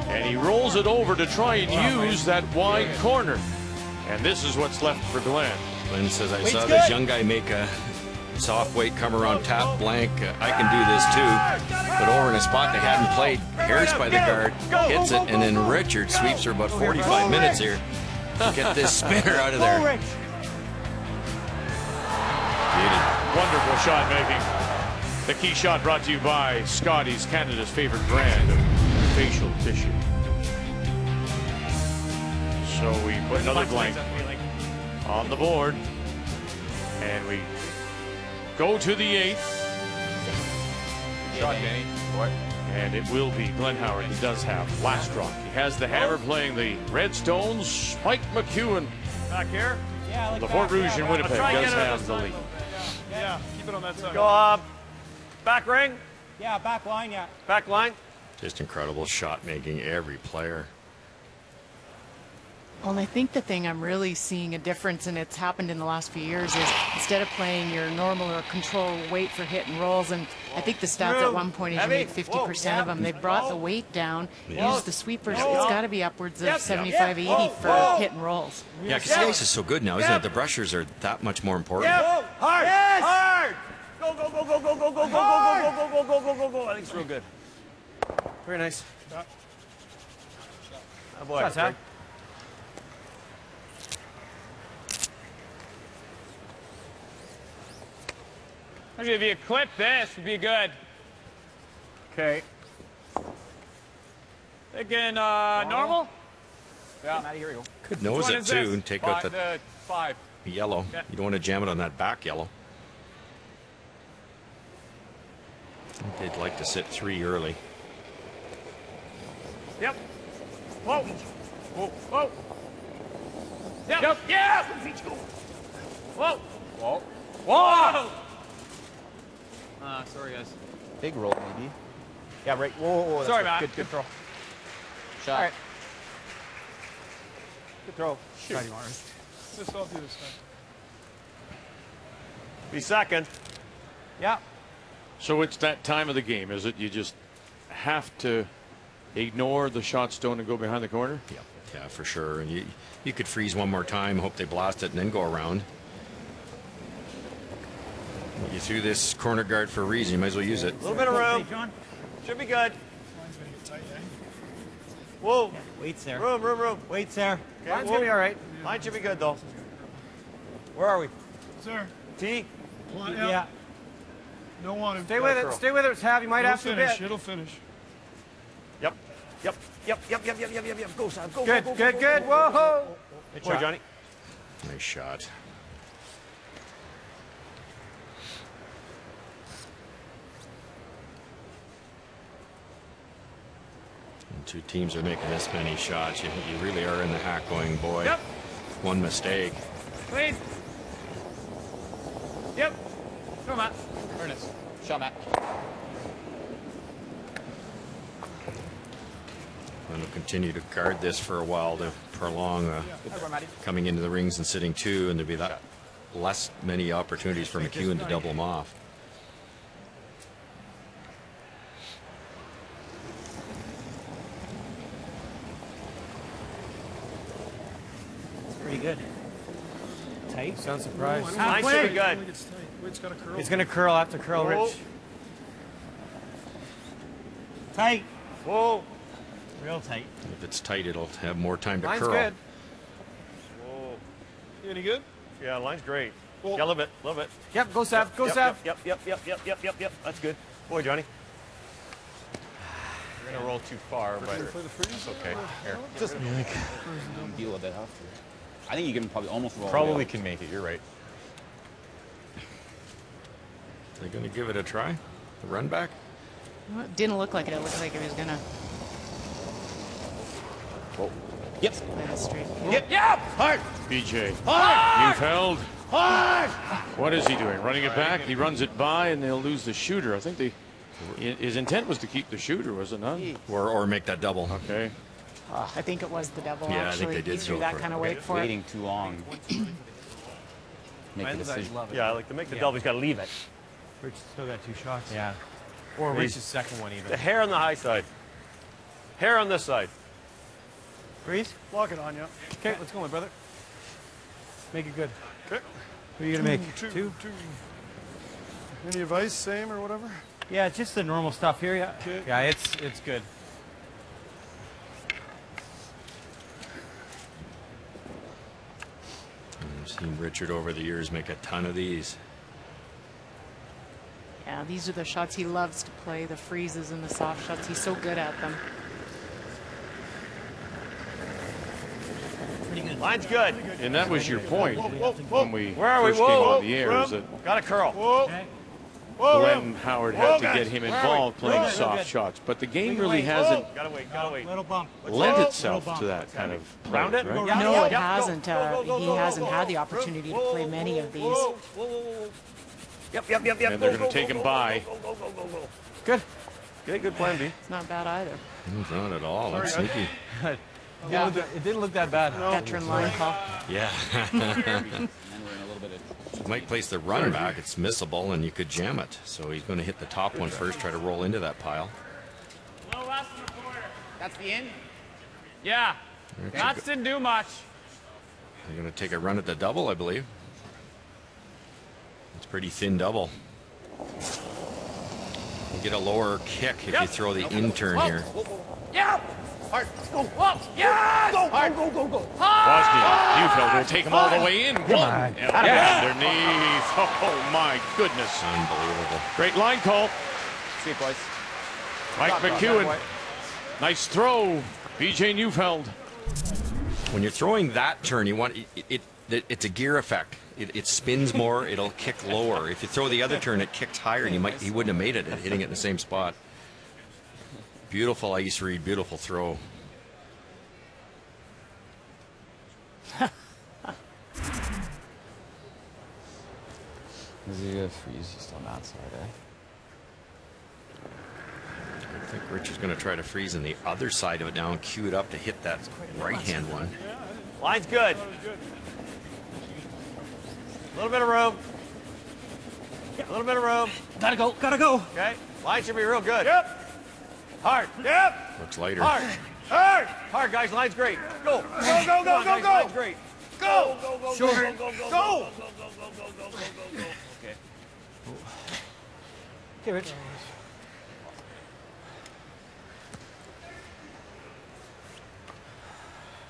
S1: And he rolls it over to try and use that wide corner. And this is what's left for Glenn.
S19: Glenn says, I saw this young guy make a soft weight come around tap blank. I can do this too. But over in a spot they hadn't played, Harris by the guard hits it, and then Richard sweeps for about 45 minutes here to get this spinner out of there.
S1: Wonderful shot making. The key shot brought to you by Scotty's, Canada's favorite brand of facial tissue. So we put another blank on the board, and we go to the 8th.
S20: Shot, Danny.
S1: And it will be Glenn Howard. He does have last drop. He has the hammer playing the Redstones. Mike McEwen.
S15: Back here.
S20: Yeah, like
S1: The Fort Rouge in Winnipeg does have the lead.
S12: Yeah, keep it on that side.
S15: Go back ring.
S20: Yeah, back line, yeah.
S15: Back line.
S19: Just incredible shot making, every player.
S18: Well, and I think the thing I'm really seeing a difference, and it's happened in the last few years, is instead of playing your normal or control weight for hit and rolls, and I think the stats at one point is you make 50% of them, they brought the weight down, used the sweepers. It's got to be upwards of 75, 80 for hit and rolls.
S19: Yeah, because the ice is so good now, isn't it? The brushers are that much more important.
S15: Hard. Yes. Hard. Go. I think it's real good.
S16: Very nice.
S15: Oh, boy.
S16: Shots, huh?
S10: Actually, if you clip this, would be good.
S15: Okay.
S10: Thinking normal? Yeah.
S20: Maddie, here we go.
S19: Could nose it too and take out the
S10: 5.
S19: yellow.
S10: Yeah.
S19: You don't want to jam it on that back yellow. They'd like to sit 3 early.
S7: Yep. Whoa. Whoa. Whoa. Yep. Yep. Yeah. Whoa. Whoa. Whoa.
S11: Sorry, guys. Big roll, maybe.
S15: Yeah, right. Whoa.
S11: Sorry, Matt.
S15: Good throw.
S11: Shot.
S15: All right. Good throw.
S12: Shoot. Just off the other side.
S15: Be second. Yeah.
S1: So it's that time of the game, is it? You just have to ignore the shot stone and go behind the corner?
S19: Yep. Yeah, for sure. And you could freeze one more time, hope they blast it, and then go around. You threw this corner guard for a reason. You might as well use it.
S15: A little bit of room. Should be good. Whoa.
S20: Waits there.
S15: Room.
S20: Waits there.
S15: Okay, line's gonna be all right. Line should be good though. Where are we?
S12: Sir.
S15: T.
S20: Yeah.
S12: Don't want him.
S15: Stay with it. Stay with it, Sav. You might have to
S12: finish.
S15: bit.
S12: It'll finish.
S15: Yep. Go, Sav. Go.
S20: Good.
S15: Whoa. Good boy, Johnny.
S19: Nice shot. And 2 teams are making this many shots. You really are in the hack going, boy.
S7: Yep.
S19: One mistake.
S7: Clean. Yep. Come on, Matt.
S11: Ernest. Shot, Matt.
S19: And we'll continue to guard this for a while to prolong coming into the rings and sitting 2, and there'll be that many opportunities for McEwen to double them off.
S20: Pretty good. Tight.
S15: Sound surprised.
S20: Mine
S15: should be good.
S20: It's going to curl after curl,
S15: Whoa.
S20: Rich. Tight.
S15: Whoa.
S20: Real tight.
S19: If it's tight, it'll have more time to
S15: Line's
S19: curl.
S15: good. Whoa.
S12: You any good?
S15: Yeah, line's great. Yeah, a little bit.
S20: Yep, go Sav. Go Sav.
S15: Yep. That's good. Boy, Johnny.
S10: We're going to roll too far, but it's okay. Here.
S11: Just deal with it after. I think you can probably almost roll.
S10: Probably can make it. You're right.
S19: They're going to give it a try? The run back?
S18: Well, it didn't look like it. It looked like it was gonna.
S11: Yep.
S18: Play the street.
S15: Yep. Hard.
S1: BJ.
S15: Hard.
S1: Neufeld.
S15: Hard.
S1: What is he doing? Running it back? He runs it by, and they'll lose the shooter. I think his intent was to keep the shooter, was it not?
S19: Or make that double.
S1: Okay.
S18: I think it was the double.
S19: Yeah, I
S18: actually.
S19: think they did
S18: He threw
S19: go
S18: that
S19: for it.
S18: kind of weight for it.
S11: Waiting too long. Make the decision.
S15: Yeah, I like to make the double. He's got to leave it.
S20: Rich still got 2 shots.
S15: Yeah.
S20: Or Rich's second one even.
S15: The hair on the high side. Hair on this side.
S20: Breathe.
S12: Lock it on you.
S20: Okay, let's go, my brother. Make it good.
S12: Okay.
S20: What are you going to make? 2?
S12: Any advice? Same or whatever?
S20: Yeah, it's just the normal stuff here. Yeah.
S12: Okay.
S20: Yeah, it's good.
S19: I've seen Richard over the years make a ton of these.
S18: Yeah, these are the shots he loves to play, the freezes and the soft shots. He's so good at them.
S20: Pretty good.
S15: Line's good.
S1: And that was your point when we
S15: Where are we?
S1: first came on the air. Is that
S15: Got a curl.
S20: Okay.
S1: Glenn Howard had to get him involved playing soft shots, but the game really hasn't
S15: Gotta wait.
S20: Little bump.
S1: lent itself to that kind of play,
S15: Round it.
S1: right?
S18: No, it hasn't. He hasn't had the opportunity to play many of these.
S15: Yep.
S1: And they're going to take him by.
S15: Good. Okay, good plan B.
S18: It's not bad either.
S19: Not at all. That's sneaky.
S20: Yeah, it didn't look that bad.
S18: Veteran line call.
S19: Yeah.
S11: And we're in a little bit of
S19: Might place the run back. It's missable, and you could jam it. So he's going to hit the top one first, try to roll into that pile.
S10: That's the end? Yeah. Knots didn't do much.
S19: They're going to take a run at the double, I believe. It's pretty thin double. You get a lower kick if you throw the in turn here.
S7: Yeah. Hard. Go. Whoa. Yeah. Go. Hard. Go.
S1: Bosnia. Neufeld will take him all the way in.
S20: Come on.
S1: Underneath. Oh, my goodness.
S19: Unbelievable.
S1: Great line call.
S11: see it, boys.
S1: Mike McEwen. Nice throw. BJ Neufeld.
S19: When you're throwing that turn, you want it's a gear effect. it spins more, it'll kick lower. If you throw the other turn, it kicks higher, and he wouldn't have made it hitting it in the same spot. Beautiful ice read, beautiful throw.
S9: Is he gonna freeze just on that side, eh?
S19: I think Rich is going to try to freeze on the other side of it now and cue it up to hit that right-hand one.
S15: Line's good. A little bit of room. A little bit of room.
S7: Gotta go. Gotta go.
S15: Okay. Line should be real good. Yep. Hard. Yep.
S19: Looks lighter.
S15: Hard. Hard. Hard, guys. Line's great. Go. Go, go, go, go, go. Line's great. Go. Go, go, go, go, go, go, go. Okay.
S7: Okay, Rich.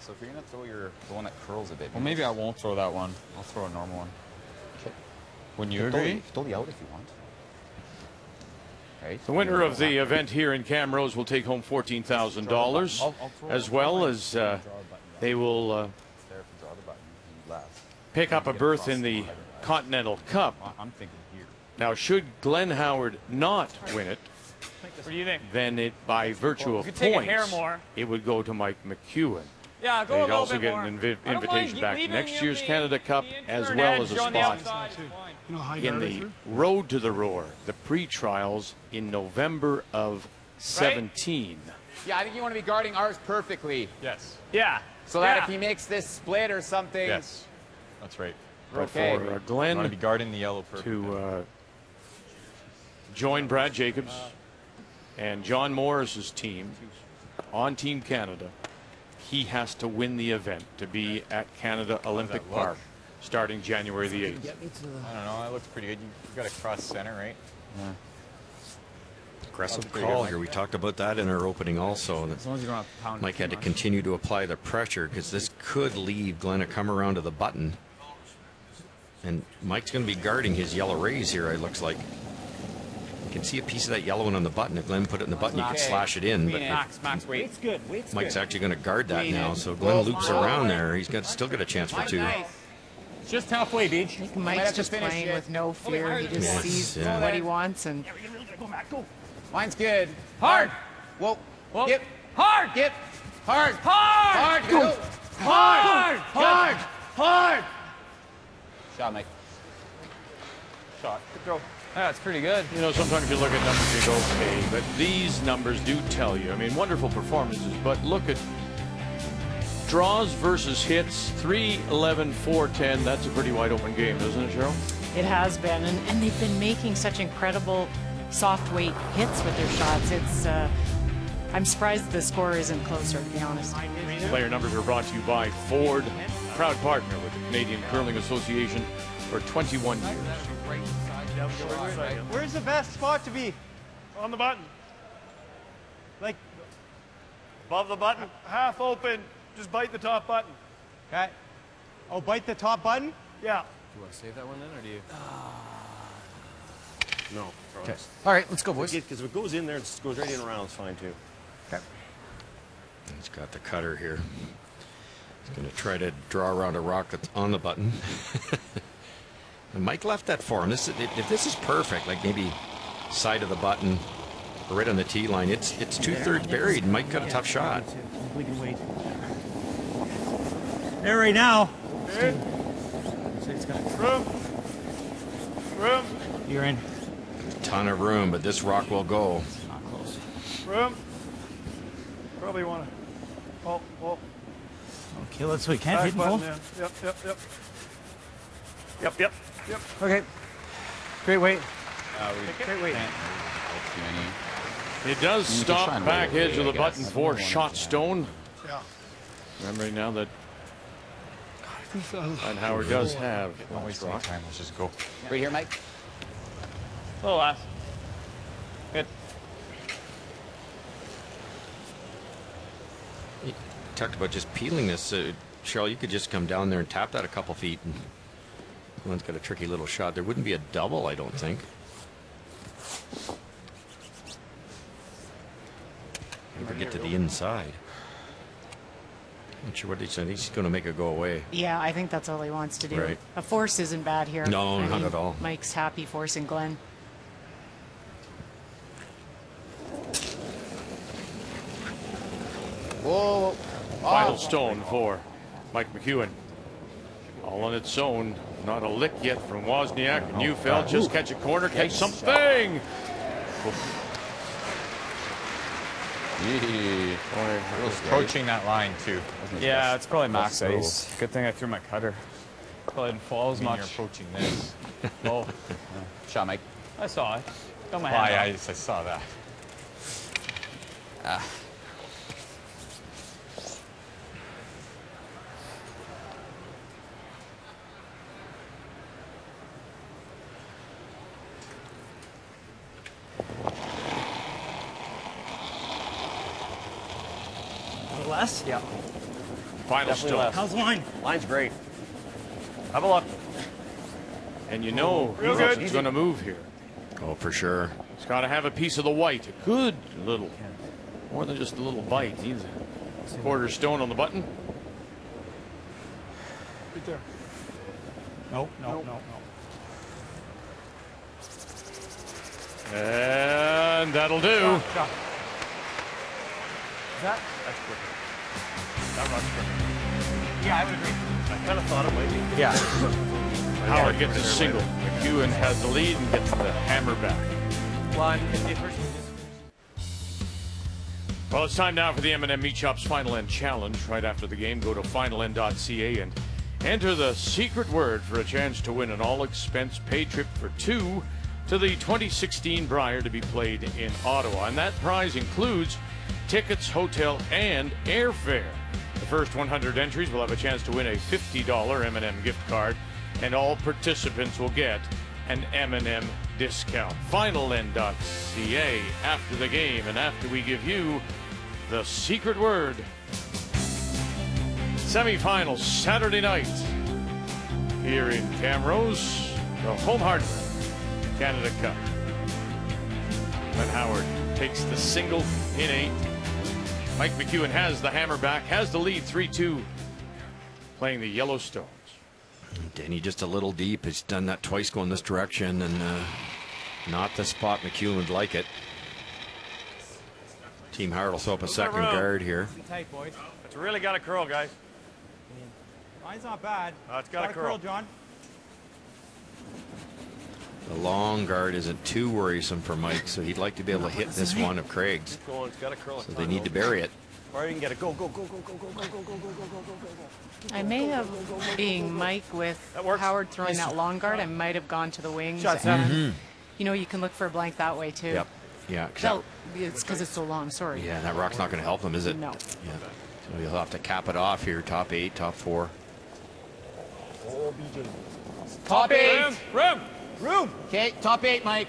S11: So if you're gonna throw the one that curls a bit.
S9: Well, maybe I won't throw that one. I'll throw a normal one.
S11: Okay.
S9: Wouldn't you agree?
S11: Throw the out if you want. Right.
S1: The winner of the event here in Camrose will take home $14,000, as well as they will pick up a berth in the Continental Cup.
S11: I'm thinking here.
S1: Now, should Glenn Howard not win it,
S10: What do you think?
S1: then it, by virtue of
S10: You could take a hair
S1: points,
S10: more.
S1: it would go to Mike McEwen.
S10: Yeah, go a
S1: They'd
S10: little
S1: also
S10: bit
S1: get
S10: more.
S1: an
S10: I don't mind
S1: invitation back to
S10: leaving
S1: next
S10: him
S1: year's
S10: the-
S1: Canada Cup,
S10: the
S1: as
S10: intern
S1: well as
S10: edge
S1: a
S10: on the
S1: spot
S10: outside.
S12: You know, high
S1: in
S12: guard
S1: the
S12: through?
S1: Road to the Roar, the pre-trials in November of 17.
S11: Yeah, I think you want to be guarding ours perfectly.
S10: Yes. Yeah.
S11: So that
S10: Yeah.
S11: if he makes this split or something.
S20: Yes, that's right.
S1: But
S11: Okay.
S1: for
S20: You
S1: Glenn
S20: want to be guarding the yellow perfect.
S1: to join Brad Jacobs and John Morris's team on Team Canada, he has to win the event to be at Canada Olympic
S20: look?
S1: Park starting January the 8th.
S20: I don't know. That looks pretty good. You've got to cross center, right?
S9: Yeah.
S19: Aggressive call here. We talked about that in our opening also.
S9: As long as you don't have to pound it
S19: Mike
S9: too
S19: had to
S9: much.
S19: continue to apply the pressure because this could leave Glenn to come around to the button. And Mike's going to be guarding his yellow rays here, it looks like. You can see a piece of that yellow one on the button. If Glenn put it in the button, you could slash it in. But
S11: Max, wait.
S7: Weight's good. Weight's
S19: Mike's
S7: good.
S19: actually going to guard that now. So Glenn loops around there. He's got still got a chance for two.
S10: Just halfway, Beach.
S18: I think Mike's just playing with no fear. He just
S19: Yes,
S18: sees
S19: yeah.
S18: what he wants and
S7: Go, Matt. Go.
S11: Line's good.
S10: Hard.
S11: Whoa.
S10: Whoa.
S11: Yep.
S10: Hard.
S11: Yep. Hard.
S10: Hard.
S11: Hard. Go.
S10: Hard. Hard. Hard.
S11: Shot, Mike.
S10: Shot. Good throw. That's pretty good.
S1: You know, sometimes you look at numbers and you go, okay, but these numbers do tell you. I mean, wonderful performances, but look at draws versus hits, 3-11, 4-10. That's a pretty wide open game, isn't it, Cheryl?
S18: it has been. And they've been making such incredible soft weight hits with their shots. It's I'm surprised the score isn't closer, to be honest.
S1: Player numbers are brought to you by Ford, proud partner with the Canadian Curling Association for 21 years.
S7: Where's the best spot to be?
S16: On the button.
S7: Like
S15: Above the button.
S16: Half open. Just bite the top button.
S7: okay. Oh, bite the top button.
S16: Yeah.
S20: Do you want to save that one then, or do you?
S5: No.
S20: Okay. All right, let's go, boys.
S5: Because if it goes in there, it goes right in around, it's fine too.
S20: Okay.
S19: He's got the cutter here. He's going to try to draw around a rock that's on the button. And Mike left that for him. If this is perfect, like maybe side of the button or right on the tee line, it's 2/3 buried. And Mike got a tough shot.
S7: We can wait. There right now.
S16: Room. Room.
S7: You're in.
S19: Ton of room, but this rock will go.
S16: Room. Probably want to. Oh.
S7: Okay, let's wait. Can't
S16: Back
S7: hit and pull.
S16: button in. Yep. Yep.
S7: Okay. Great weight.
S11: Great weight.
S1: It does
S11: You can
S1: stop
S11: try and
S1: back
S11: wait,
S1: edge of the
S11: I
S1: button
S11: guess.
S1: for shot stone.
S16: Yeah.
S1: Remembering now that and Howard does have
S11: Don't waste any time. Let's just go. Right here, Mike.
S10: Oh, last. Good.
S19: You talked about just peeling this. Cheryl, you could just come down there and tap that a couple feet. And Glenn's got a tricky little shot. There wouldn't be a double, I don't think. Never get to the inside. Not sure what he said. He's going to make it go away.
S18: Yeah, I think that's all he wants to do.
S19: Right.
S18: A force isn't bad here.
S19: No,
S18: I
S19: not
S18: mean,
S19: at all.
S18: Mike's happy forcing Glenn.
S1: Whoa. Final stone for Mike McEwen. All on its own. Not a lick yet from Wozniak. And Neufeld just catch a corner, catch something.
S20: Approaching that line too.
S9: Yeah, it's probably max ice. Good thing I threw my cutter.
S20: Probably didn't fall as much. You're approaching this. Oh, shot, Mike. I saw it. Got my hand. I saw that.
S15: Less? Yeah.
S1: Final
S15: Definitely
S1: stone.
S15: less. How's the line? Line's great. Have a look.
S1: And you know
S15: Real good.
S1: he's going to move here.
S19: Oh, for sure.
S1: He's got to have a piece of the white. A good little, more than just a little bite. He's a quarter stone on the button.
S12: Right there.
S7: No.
S1: And that'll do.
S7: Shot. That's quick. That runs quick. Yeah, I would agree. I kind of thought it might be.
S1: Yeah. Howard gets a single. McEwen has the lead and gets the hammer back.
S7: One, if the first one
S1: Well, it's time now for the M&M Meat Shop's Final End Challenge. Right after the game, go to finalend.ca and enter the secret word for a chance to win an all-expense paid trip for two to the 2016 Brier to be played in Ottawa. And that prize includes tickets, hotel, and airfare. The first 100 entries will have a chance to win a $50 M&M gift card, and all participants will get an M&M discount. Finalend.ca after the game, and after we give you the secret word. Semifinals Saturday night here in Camrose, the Home Hardware Canada Cup. Glenn Howard takes the single in 8. Mike McEwen has the hammer back, has the lead 3-2, playing the Yellowstones.
S19: Denny just a little deep. He's done that twice going this direction, and not the spot McEwen would like it. Team Howard will throw up a second guard here.
S15: Tight, boys. It's really got to curl, guys. Line's not bad. It's got to curl, John.
S19: The long guard isn't too worrisome for Mike, so he'd like to be able to hit this one of Craig's.
S15: Keep going. It's got to curl.
S19: So they need to bury it.
S15: Or you can get it. Go, go, go, go, go, go, go, go, go, go, go, go, go.
S18: I may have, being Mike with Howard throwing that long guard, I might have gone to the wings.
S15: Shots
S18: and, you know, you can look for a blank that way, too.
S19: Yep. Yeah.
S18: It's because it's so long, sorry.
S19: Yeah, that rock's not going to help him, is it?
S18: No.
S19: Yeah. So you'll have to cap it off here. Top 8, top 4.
S15: Oh, BJ.
S11: Top 8.
S15: Room.
S11: Okay, top 8, Mike.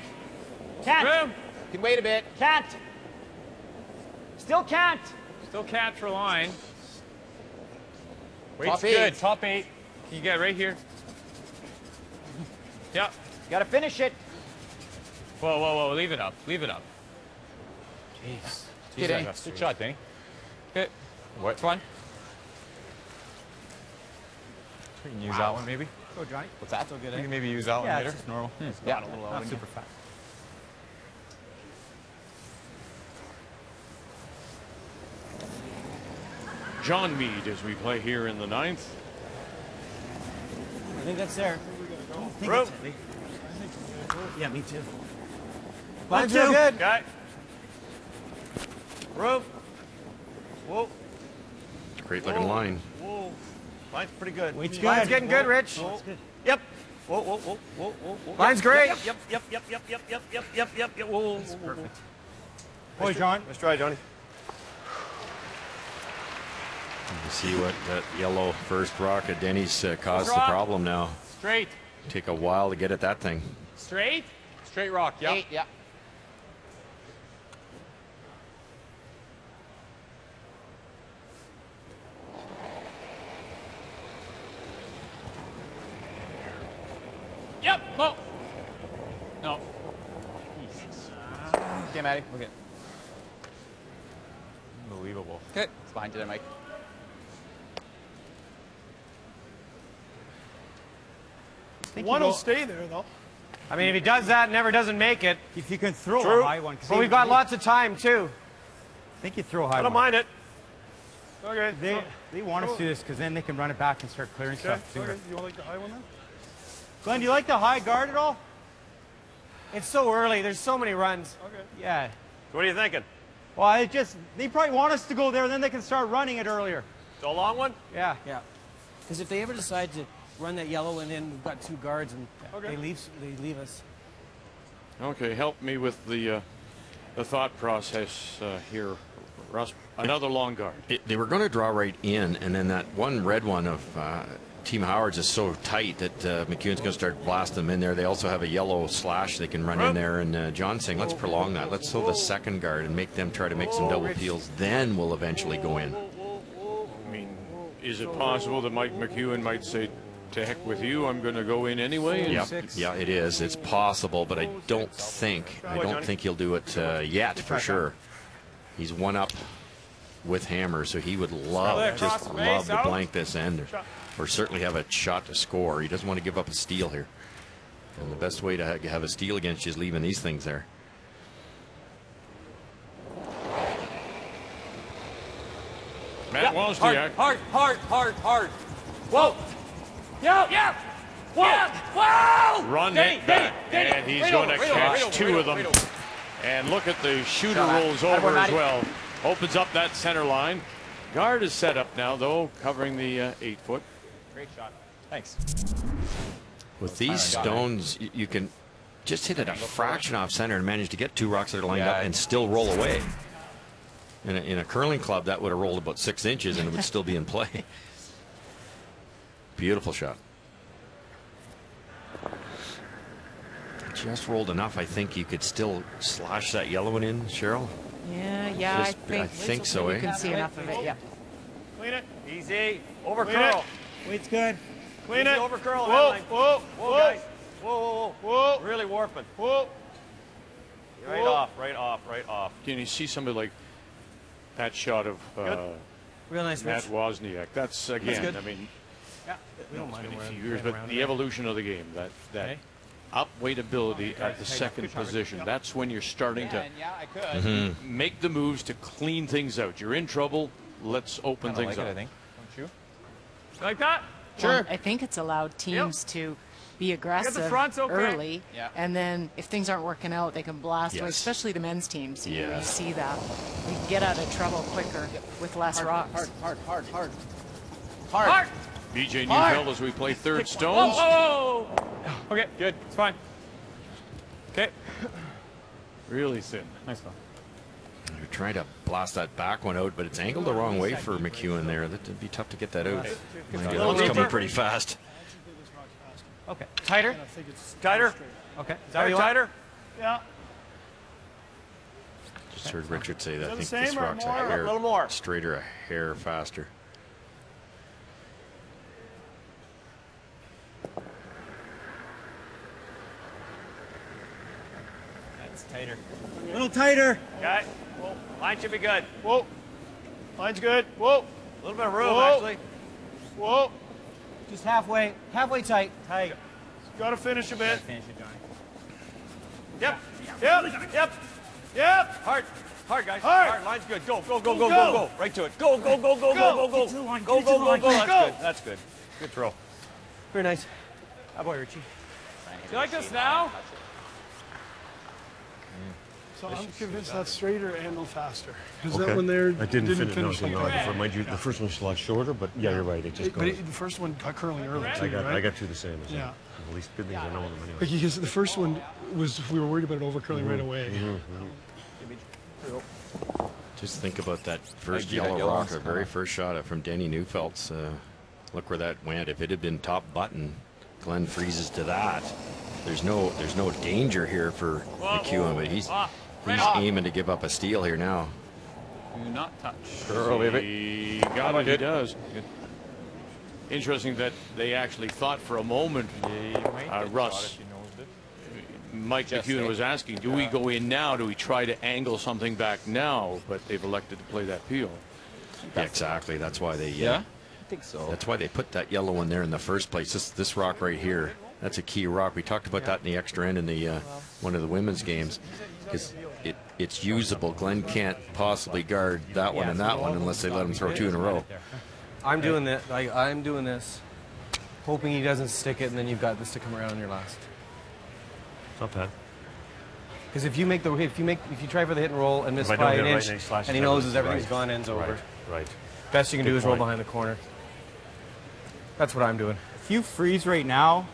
S15: Can't.
S11: Room. Can wait a bit.
S15: Can't. Still can't.
S10: Still can't for line. Wait's
S11: Top 8.
S10: good. Top 8. Can you get right here? Yeah.
S15: Got to finish it.
S10: Whoa, whoa, whoa. Leave it up. Leave it up. Jeez.
S11: Good, Danny.
S10: Good shot, Danny. Good. Which one? We can use that one, maybe.
S15: Go, Johnny.
S11: What's that?
S15: So good,
S10: We can maybe use that one later.
S15: It's just normal.
S11: Yeah.
S15: A little not super fast.
S1: John Meade as we play here in the 9th.
S15: I think that's there.
S7: Room.
S15: Yeah, me too.
S7: Line's
S15: real good.
S7: Okay. Room. Whoa.
S19: Great looking line.
S7: Whoa. Line's pretty good.
S15: Wait's good.
S7: Line's getting good, Rich.
S15: Whoa. Good.
S7: Yep. Whoa, whoa, whoa, whoa, whoa, whoa.
S15: Line's great.
S7: Yep, yep, yep, yep, yep, yep, yep, yep, yep, yep. Whoa, whoa, whoa, whoa.
S15: Perfect. Boy, John.
S7: Let's try, Johnny.
S19: You see what that yellow first rock of Denny's caused the
S10: rock.
S19: problem now.
S10: Straight.
S19: Take a while to get at that thing.
S10: Straight? Straight rock, yeah.
S11: 8, yeah.
S10: Yep. No. No.
S11: Okay, Matty. Okay.
S10: Unbelievable.
S11: Okay. It's behind you there, Mike.
S12: One will stay there, though.
S15: I mean, if he does that and never doesn't make it.
S21: If you can throw
S15: True.
S21: a high one.
S15: But we've got lots of time, too.
S21: I think you throw a high
S15: I don't
S21: one.
S15: mind it. Okay.
S21: They want us to do this because then they can run it back and start clearing stuff sooner.
S12: Okay. You like the high one then?
S21: Glenn, do you like the high guard at all?
S15: It's so early. There's so many runs.
S12: Okay.
S21: Yeah.
S15: What are you thinking?
S21: Well, they probably want us to go there, and then they can start running it earlier.
S15: So a long one?
S21: Yeah.
S22: Yeah. Because if they ever decide to run that yellow and then we've got 2 guards and they leave us.
S1: Okay, help me with the thought process here, Russ. Another long guard.
S19: They were going to draw right in, and then that one red one of Team Howard's is so tight that McEwen's going to start blasting them in there. They also have a yellow slash they can run in there, and John's saying, let's prolong that. Let's throw the second guard and make them try to make some double peels. Then we'll eventually go in.
S1: I mean, is it possible that Mike McEwen might say, to heck with you, I'm going to go in anyway?
S19: Yeah, it is. It's possible, but I don't think he'll do it yet for sure. He's one up with Hammer, so he would love to blank this end, or certainly have a shot to score. He doesn't want to give up a steal here, and the best way to have a steal against you is leaving these things there.
S1: Matt Wozniak.
S15: Hard. Whoa. Yeah. Whoa.
S1: Run it back, and he's going to catch 2 of them. And look at the shooter rolls over as well. Opens up that center line. Guard is set up now, though, covering the 8-foot.
S11: Great shot. Thanks.
S19: With these stones, you can just hit it a fraction off center and manage to get 2 rocks that are lined up and still roll away. In a curling club, that would have rolled about 6 inches and it would still be in play. Beautiful shot. Just rolled enough. I think you could still slash that yellow one in, Cheryl.
S18: Yeah, I
S19: think so.
S18: You can see enough of it. Yeah.
S15: Clean it. Easy. Over curl.
S21: Weight's good.
S15: Clean it. Over curl.
S21: Whoa,
S15: guys. Whoa. Really warping. Whoa. Right off.
S1: Can you see somebody like that shot of
S22: Real nice
S1: Matt Wozniak? That's again, I mean,
S22: we don't mind
S1: a few years, but the evolution of the game, that upweight ability at the second position, that's when you're starting to make the moves to clean things out. You're in trouble, let's open things up.
S11: I think. Don't you?
S15: Like that?
S18: Well, I think it's allowed teams to be aggressive early, and then if things aren't working out, they can blast away, especially the men's teams. You see that. We get out of trouble quicker with less rocks.
S15: Hard.
S1: BJ Neufeld as we play third stones.
S15: Whoa. Okay, good. It's fine. Okay.
S1: Really thin.
S11: Nice one.
S19: You're trying to blast that back one out, but it's angled the wrong way for McEwen there. That'd be tough to get that out. It's coming pretty fast.
S15: Okay. Tighter?
S22: Tighter?
S15: Okay. Tighter?
S22: Yeah.
S19: Just heard Richard say that. I think
S22: the
S19: this
S22: same or
S19: rock's
S22: more?
S19: a hair
S22: A little more.
S19: straighter, a hair faster.
S15: That's tighter.
S21: A little tighter.
S15: Okay. Line should be good.
S12: Whoa. Line's good. Whoa.
S15: A little bit of room, actually.
S12: Whoa.
S21: Just halfway tight. Tight.
S12: Got to finish a bit.
S21: Finish it, Johnny.
S15: Yep. Hard, guys. Hard. Line's good. Go. Right to it. Go. That's good. Good throw.
S21: Very nice. How about Richie?
S15: You like this now?
S12: So I'm convinced that's straighter and no faster. Is
S5: Okay.
S12: that when they're
S5: I didn't finish
S12: like that?
S5: Mind you, the first one's a lot shorter, but yeah, you're right. It just
S12: But
S5: goes.
S12: the first one got curling early too, right?
S5: I got 2 the same. So
S12: Yeah.
S5: At least good things I know them anyway.
S12: Because the first one was, we were worried about it over curling right away.
S19: Just think about that first
S11: do that
S19: yellow
S11: yellow
S19: rock,
S11: one.
S19: our very first shot from Denny Neufeld's. Look where that went. If it had been top button, Glenn freezes to that. There's no danger here for McEwen, but he's aiming to give up a steal here now.
S20: Do not touch.
S1: He got it. He does. Good. Interesting that they actually thought for a moment, Russ, Mike McEwen was asking, do we go in now? Do we try to angle something back now? But they've elected to play that peel.
S19: Yeah, exactly. That's why they.
S11: I think so.
S19: That's why they put that yellow one there in the first place. This rock right here That's a key rock. We talked about that in the extra end in the one of the women's games, because it's usable. Glenn can't possibly guard that one and that one unless they let him throw 2 in a row.
S22: I'm doing that. Like, I'm doing this, hoping he doesn't stick it, and then you've got this to come around on your last.
S5: It's not bad.
S22: Because if you try for the hit and roll and miss by an inch, and he knows as everything's gone, ends over.
S5: Right.
S22: Best you can do is roll behind the corner. That's what I'm doing.
S21: If you freeze right now,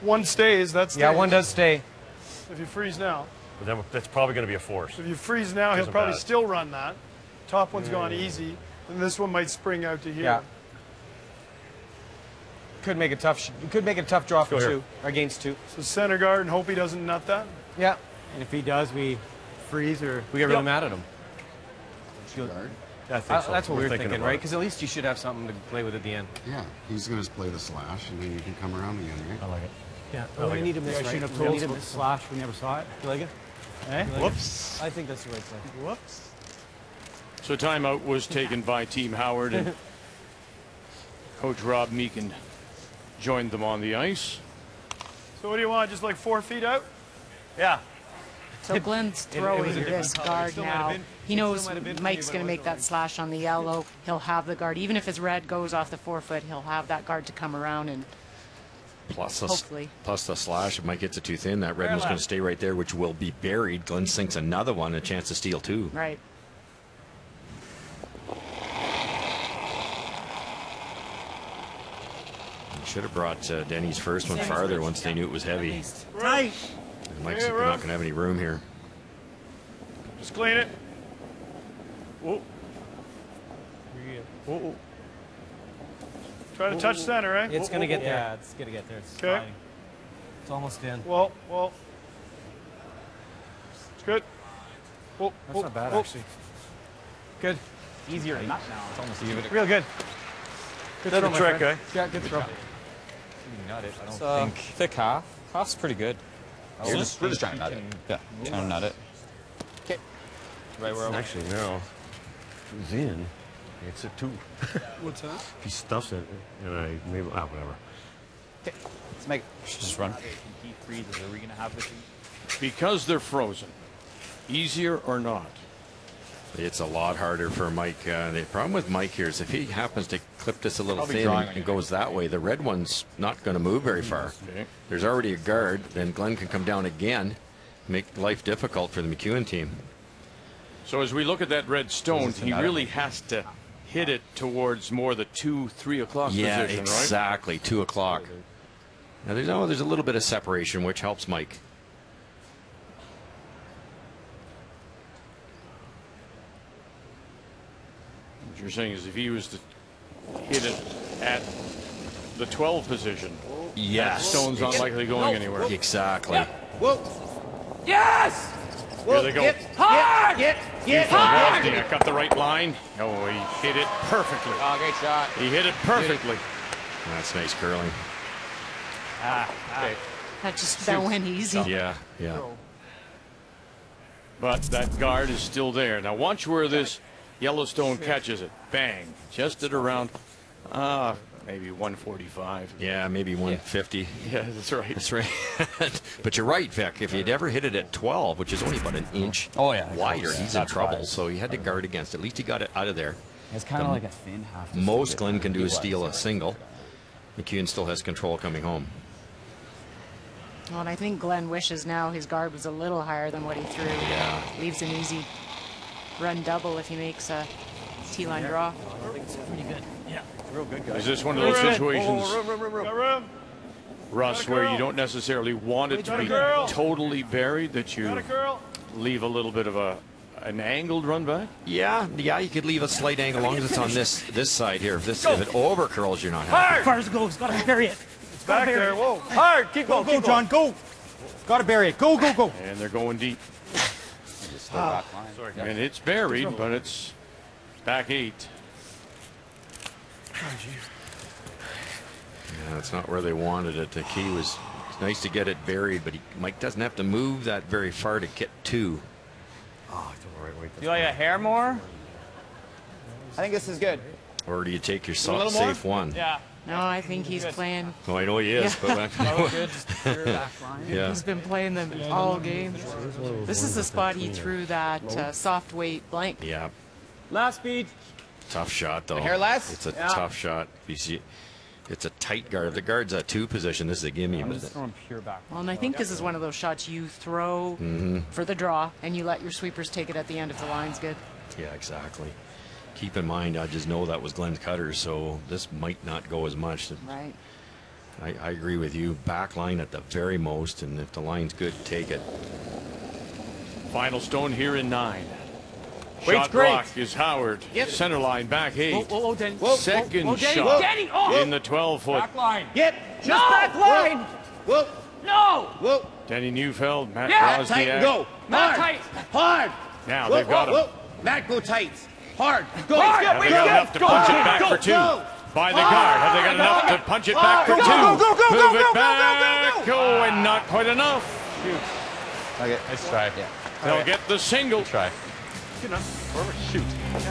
S12: one stays. That's
S22: yeah, one does stay.
S12: If you freeze now.
S5: But then that's probably going to be a force.
S12: If you freeze now, he'll probably still run that. Top one's gone easy, and this one might spring out to here.
S22: Yeah. Could make a tough. Could make a tough draw for 2 against 2.
S12: So center guard and hope he doesn't nut that.
S22: Yeah.
S21: And if he does, we freeze or
S22: we get really mad at him.
S5: I think so.
S22: That's what we're thinking, right? Because at least you should have something to play with at the end.
S13: Yeah, he's going to play the slash, and then you can come around again, right?
S5: I like it.
S22: Yeah. Oh, we need to miss,
S21: I shouldn't have told about the slash. We never saw it.
S22: You like it?
S21: Eh?
S12: Whoops.
S22: I think that's the right play.
S12: Whoops.
S1: So timeout was taken by Team Howard, and Coach Rob Meekin joined them on the ice.
S12: So what do you want? Just like 4 feet out?
S15: Yeah.
S18: So Glenn's throwing this guard now. He knows Mike's going to make that slash on the yellow. He'll have the guard. Even if his red goes off the 4-foot, he'll have that guard to come around and hopefully.
S19: Plus the slash, if Mike gets it too thin, that red one's going to stay right there, which will be buried. Glenn sinks another one, a chance to steal 2.
S18: Right.
S19: Should have brought Denny's first one farther once they knew it was heavy.
S12: Right.
S19: And Mike's not going to have any room here.
S12: Just clean it. Whoa. Whoa. Try to touch center, right?
S22: It's going to get there.
S21: Yeah, it's going to get there. It's
S12: okay.
S21: sliding.
S22: It's almost in.
S12: Well. It's good. Whoa.
S22: That's not bad, actually. Good.
S21: Easier than that now. It's almost easier.
S22: Real good. Good
S15: throw, my trick, eh?
S22: Yeah, good throw.
S20: Nut it. I don't think. Thick half. Half's pretty good.
S11: We're just trying to nut it.
S20: Yeah, trying to nut it.
S11: Okay. Right where
S5: Actually, no. If he's in, it's a 2.
S12: What's that?
S5: If he stuffs it, and I maybe whatever.
S11: Okay. Let's make it.
S20: Just run.
S10: He freezes. Are we going to have this?
S1: Because they're frozen, easier or not?
S19: It's a lot harder for Mike. The problem with Mike here is if he happens to clip this a little thin and goes that way, the red one's not going to move very far.
S1: Okay.
S19: There's already a guard, then Glenn can come down again, make life difficult for the McEwen team.
S1: So as we look at that red stone, he really has to hit it towards more the 2-3 o'clock position, right?
S19: Yeah, exactly, 2 o'clock. Now there's a little bit of separation, which helps Mike.
S1: What you're saying is if he was to hit it at the 12 position, that stone's not likely going anywhere.
S19: Exactly.
S15: Whoa. Yes!
S1: Here they go.
S15: Get hard! Get hard!
S1: Wozniak got the right line. Oh, he hit it perfectly.
S11: Oh, great shot.
S1: He hit it perfectly.
S19: That's nice curling.
S15: Okay.
S18: That went easy.
S19: Yeah.
S1: But that guard is still there. Now watch where this Yellowstone catches it. Bang. Just at around, maybe 145.
S19: Yeah, maybe 150.
S1: Yeah, that's right.
S19: That's right. But you're right, Vic. If you'd ever hit it at 12, which is only about an inch wider, he's in trouble. So he had to guard against it. At least he got it out of there.
S11: It's kind of like a thin half.
S19: Most Glenn can do is steal a single. McEwen still has control coming home.
S18: Well, and I think Glenn wishes now his guard was a little higher than what he threw.
S19: Yeah.
S18: Leaves an easy run double if he makes a T-line draw.
S22: I think it's pretty good. Yeah.
S15: Real good, guys.
S1: Is this one of those situations,
S12: Room.
S1: Russ, where you don't necessarily want it to be totally buried, that you leave a little bit of an angled run back?
S19: Yeah, you could leave a slight angle as long as it's on this side here. If it over curls, you're not happy.
S21: As far as it goes, got to bury it.
S12: It's back there. Whoa.
S21: Hard. Keep going. Go, John. Go. Got to bury it. Go.
S1: And they're going deep. And it's buried, but it's back 8.
S19: Yeah, that's not where they wanted it. The key was, it's nice to get it buried, but Mike doesn't have to move that very far to get 2.
S5: Oh, it's all right. Wait.
S21: You like a hair more?
S11: I think this is good.
S19: Or do you take your
S21: little
S19: safe
S21: more?
S19: one?
S21: Yeah.
S18: No, I think he's playing.
S19: Oh, I know he is.
S18: Yeah.
S19: But yeah.
S18: He's been playing them all game. This is the spot he threw that soft weight blank.
S19: Yeah.
S21: Last speed.
S19: Tough shot, though.
S11: Hair last?
S19: It's a tough shot. You see, it's a tight guard. If the guard's at 2 position, this is a gimme.
S20: I'm just throwing pure back.
S18: Well, and I think this is one of those shots you throw for the draw, and you let your sweepers take it at the end if the line's good.
S19: Yeah, exactly. Keep in mind, I just know that was Glenn's cutter, so this might not go as much.
S18: Right.
S19: I agree with you. Back line at the very most, and if the line's good, take it.
S1: Final stone here in 9.
S21: Wait's
S1: Shot
S21: great.
S1: block is Howard.
S21: Yep.
S1: Center line back 8.
S21: Whoa, Denny.
S1: Second
S21: Denny.
S1: shot
S21: Denny. Oh.
S1: in the 12-foot.
S21: Back line. Yep. Just back line.
S15: Whoa.
S21: No.
S15: Whoa.
S1: Denny Neufeld, Matt
S21: Yeah.
S1: Wozniak.
S15: Tight and go.
S21: Not
S15: Hard.
S21: tight.
S15: Hard.
S1: Now
S15: Whoa,
S1: they've got
S15: whoa,
S1: him.
S15: whoa. Matt, go tight. Hard. Go.
S21: Hard.
S1: Have they got enough to punch it back for 2? By the guard. Have they got enough to punch it back for 2? Move it back. Oh, and not quite enough.
S11: Okay.
S20: Nice try. Yeah.
S1: They'll get the single.
S20: Good try. Good enough. Whoever shoot. It's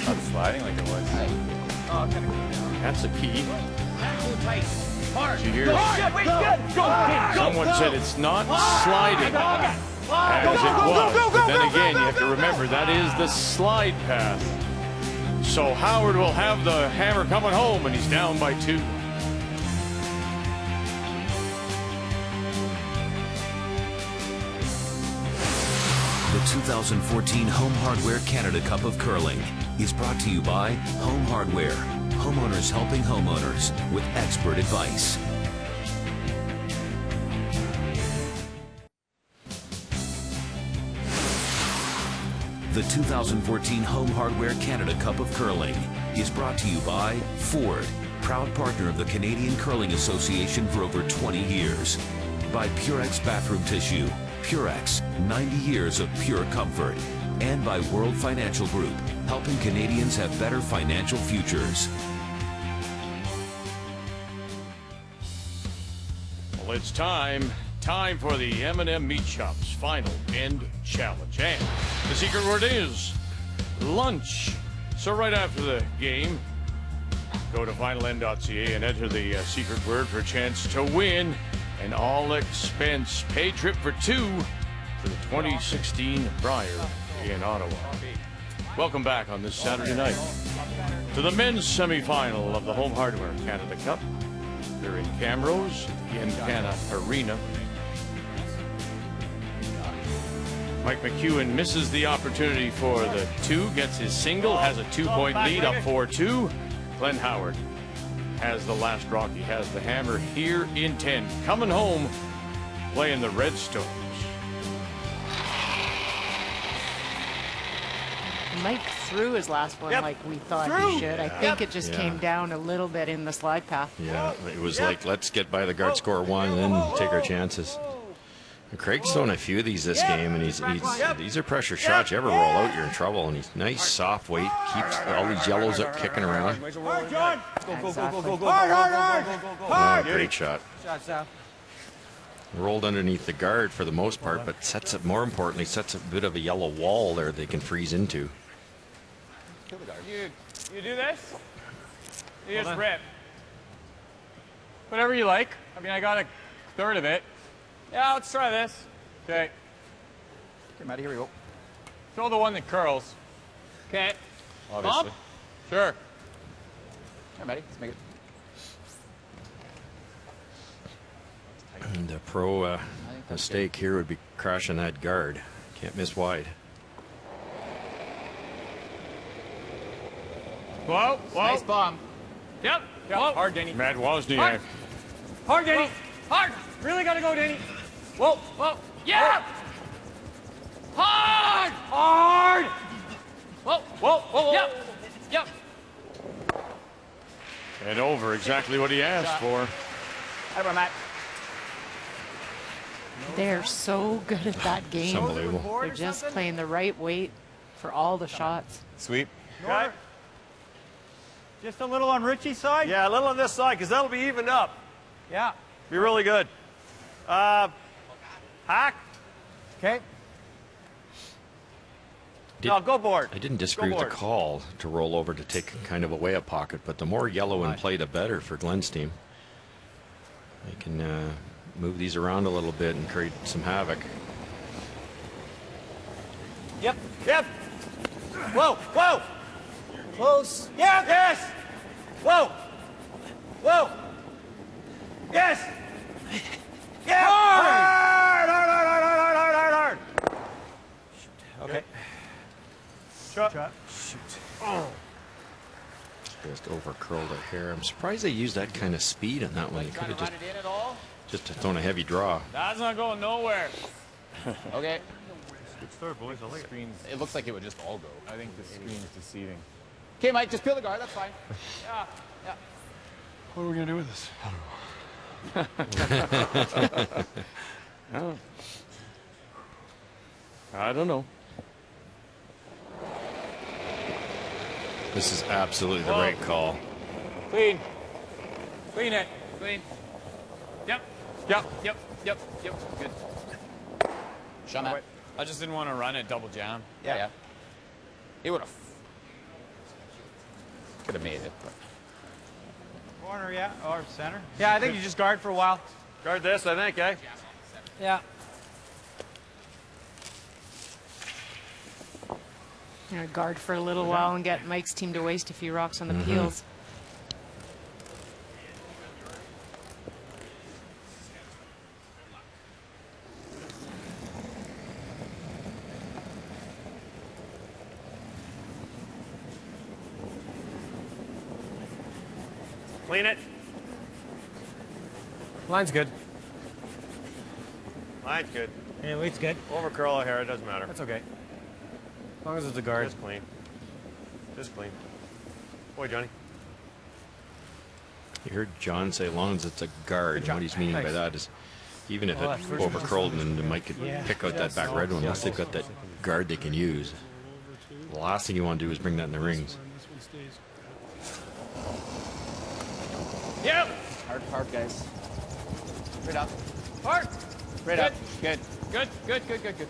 S20: not sliding like it was.
S1: That's a key.
S15: Go tight. Hard.
S1: Did you hear?
S21: Wait, good. Go.
S1: Someone said it's not sliding as it was. But then again, you have to remember that is the slide path. So Howard will have the hammer coming home, and he's down by 2.
S6: The 2014 Home Hardware Canada Cup of Curling is brought to you by Home Hardware. Homeowners helping homeowners with expert advice. The 2014 Home Hardware Canada Cup of Curling is brought to you by Ford, proud partner of the Canadian Curling Association for over 20 years. By Purex Bathroom Tissue, Purex, 90 years of pure comfort. And by World Financial Group, helping Canadians have better financial futures.
S1: Well, it's time for the M&M Meat Shop's final end challenge. And the secret word is lunch. So right after the game, go to finalend.ca and enter the secret word for a chance to win an all-expense paid trip for 2 to the 2016 Brier in Ottawa. Welcome back on this Saturday night to the men's semifinal of the Home Hardware Canada Cup. They're in Camrose, the Encana Arena. Mike McEwen misses the opportunity for the 2, gets his single, has a 2-point lead, up 4-2. Glenn Howard has the last rock. He has the hammer here in 10. Coming home, playing the Redstones.
S18: Mike threw his last one like we thought he should. I think it just came down a little bit in the slide path.
S19: Yeah, it was like, let's get by the guard, score 1, and then take our chances. And Craig's thrown a few of these this game, and these are pressure shots. You ever roll out, you're in trouble. And he's nice, soft weight, keeps all these yellows up kicking around. Great shot. Rolled underneath the guard for the most part, but sets it, more importantly, sets a bit of a yellow wall there they can freeze into.
S10: You do this? You just rip. Whatever you like. I mean, I got a third of it. Yeah, let's try this. Okay.
S11: Okay, Matty, here we go.
S10: Throw the one that curls. Okay.
S11: Obviously.
S10: Bump? Sure.
S11: Yeah, Matty, let's make it.
S19: And the pro mistake here would be crashing that guard. Can't miss wide.
S10: Whoa, whoa.
S11: Nice bomb.
S10: Yep. Whoa. Hard, Denny.
S1: Matt Wozniak.
S10: Hard, Denny. Hard. Really got to go, Denny. Whoa, whoa. Yeah. Whoa. Hard. Hard. Whoa, whoa, whoa, whoa. Yep. Yep.
S1: And over exactly what he asked for.
S11: How Matt?
S18: They're so good at that game.
S19: It's unbelievable.
S18: They're just playing the right weight for all the shots.
S20: Sweep.
S21: Okay. Just a little on Richie's side? Yeah, a little on this side, because that'll be evened up. Yeah. Be really good. Hack. Okay. No, go board.
S19: I didn't disagree with the call to roll over to take kind of away a pocket, but the more yellow in play, the better for Glenn's team. They can move these around a little bit and create some havoc.
S21: Yep. Yep. Whoa. Whoa. Close. Yeah. Yes. Whoa. Whoa. Yes. Yeah. Hard. Hard. Okay. Shot.
S19: Shoot. Oh. Just over curled a hair. I'm surprised they used that kind of speed on that one. They could have just thrown a heavy draw.
S10: That's not going nowhere.
S11: Okay.
S21: Good start, boys. I like it.
S11: Screens. It looks like it would just all go.
S10: I think the screen's deceiving.
S11: Okay, Mike, just peel the guard. That's fine. Yeah. Yeah.
S12: What are we going to do with this?
S1: I don't know.
S19: This is absolutely the right call.
S10: Clean. Clean it. Clean. Yep. Yep. Yep. Yep. Yep. Good.
S11: Shot Matt.
S10: I just didn't want to run it double jam.
S11: Yeah. He would have. Could have made it. But.
S21: Corner, yeah, or center. Yeah, I think you just guard for a while. Guard this, I think, eh? Yeah.
S18: Guard for a little while and get Mike's team to waste a few rocks on the peels.
S21: Clean it.
S22: Line's good.
S21: Line's good.
S22: Yeah, weight's good.
S21: Over curl hair, it doesn't matter.
S22: That's okay. As long as it's a guard.
S21: Just clean. Just clean. Boy, Johnny.
S19: You heard John say, as long as it's a guard. And what he's meaning by that is, even if it over curled, and then Mike could pick out that back red one, unless they've got that guard they can use. The last thing you want to do is bring that in the rings.
S10: Yep.
S11: Hard, guys. Straight up.
S10: Hard.
S11: Straight up. Good.
S10: Good.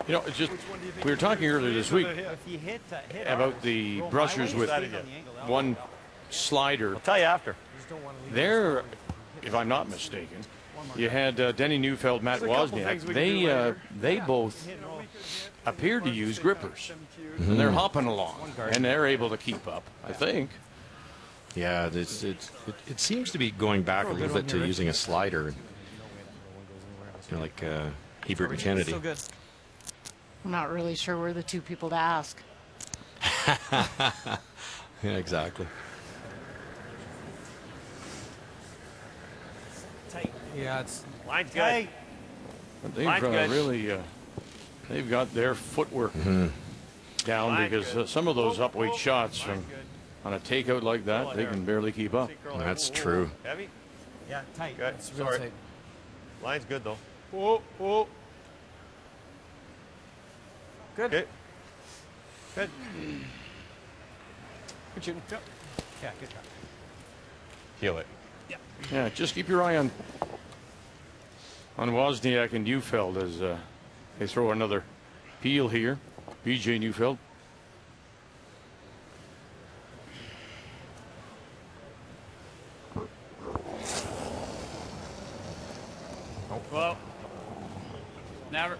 S1: You know, it's just, we were talking earlier this week about the brushers with one slider.
S21: I'll tell you after.
S1: There, if I'm not mistaken, you had Denny Neufeld, Matt Wozniak. They both appear to use grippers. And they're hopping along, and they're able to keep up, I think.
S19: Yeah, it seems to be going back a little bit to using a slider. You know, like Hebert and Kennedy.
S18: I'm not really sure we're the two people to ask.
S19: Yeah, exactly.
S21: Tight.
S22: Yeah, it's
S21: line's good.
S1: But they've really, they've got their footwork down because some of those upweight shots on a takeout like that, they can barely keep up.
S19: That's true.
S21: Heavy?
S22: Yeah, tight.
S21: Good.
S22: It's real
S21: Sorry.
S22: tight.
S21: Line's good though.
S22: Whoa. Good.
S21: Okay. Good.
S22: Good shooting. Yep. Yeah, good job.
S21: Heal it.
S1: Yeah, just keep your eye on Wozniak and Neufeld as they throw another peel here. BJ Neufeld.
S10: Well, never.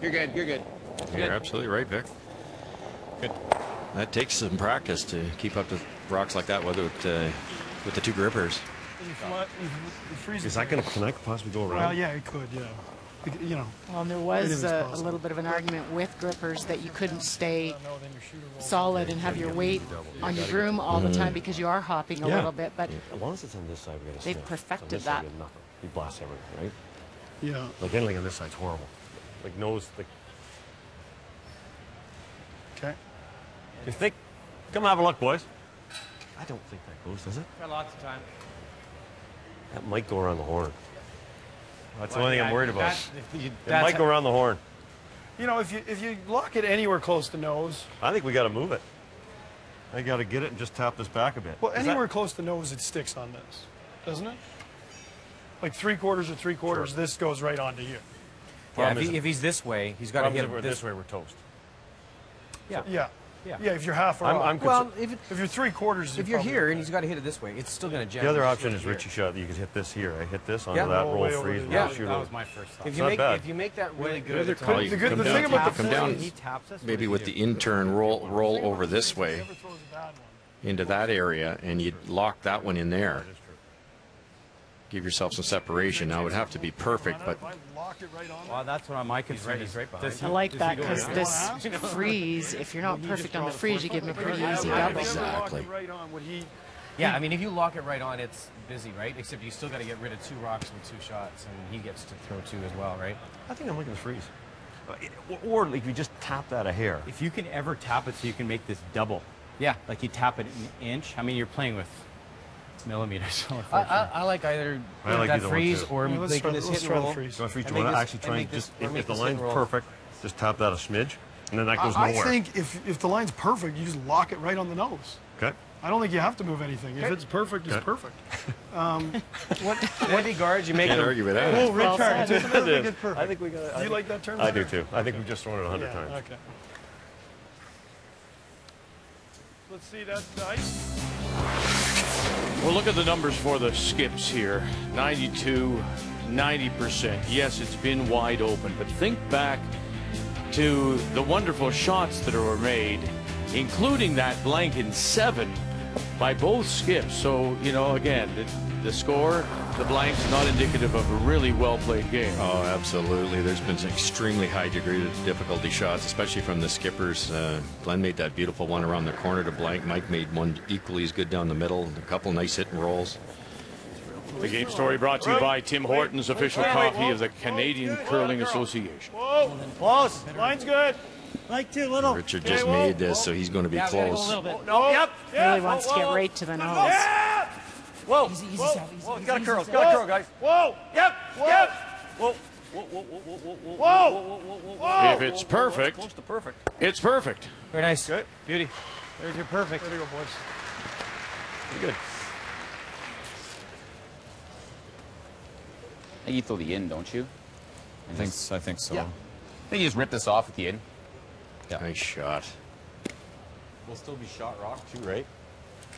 S11: You're good.
S19: You're absolutely right, Vic.
S21: Good.
S19: That takes some practice to keep up with rocks like that, whether with the two grippers.
S21: Is that going to connect? Possibly go around?
S12: Well, yeah, it could. Yeah. You know.
S18: Well, and there was a little bit of an argument with grippers that you couldn't stay solid and have your weight on your broom all the time because you are hopping a little bit. But
S5: as long as it's on this side, we got to
S18: they've perfected that.
S5: You blast everything, right?
S12: Yeah.
S5: Like anything on this side's horrible. Like nose.
S12: Okay.
S21: You think? Come have a look, boys.
S5: I don't think that goes, does it?
S22: Got lots of time.
S5: That might go around the horn.
S21: That's the only thing I'm worried about.
S12: It
S21: might go around the horn.
S12: You know, if you lock it anywhere close to nose.
S21: I think we got to move it. I got to get it and just tap this back a bit.
S12: Well, anywhere close to nose, it sticks on this, doesn't it? like 3/4 or 3/4, this goes right onto you.
S22: Yeah, if he's this way, he's got to hit it
S16: this way. We're toast.
S12: Yeah. Yeah, if you're half or
S22: well,
S12: if you're 3/4,
S22: if you're here and he's got to hit it this way, it's still going to jam.
S5: The other option is Richie shot. You could hit this here. I hit this onto that roll freeze.
S22: Yeah,
S5: shoot
S22: that
S5: it.
S22: was my first thought.
S5: It's not bad.
S22: If you make that really good,
S19: The thing about come down, maybe with the in-turn roll over this way into that area, and you lock that one in there. Give yourself some separation. Now it would have to be perfect, but
S22: well, that's what my concern is. Right behind.
S18: I like that because this freeze, if you're not perfect on the freeze, you give him a pretty easy double.
S19: Exactly.
S22: Yeah, I mean, if you lock it right on, it's busy, right? Except you still got to get rid of 2 rocks and 2 shots, and he gets to throw 2 as well, right?
S5: I think I'm looking to freeze. Or like you just tap that a hair.
S3: If you can ever tap it so you can make this double. Yeah. Like you tap it an inch. I mean, you're playing with millimeters.
S22: I like either that freeze or making this hit and roll.
S5: Do you want to actually try and just, if the line's perfect, just tap that a smidge, and then that goes nowhere.
S12: I think if the line's perfect, you just lock it right on the nose.
S5: Okay.
S12: I don't think you have to move anything. If it's perfect, it's perfect.
S22: What guards you make?
S19: Can't argue with that.
S12: Oh, Richard,
S5: I think we got.
S12: Do you like that term?
S5: I do too. I think we've just thrown it 100 times.
S12: Okay. Let's see that dice.
S1: Well, look at the numbers for the skips here. 92, 90%. Yes, it's been wide open, but think back to the wonderful shots that were made, including that blank in 7 by both skips. So, you know, again, the score, the blank's not indicative of a really well-played game.
S19: Oh, absolutely. There's been some extremely high degree of difficulty shots, especially from the skippers. Glenn made that beautiful one around the corner to blank. Mike made one equally as good down the middle. A couple nice hit and rolls.
S1: The game story brought to you by Tim Hortons, official coffee of the Canadian Curling Association.
S21: Whoa, close. Line's good.
S15: Like too little.
S19: Richard just made this, so he's going to be close.
S21: No, yep.
S18: Really wants to get right to the nose.
S21: Yeah. Whoa, whoa, it's got a curl, it's got a curl, guys. Whoa, yep, yep. Whoa, whoa, whoa, whoa, whoa, whoa, whoa.
S1: If it's perfect,
S21: Close to perfect.
S1: it's perfect.
S22: Very nice.
S21: Good.
S22: Beauty. There's your perfect.
S12: There you go, boys.
S21: Pretty good.
S11: I think you throw the in, don't you?
S9: I think so.
S11: Yeah. I think you just rip this off at the in.
S19: Yeah. Nice shot.
S20: We'll still be shot rock too, right?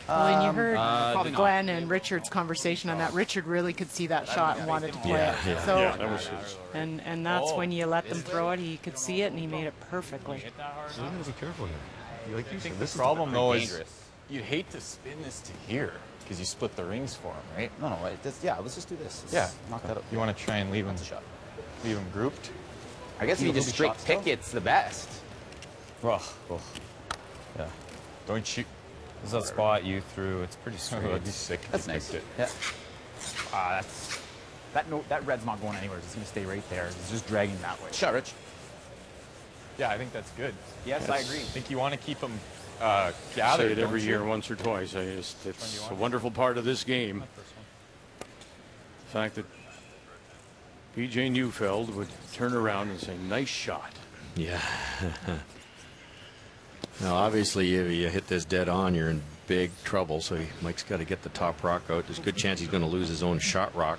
S18: Well, and you heard
S11: probably not.
S18: Glenn and Richard's conversation on that. Richard really could see that shot and wanted to play it.
S19: Yeah.
S18: So,
S1: Yeah, that was his.
S18: and that's when you let them throw it. He could see it and he made it perfectly.
S5: You gotta be careful here. You like these?
S20: This problem though is
S11: dangerous.
S20: you'd hate to spin this to here because you split the rings for him, right?
S11: No, yeah, let's just do this. Let's knock that up.
S20: You want to try and leave them grouped?
S11: I guess if you just straight pick, it's the best.
S9: Well, yeah.
S20: Don't shoot.
S9: There's that spot you threw. It's pretty straight.
S20: That'd be sick.
S11: That's nice. Yeah. That red's not going anywhere. It's going to stay right there. It's just dragging that way. Shot, Rich.
S20: Yeah, I think that's good.
S11: Yes, I agree.
S20: I think you want to keep them
S1: Say
S20: gathered.
S1: it every
S20: don't
S1: year,
S20: you?
S1: once or twice. It's a wonderful part of this game. The fact that PJ Neufeld would turn around and say, "Nice shot."
S19: Yeah. Now, obviously, if you hit this dead on, you're in big trouble. So Mike's got to get the top rock out. There's a good chance he's going to lose his own shot rock.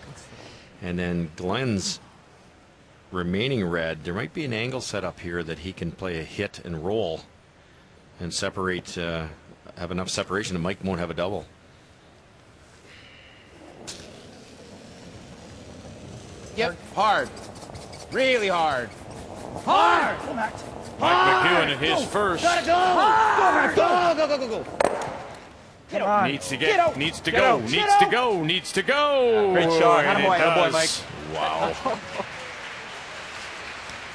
S19: And then Glenn's remaining red, there might be an angle set up here that he can play a hit and roll and separate, have enough separation that Mike won't have a double.
S11: Yep, hard. Really hard.
S15: Hard!
S1: Mike McEwen at his first.
S15: Gotta go! Go!
S1: Get out. Needs to go, needs to go. Great
S20: shot.
S1: And it
S20: Attaboy,
S1: does.
S20: Mike.
S19: Wow.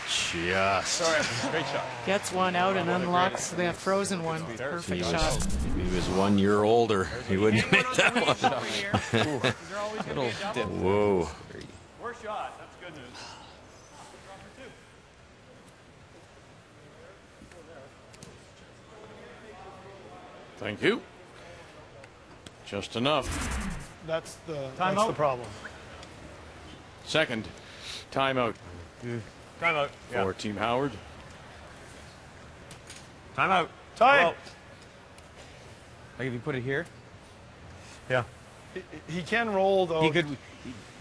S19: Just.
S20: Great shot.
S18: Gets one out and unlocks the frozen one. Perfect shot.
S19: If he was 1 year older, he wouldn't make that one.
S20: Little dip.
S19: Whoa.
S21: Worst shot. That's good news.
S1: Thank you. Just enough.
S12: That's the problem.
S1: Second timeout
S21: Timeout. Yeah.
S1: for Team Howard.
S21: Timeout. Time.
S22: Like if you put it here.
S5: Yeah.
S12: He can roll, though.
S3: He could.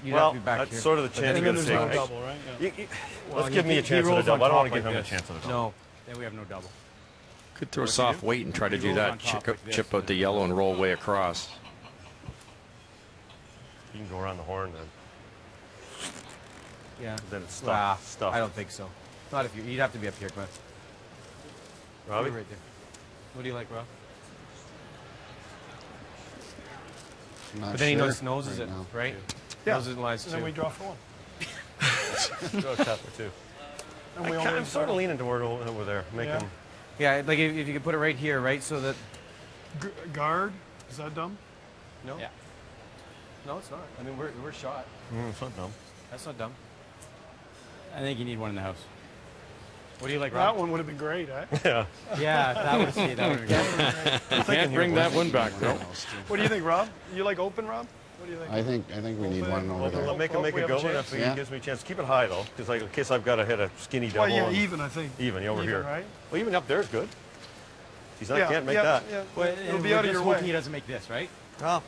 S3: You'd
S4: Well,
S3: have to be back
S4: that's
S3: here.
S4: sort of the
S3: But
S4: chance
S3: then
S4: you're
S12: there's
S4: going to
S12: no
S4: take.
S12: double, right? Yeah.
S4: Let's give me a chance at a double. I don't want to give him a chance at a double.
S3: No, then we have no double.
S19: Could throw soft weight and try to do that. Chip out the yellow and roll way across.
S4: You can go around the horn then.
S3: Yeah.
S4: Then it's stuff.
S3: I don't think so. Not if you'd have to be up here, Glenn.
S4: Robbie?
S3: Right there. What do you like, Rob?
S13: Not
S3: But then he
S13: sure
S3: noses
S13: right
S3: it,
S13: now.
S3: right?
S12: Yeah.
S3: Noses and lines
S12: And then
S3: too.
S12: we draw for one.
S4: Go tough for two.
S12: And we
S4: I'm
S12: always
S4: sort of leaning toward over there. Make
S12: Yeah.
S4: him.
S3: Yeah, like if you could put it right here, right, so that.
S12: Guard. Is that dumb?
S3: No.
S11: Yeah.
S3: No, it's not. I mean, we're shot.
S4: It's not dumb.
S3: That's not dumb. I think you need one in the house. What do you like,
S12: That
S3: Rob?
S12: one would have been great, eh?
S4: Yeah.
S3: Yeah, that would see that would be great.
S1: Can't bring that one back, though.
S12: What do you think, Rob? You like open, Rob? What do you think?
S13: I think we need one over there.
S4: Well, make him make
S12: we
S4: a
S12: have a
S4: go one
S12: chance.
S4: if he
S13: Yeah.
S4: gives me a chance. Keep it high though, because like in case I've got to hit a skinny double.
S12: Well, yeah,
S4: and-
S12: even, I think.
S4: Even over
S12: Even,
S4: here.
S12: right?
S4: Well, even up there is good. He's not
S12: Yeah,
S4: can't make
S12: yeah,
S4: that.
S12: yeah.
S3: Well,
S12: It'll be out of your
S3: hoping
S12: way.
S3: he doesn't make this, right?
S4: Well,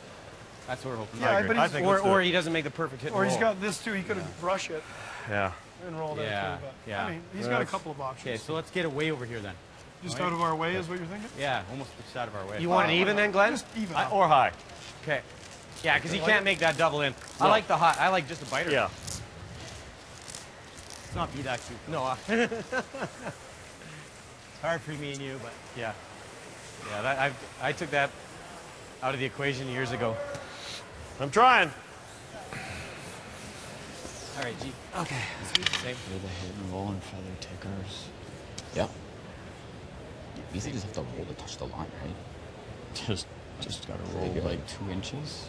S3: That's what we're hoping.
S12: Yeah,
S4: I agree.
S12: but
S4: I
S12: he's,
S4: think
S3: Or,
S4: let's do
S3: or
S4: it.
S3: he doesn't make the perfect hit.
S12: or
S3: and
S12: he's
S3: roll.
S12: got this too. He could brush it
S4: Yeah.
S12: and roll that
S3: Yeah,
S12: too. But,
S3: yeah.
S12: I mean, he's got a couple of options.
S3: Okay, so let's get away over here then.
S12: Just
S3: All
S12: out
S3: right.
S12: of our way is what you're thinking?
S3: Yeah, almost just out of our way.
S12: You want it even then, Glenn? Just even.
S4: Or high.
S3: Okay. Yeah, because you can't make that double in. I like the hot. I like just a biter.
S4: Yeah.
S3: Let's not be that cute. No. It's hard for me and you, but yeah. Yeah, that, I took that out of the equation years ago.
S4: I'm trying.
S3: All right, G. Okay. Same.
S11: With a hit and roll and feather takers. Yep. You basically just have to roll to touch the line, right? Just gotta roll like 2 inches.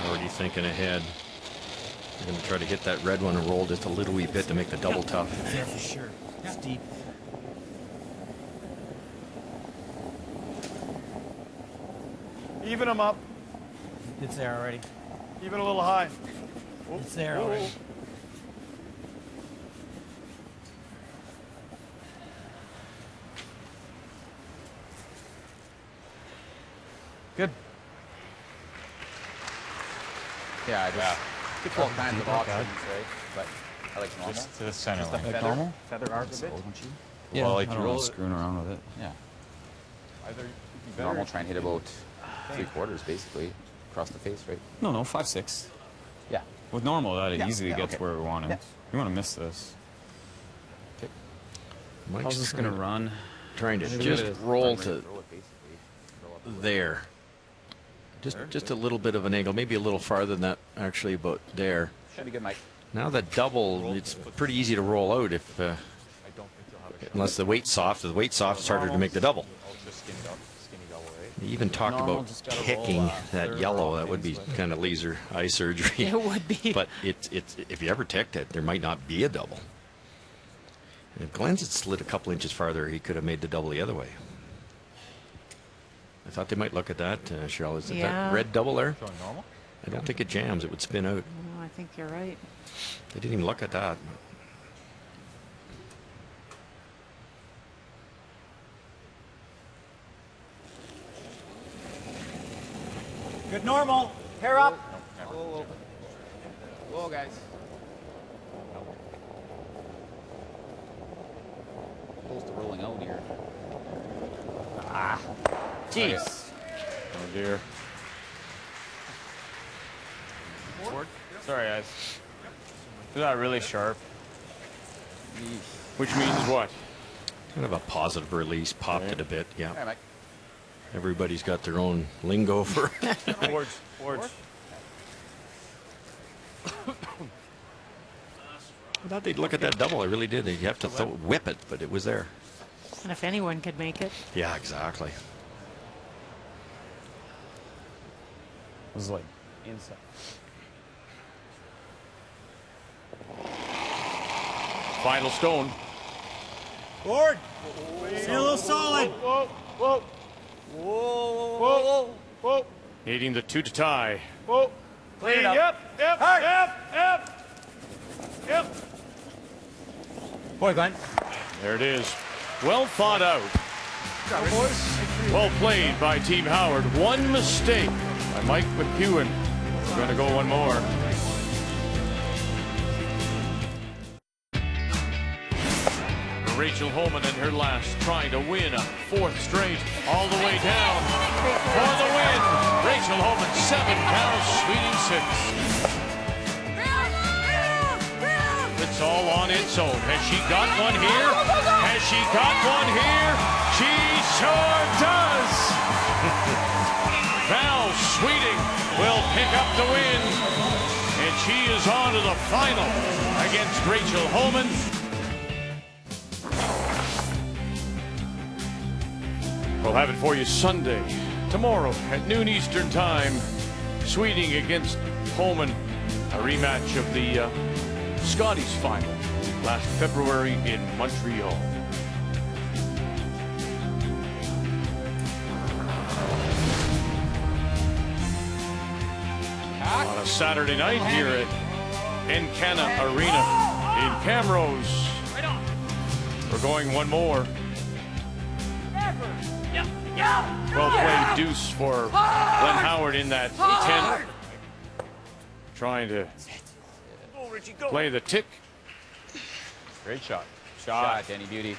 S19: Already thinking ahead. We're going to try to hit that red one and roll just a little wee bit to make the double tough.
S3: Yeah, for sure. It's deep.
S12: Even him up.
S3: It's there already.
S12: Even a little high.
S3: It's there already. Good.
S11: Yeah, I just all kinds of options, right? But I like normal.
S20: Just to the center
S11: Just
S20: line.
S11: a
S20: Like
S11: feather,
S20: normal?
S11: feather arc a bit.
S20: Yeah,
S11: Well,
S20: I
S11: like
S20: don't
S11: you
S20: know,
S11: roll
S20: screwing around with it.
S11: Yeah.
S10: Either
S11: Normal, try and hit about 3/4 basically across the face, right?
S20: No, 5/6.
S11: Yeah.
S20: With normal, that
S11: Yeah,
S20: easily
S11: yeah,
S20: gets
S11: okay.
S20: where we want it.
S11: Yeah.
S20: We want to miss this.
S19: Mike's
S20: How's this going to
S19: trying-
S20: run?
S19: Trying to
S20: Maybe
S19: just
S20: it is.
S19: roll to there. Just a little bit of an angle, maybe a little farther than that, actually, about there.
S11: Should be good, Mike.
S19: Now that double, it's pretty easy to roll out if, unless the weight's soft. If the weight's soft, it's harder to make the double. You even talked
S20: Normal,
S19: about
S20: just gotta roll
S19: kicking
S20: that
S19: that
S20: third
S19: yellow.
S20: roll
S19: That would be
S20: things, but-
S19: kind of laser eye surgery.
S18: It would be.
S19: But it's if you ever ticked it, there might not be a double. And if Glenn's had slid a couple inches farther, he could have made the double the other way. I thought they might look at that, Cheryl. Is it
S18: Yeah.
S19: that red double there?
S10: Going normal?
S19: I don't think it jams. It would spin out.
S18: No, I think you're right.
S19: They didn't even look at that.
S15: Good normal. Hair up.
S11: Whoa, whoa, guys. Close to rolling out here.
S3: Jeez.
S1: Oh dear. Sorry, guys. Is that really sharp? Which means what?
S19: Kind of a positive release. Popped it a bit. Yeah.
S11: Hey, Mike.
S19: Everybody's got their own lingo for.
S1: Boards.
S19: I thought they'd look at that double. I really did. You have to whip it, but it was there.
S18: And if anyone could make it.
S19: Yeah, exactly.
S20: It was like inside.
S1: Final stone.
S15: Board. Stay a little solid.
S12: Whoa, whoa,
S15: Whoa,
S12: whoa, whoa,
S1: Needing the 2 to tie.
S12: whoa.
S15: Clean it up.
S12: Yep.
S3: Boy, Glenn.
S1: There it is. Well thought out.
S12: Boys.
S1: Well played by Team Howard. One mistake by Mike McEwen. We're going to go one more. Rachel Homan in her last, trying to win a 4th straight, all the way down for the win. Rachel Homan 7 counts, Sweeting 6. It's all on its own. Has she got one here? Has she got one here? She sure does. Val Sweeting will pick up the win, and she is on to the final against Rachel Homan. We'll have it for you Sunday, tomorrow at noon Eastern Time. Sweeting against Homan, a rematch of the Scotties final last February in Montreal. On a Saturday night here at Encana Arena in Camrose. We're going one more. Well played deuce for Glenn Howard in that 10th. Trying to play the tick.
S20: Great shot.
S9: Shot, Denny Beauty.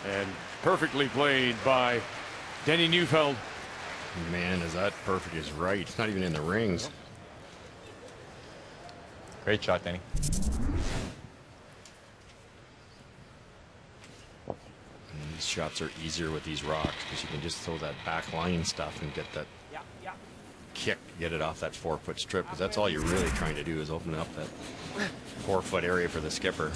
S1: And perfectly played by Denny Neufeld.
S19: Man, is that perfect is right. It's not even in the rings.
S20: Great shot, Denny.
S19: These shots are easier with these rocks because you can just throw that back line stuff and get that kick, get it off that 4-foot strip, because that's all you're really trying to do is open up that 4-foot area for the skipper.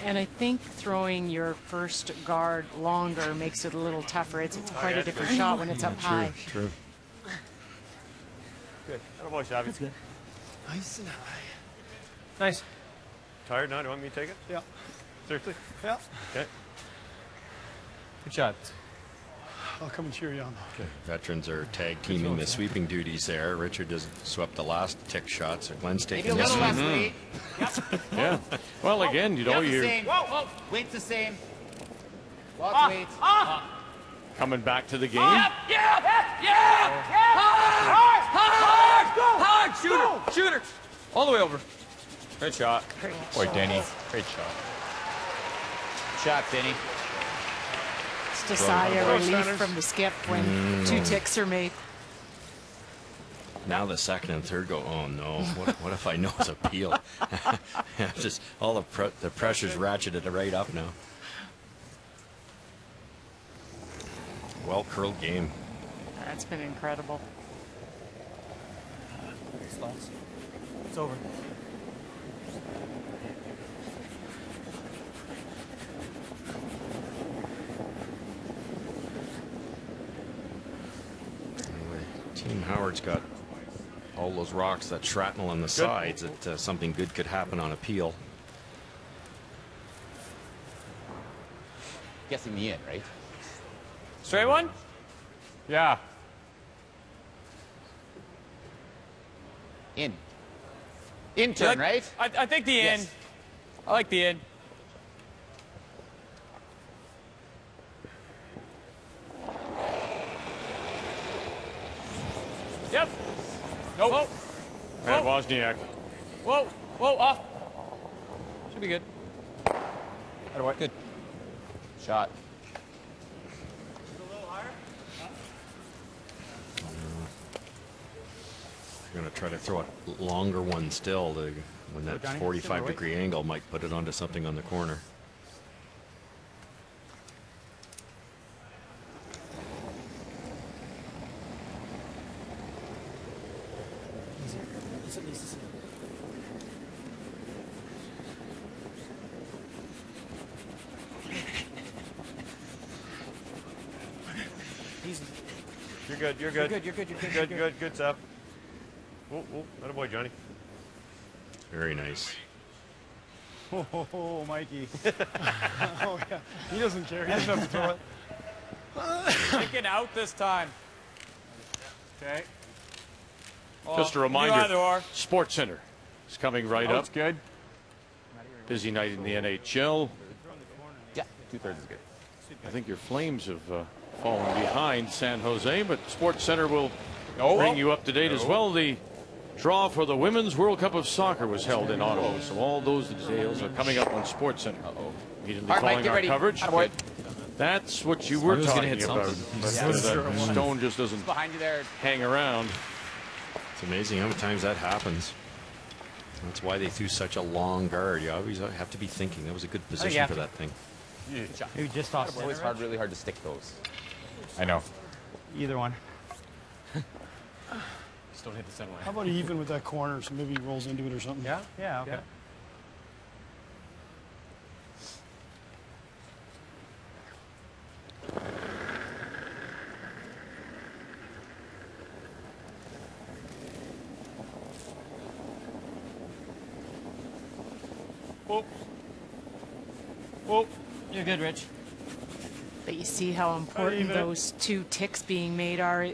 S18: And I think throwing your first guard longer makes it a little tougher. It's quite a different shot when it's up high.
S19: True.
S15: Good. Attaboy, Shabby.
S12: That's good. Nice and high.
S15: Nice. Tired now? Do you want me to take it?
S12: Yeah.
S15: Seriously?
S12: Yeah.
S15: Okay.
S20: Good shot.
S12: I'll come and cheer you on.
S19: Okay. Veterans are tag teaming the sweeping duties there. Richard just swept the last tick shot, so Glenn's taking this one.
S1: Yeah. Well, again, you know, you're
S14: Weight's the same. Lots of weights.
S1: coming back to the game.
S14: Hard! Hard! Shooter!
S20: All the way over. Great shot. Boy, Denny. Great shot.
S9: Shot, Denny.
S18: Just a sigh of relief from the skip when 2 ticks are made.
S19: Now the second and third go, oh no, what if I know it's a peel? Just all the pressure's ratcheted right up now. Well curled game.
S18: That's been incredible.
S15: It's over.
S19: Anyway, Team Howard's got all those rocks, that shrapnel on the sides, that something good could happen on a peel.
S9: Guessing the in, right?
S20: Straight one? Yeah.
S9: In. In turn, right?
S20: I think the in. I like the in. Yep. Nope. Whoa.
S1: And Wozniak.
S20: Whoa. Whoa. Off. Should be good. Good.
S9: Shot.
S19: You're going to try to throw a longer one still. When that 45-degree angle might put it onto something on the corner.
S15: You're good. You're good. You're good. You're good. Good. Good stuff. Oh, attaboy, Johnny.
S19: Very nice.
S12: Oh, Mikey. Oh, yeah. He doesn't care. He doesn't have to throw it.
S20: Kick it out this time. Okay.
S1: Just a reminder, Sports Center is coming right up.
S20: That's good.
S1: Busy night in the NHL.
S9: Yeah, 2/3 is good.
S1: I think your Flames have fallen behind San Jose, but Sports Center will bring you up to date as well. The draw for the Women's World Cup of Soccer was held in Ottawa, so all those details are coming up on Sports Center. Immediately following our coverage. That's what you were talking about. But that Stone just doesn't hang around.
S19: It's amazing how many times that happens. That's why they threw such a long guard. You always have to be thinking. That was a good position for that thing.
S3: Maybe just off.
S14: It's always really hard to stick those.
S20: I know.
S3: Either one. Just don't hit the center line.
S12: How about even with that corner, so maybe he rolls into it or something?
S3: Yeah? Yeah, okay.
S1: Whoop. Whoop.
S3: You're good, Rich.
S18: But you see how important those 2 ticks being made are.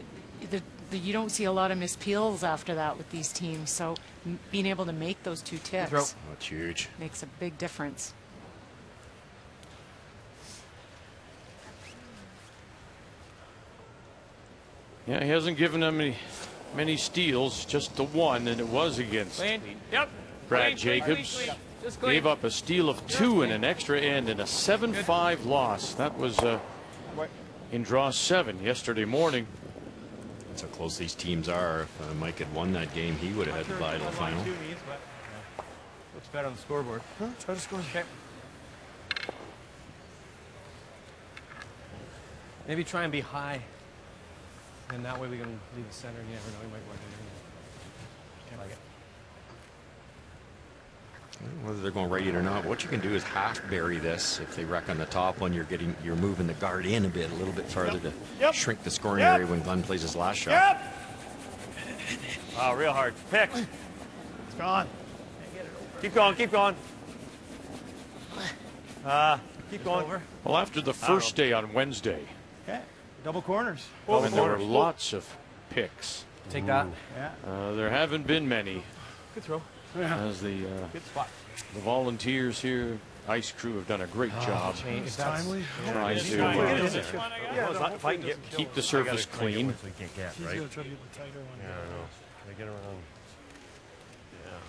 S18: You don't see a lot of mispeels after that with these teams, so being able to make those 2 ticks
S19: that's huge.
S18: makes a big difference.
S1: Yeah, he hasn't given them many steals, just the one, and it was against Brad Jacobs. Gave up a steal of 2 in an extra end in a 7-5 loss. That was in draw 7 yesterday morning.
S19: That's how close these teams are. If Mike had won that game, he would have had the bye to the final.
S3: Looks better on the scoreboard.
S12: Huh? Try to score.
S3: Okay. Maybe try and be high. And that way we can leave the center. You never know, we might work it. I like it.
S19: Whether they're going right or not, what you can do is half bury this. If they wreck on the top one, you're moving the guard in a little bit farther to shrink the scoring area when Glenn plays his last shot.
S15: Oh, real hard. Pick. It's gone. Keep going. Keep going. Keep going.
S1: Well, after the first day on Wednesday,
S12: Okay. Double corners.
S1: and there were lots of picks.
S3: Take that.
S12: Yeah.
S1: There haven't been many.
S3: Good throw.
S1: As the
S3: Good spot.
S1: the volunteers here, ice crew, have done a great job.
S12: It's timely.
S1: Trying to keep the surface clean.
S12: He's going to try to get the tighter one.
S16: Yeah, I know. Can I get around? Yeah.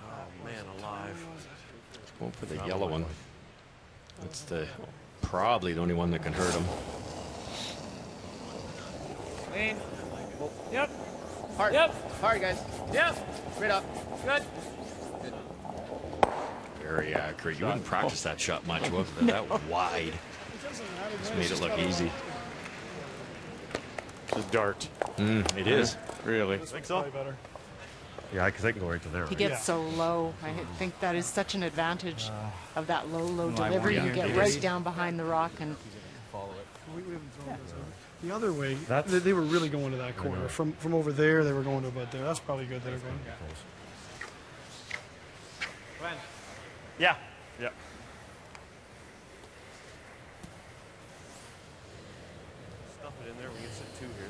S16: Oh, man alive.
S19: Let's go for the yellow one. That's probably the only one that can hurt him.
S14: Clean. Yep. Hard. Yep. Hard, guys. Yep. Straight up. Good. Good.
S19: Very accurate. You wouldn't practice that shot much, would you? That wide. Just made it look easy.
S1: It's a dart.
S19: It is.
S1: Really.
S15: Think so?
S16: Yeah, because I can go right to there.
S18: He gets so low. I think that is such an advantage of that low delivery. You get right down behind the rock and
S3: follow it.
S12: We haven't thrown this out. The other way, they were really going to that corner. From over there, they were going to about there. That's probably good. They're going.
S15: Yeah. Yeah.
S16: Stuff it in there. We can sit 2 here.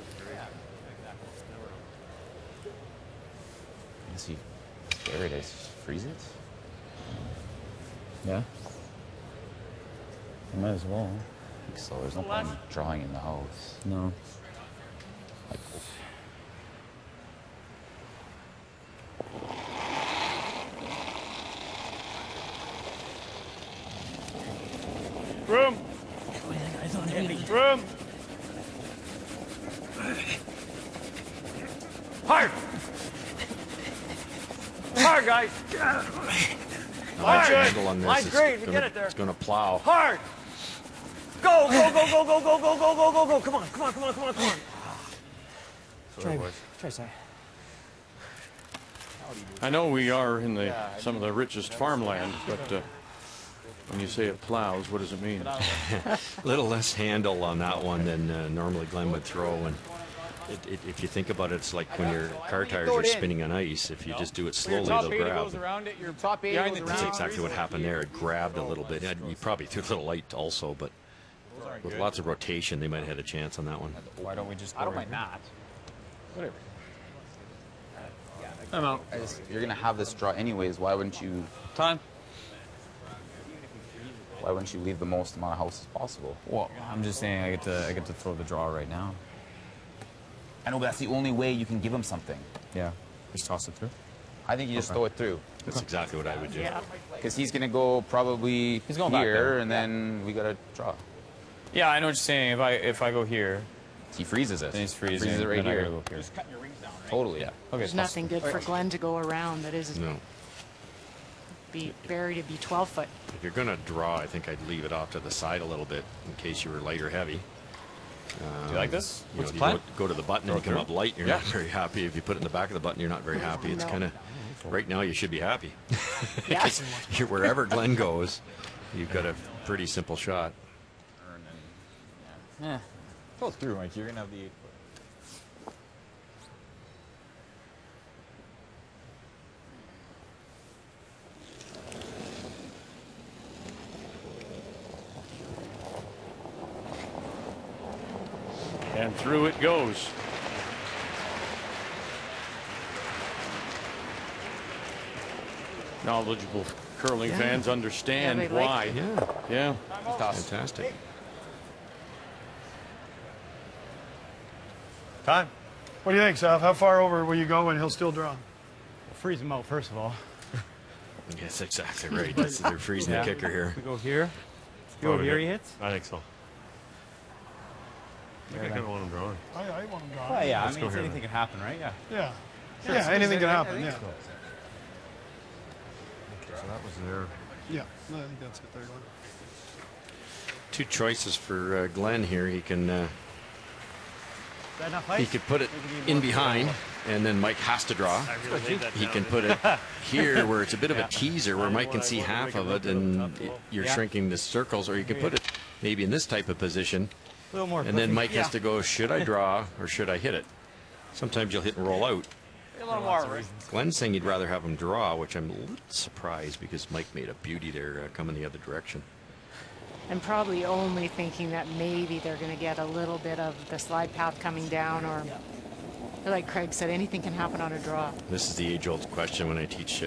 S11: Let's see. There it is. Freeze it. Yeah. You might as well. I think so. There's no point in drawing in the house. No. Like,
S15: Room. Room. Hard. Hard, guys.
S19: Handle on this.
S15: Line's great. We get it there.
S19: It's going to plow.
S15: Hard. Go, go, go, go, go, go, go, go, go, go, go. Come on, come on, come on, come on, come on.
S3: Try side.
S1: I know we are in some of the richest farmland, but when you say it plows, what does it mean?
S19: A little less handle on that one than normally Glenn would throw. And if you think about it, it's like when your car tires are spinning on ice. If you just do it slowly, they'll grab.
S14: Your top 8 goes around.
S19: That's exactly what happened there. It grabbed a little bit. You probably threw a little light also, but with lots of rotation, they might have had a chance on that one.
S14: Why don't we just go? I don't mind not.
S1: Whatever.
S14: I'm out. You're going to have this draw anyways. Why wouldn't you? Time.
S2: Why wouldn't you leave the most amount of houses possible?
S9: Well, I'm just saying I get to throw the draw right now.
S2: I know, but that's the only way you can give him something.
S9: Yeah, just toss it through.
S2: I think you just throw it through.
S19: That's exactly what I would do.
S2: Yeah, because he's gonna go probably
S9: going back
S2: here,
S9: there.
S2: and then we gotta draw.
S9: Yeah, I know what you're saying. If I go here,
S2: he freezes it.
S9: Then he's freezing.
S2: Freezes it right
S9: then I
S2: here.
S9: gotta go here.
S2: Just cutting your rings down, right? Totally.
S9: Yeah.
S18: There's nothing good for Glenn to go around that is be buried to be 12 foot.
S19: If you're going to draw, I think I'd leave it off to the side a little bit in case you were light or heavy.
S9: Do you like this?
S19: You
S9: What's
S19: know,
S9: the
S19: you
S9: plan?
S19: go to the button and you come
S9: through?
S19: up light, you're not very happy. If you put it in the back of the button, you're not very happy. It's kind of, right now you should be happy. Because wherever Glenn goes, you've got a pretty simple shot.
S9: Yeah. Go through, Mike. You're going to have the 8 foot.
S1: And through it goes. Knowledgeable curling fans understand
S18: Yeah, they like
S1: why.
S18: it.
S1: Yeah.
S19: Fantastic.
S12: Time. What do you think, Sal? How far over will you go and he'll still draw?
S3: Freeze him out, first of all.
S19: Yes, exactly right. They're freezing the kicker here.
S3: We go here. Go
S16: Probably
S3: here,
S16: good.
S3: he hits.
S16: I think so. I think I kind of want him drawing.
S12: I want him drawing.
S3: Well, yeah,
S16: Let's
S3: I
S16: go
S3: mean,
S16: here
S3: anything
S16: then.
S3: can happen, right? Yeah.
S12: Yeah.
S3: Sure,
S12: Yeah,
S3: so
S12: anything
S3: is
S12: can
S3: it-
S12: happen,
S3: I think
S12: yeah.
S3: so.
S16: So that was there.
S12: Yeah, I think that's it there, Glenn.
S19: Two choices for Glenn here. He can he could put it in behind, and then Mike has to draw. He can put it here where it's a bit of a teaser where Mike can see half of it and you're shrinking the circles, or you can put it maybe in this type of position, and then Mike has to go, should I draw or should I hit it? Sometimes you'll hit and roll out.
S21: A little more, Rick.
S19: Glenn's saying he'd rather have him draw, which I'm a little surprised because Mike made a beauty there coming the other direction.
S18: I'm probably only thinking that maybe they're going to get a little bit of the slide path coming down, or like Craig said, anything can happen on a draw.
S19: This is the age-old question when I teach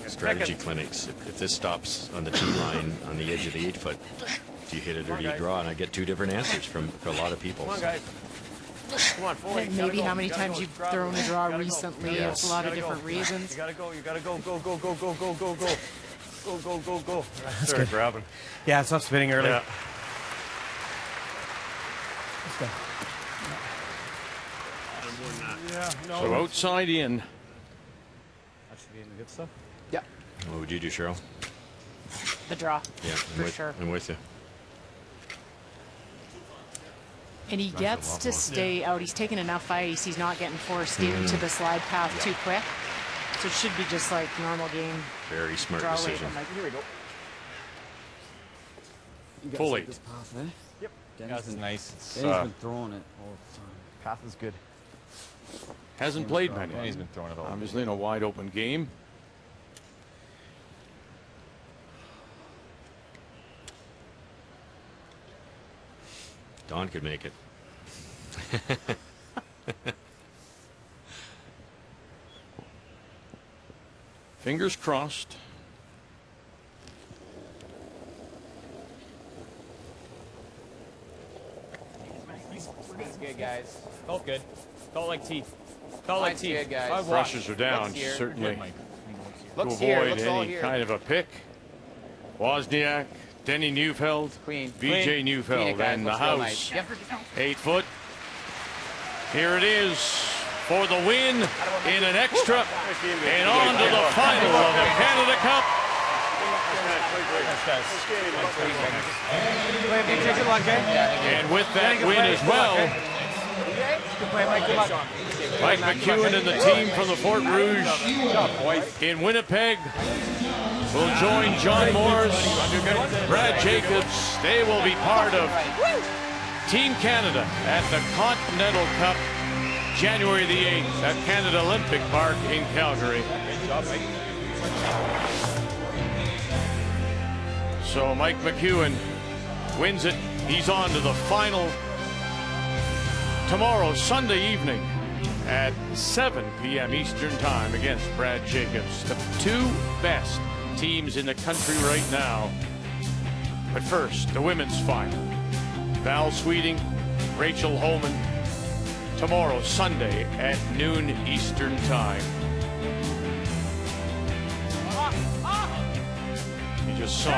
S19: strategy clinics. If this stops on the tee line on the edge of the 8 foot, do you hit it or do you draw? And I get two different answers from a lot of people.
S21: Come on, guys. Come on, forward.
S18: And maybe how many times you've thrown a draw recently.
S19: Yes.
S18: It's a lot of different reasons.
S21: You gotta go, you gotta go, go, go, go, go, go, go, go. Go, go, go, go.
S3: That's
S16: Started
S3: good.
S16: grabbing.
S3: Yeah, it stopped spinning early.
S16: Yeah.
S3: That's good.
S12: Yeah, no.
S1: So outside in.
S9: That should be in the good stuff.
S2: Yeah.
S19: What would you do, Cheryl?
S18: The draw,
S19: Yeah,
S18: for sure.
S19: I'm with you.
S18: And he gets to stay out. He's taken enough ice. He's not getting forced into the slide path too quick. So it should be just like normal game.
S19: Very smart
S18: draw away,
S19: decision.
S18: but like,
S21: Here we go.
S1: Fully.
S14: This path, eh?
S21: Yep.
S14: Denny's
S9: This is nice. It's,
S14: Denny's been throwing it all the time.
S9: path is good.
S1: Hasn't played many.
S9: Yeah, he's been throwing it all.
S1: Obviously in a wide open game.
S19: Don could make it.
S1: Fingers crossed.
S2: That's good, guys.
S9: Felt good. Felt like teeth. Felt like
S2: Mine's
S9: teeth.
S2: good, guys.
S9: I've watched.
S1: Pressures are down,
S2: Looks here.
S1: certainly. To
S2: Looks here.
S1: avoid
S2: Looks all
S1: any
S2: here.
S1: kind of a pick. Wozniak, Denny Neufeld,
S2: Queen.
S1: VJ
S2: Queen
S1: Neufeld,
S2: it, guys.
S1: and the
S2: Looks real
S1: house.
S2: nice. Yep.
S1: 8 foot. Here it is for the win in an extra and on to the final of the Canada Cup. And with that win as well, Mike McEwen and the team from the Fort Rouge in Winnipeg will join John Morris, Brad Jacobs. They will be part of Team Canada at the Continental Cup, January the 8th at Canada Olympic Park in Calgary. So Mike McEwen wins it. He's on to the final tomorrow, Sunday evening at 7 p.m. Eastern Time against Brad Jacobs. The two best teams in the country right now But first, the women's final. Val Sweeting, Rachel Homan, tomorrow, Sunday at noon Eastern Time. You just saw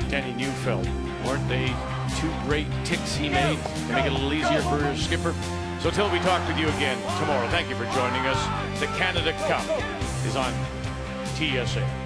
S1: Danny Neufeld. Weren't they 2 great ticks he made to make it a little easier for his skipper? So till we talk with you again tomorrow, thank you for joining us. The Canada Cup is on TSA.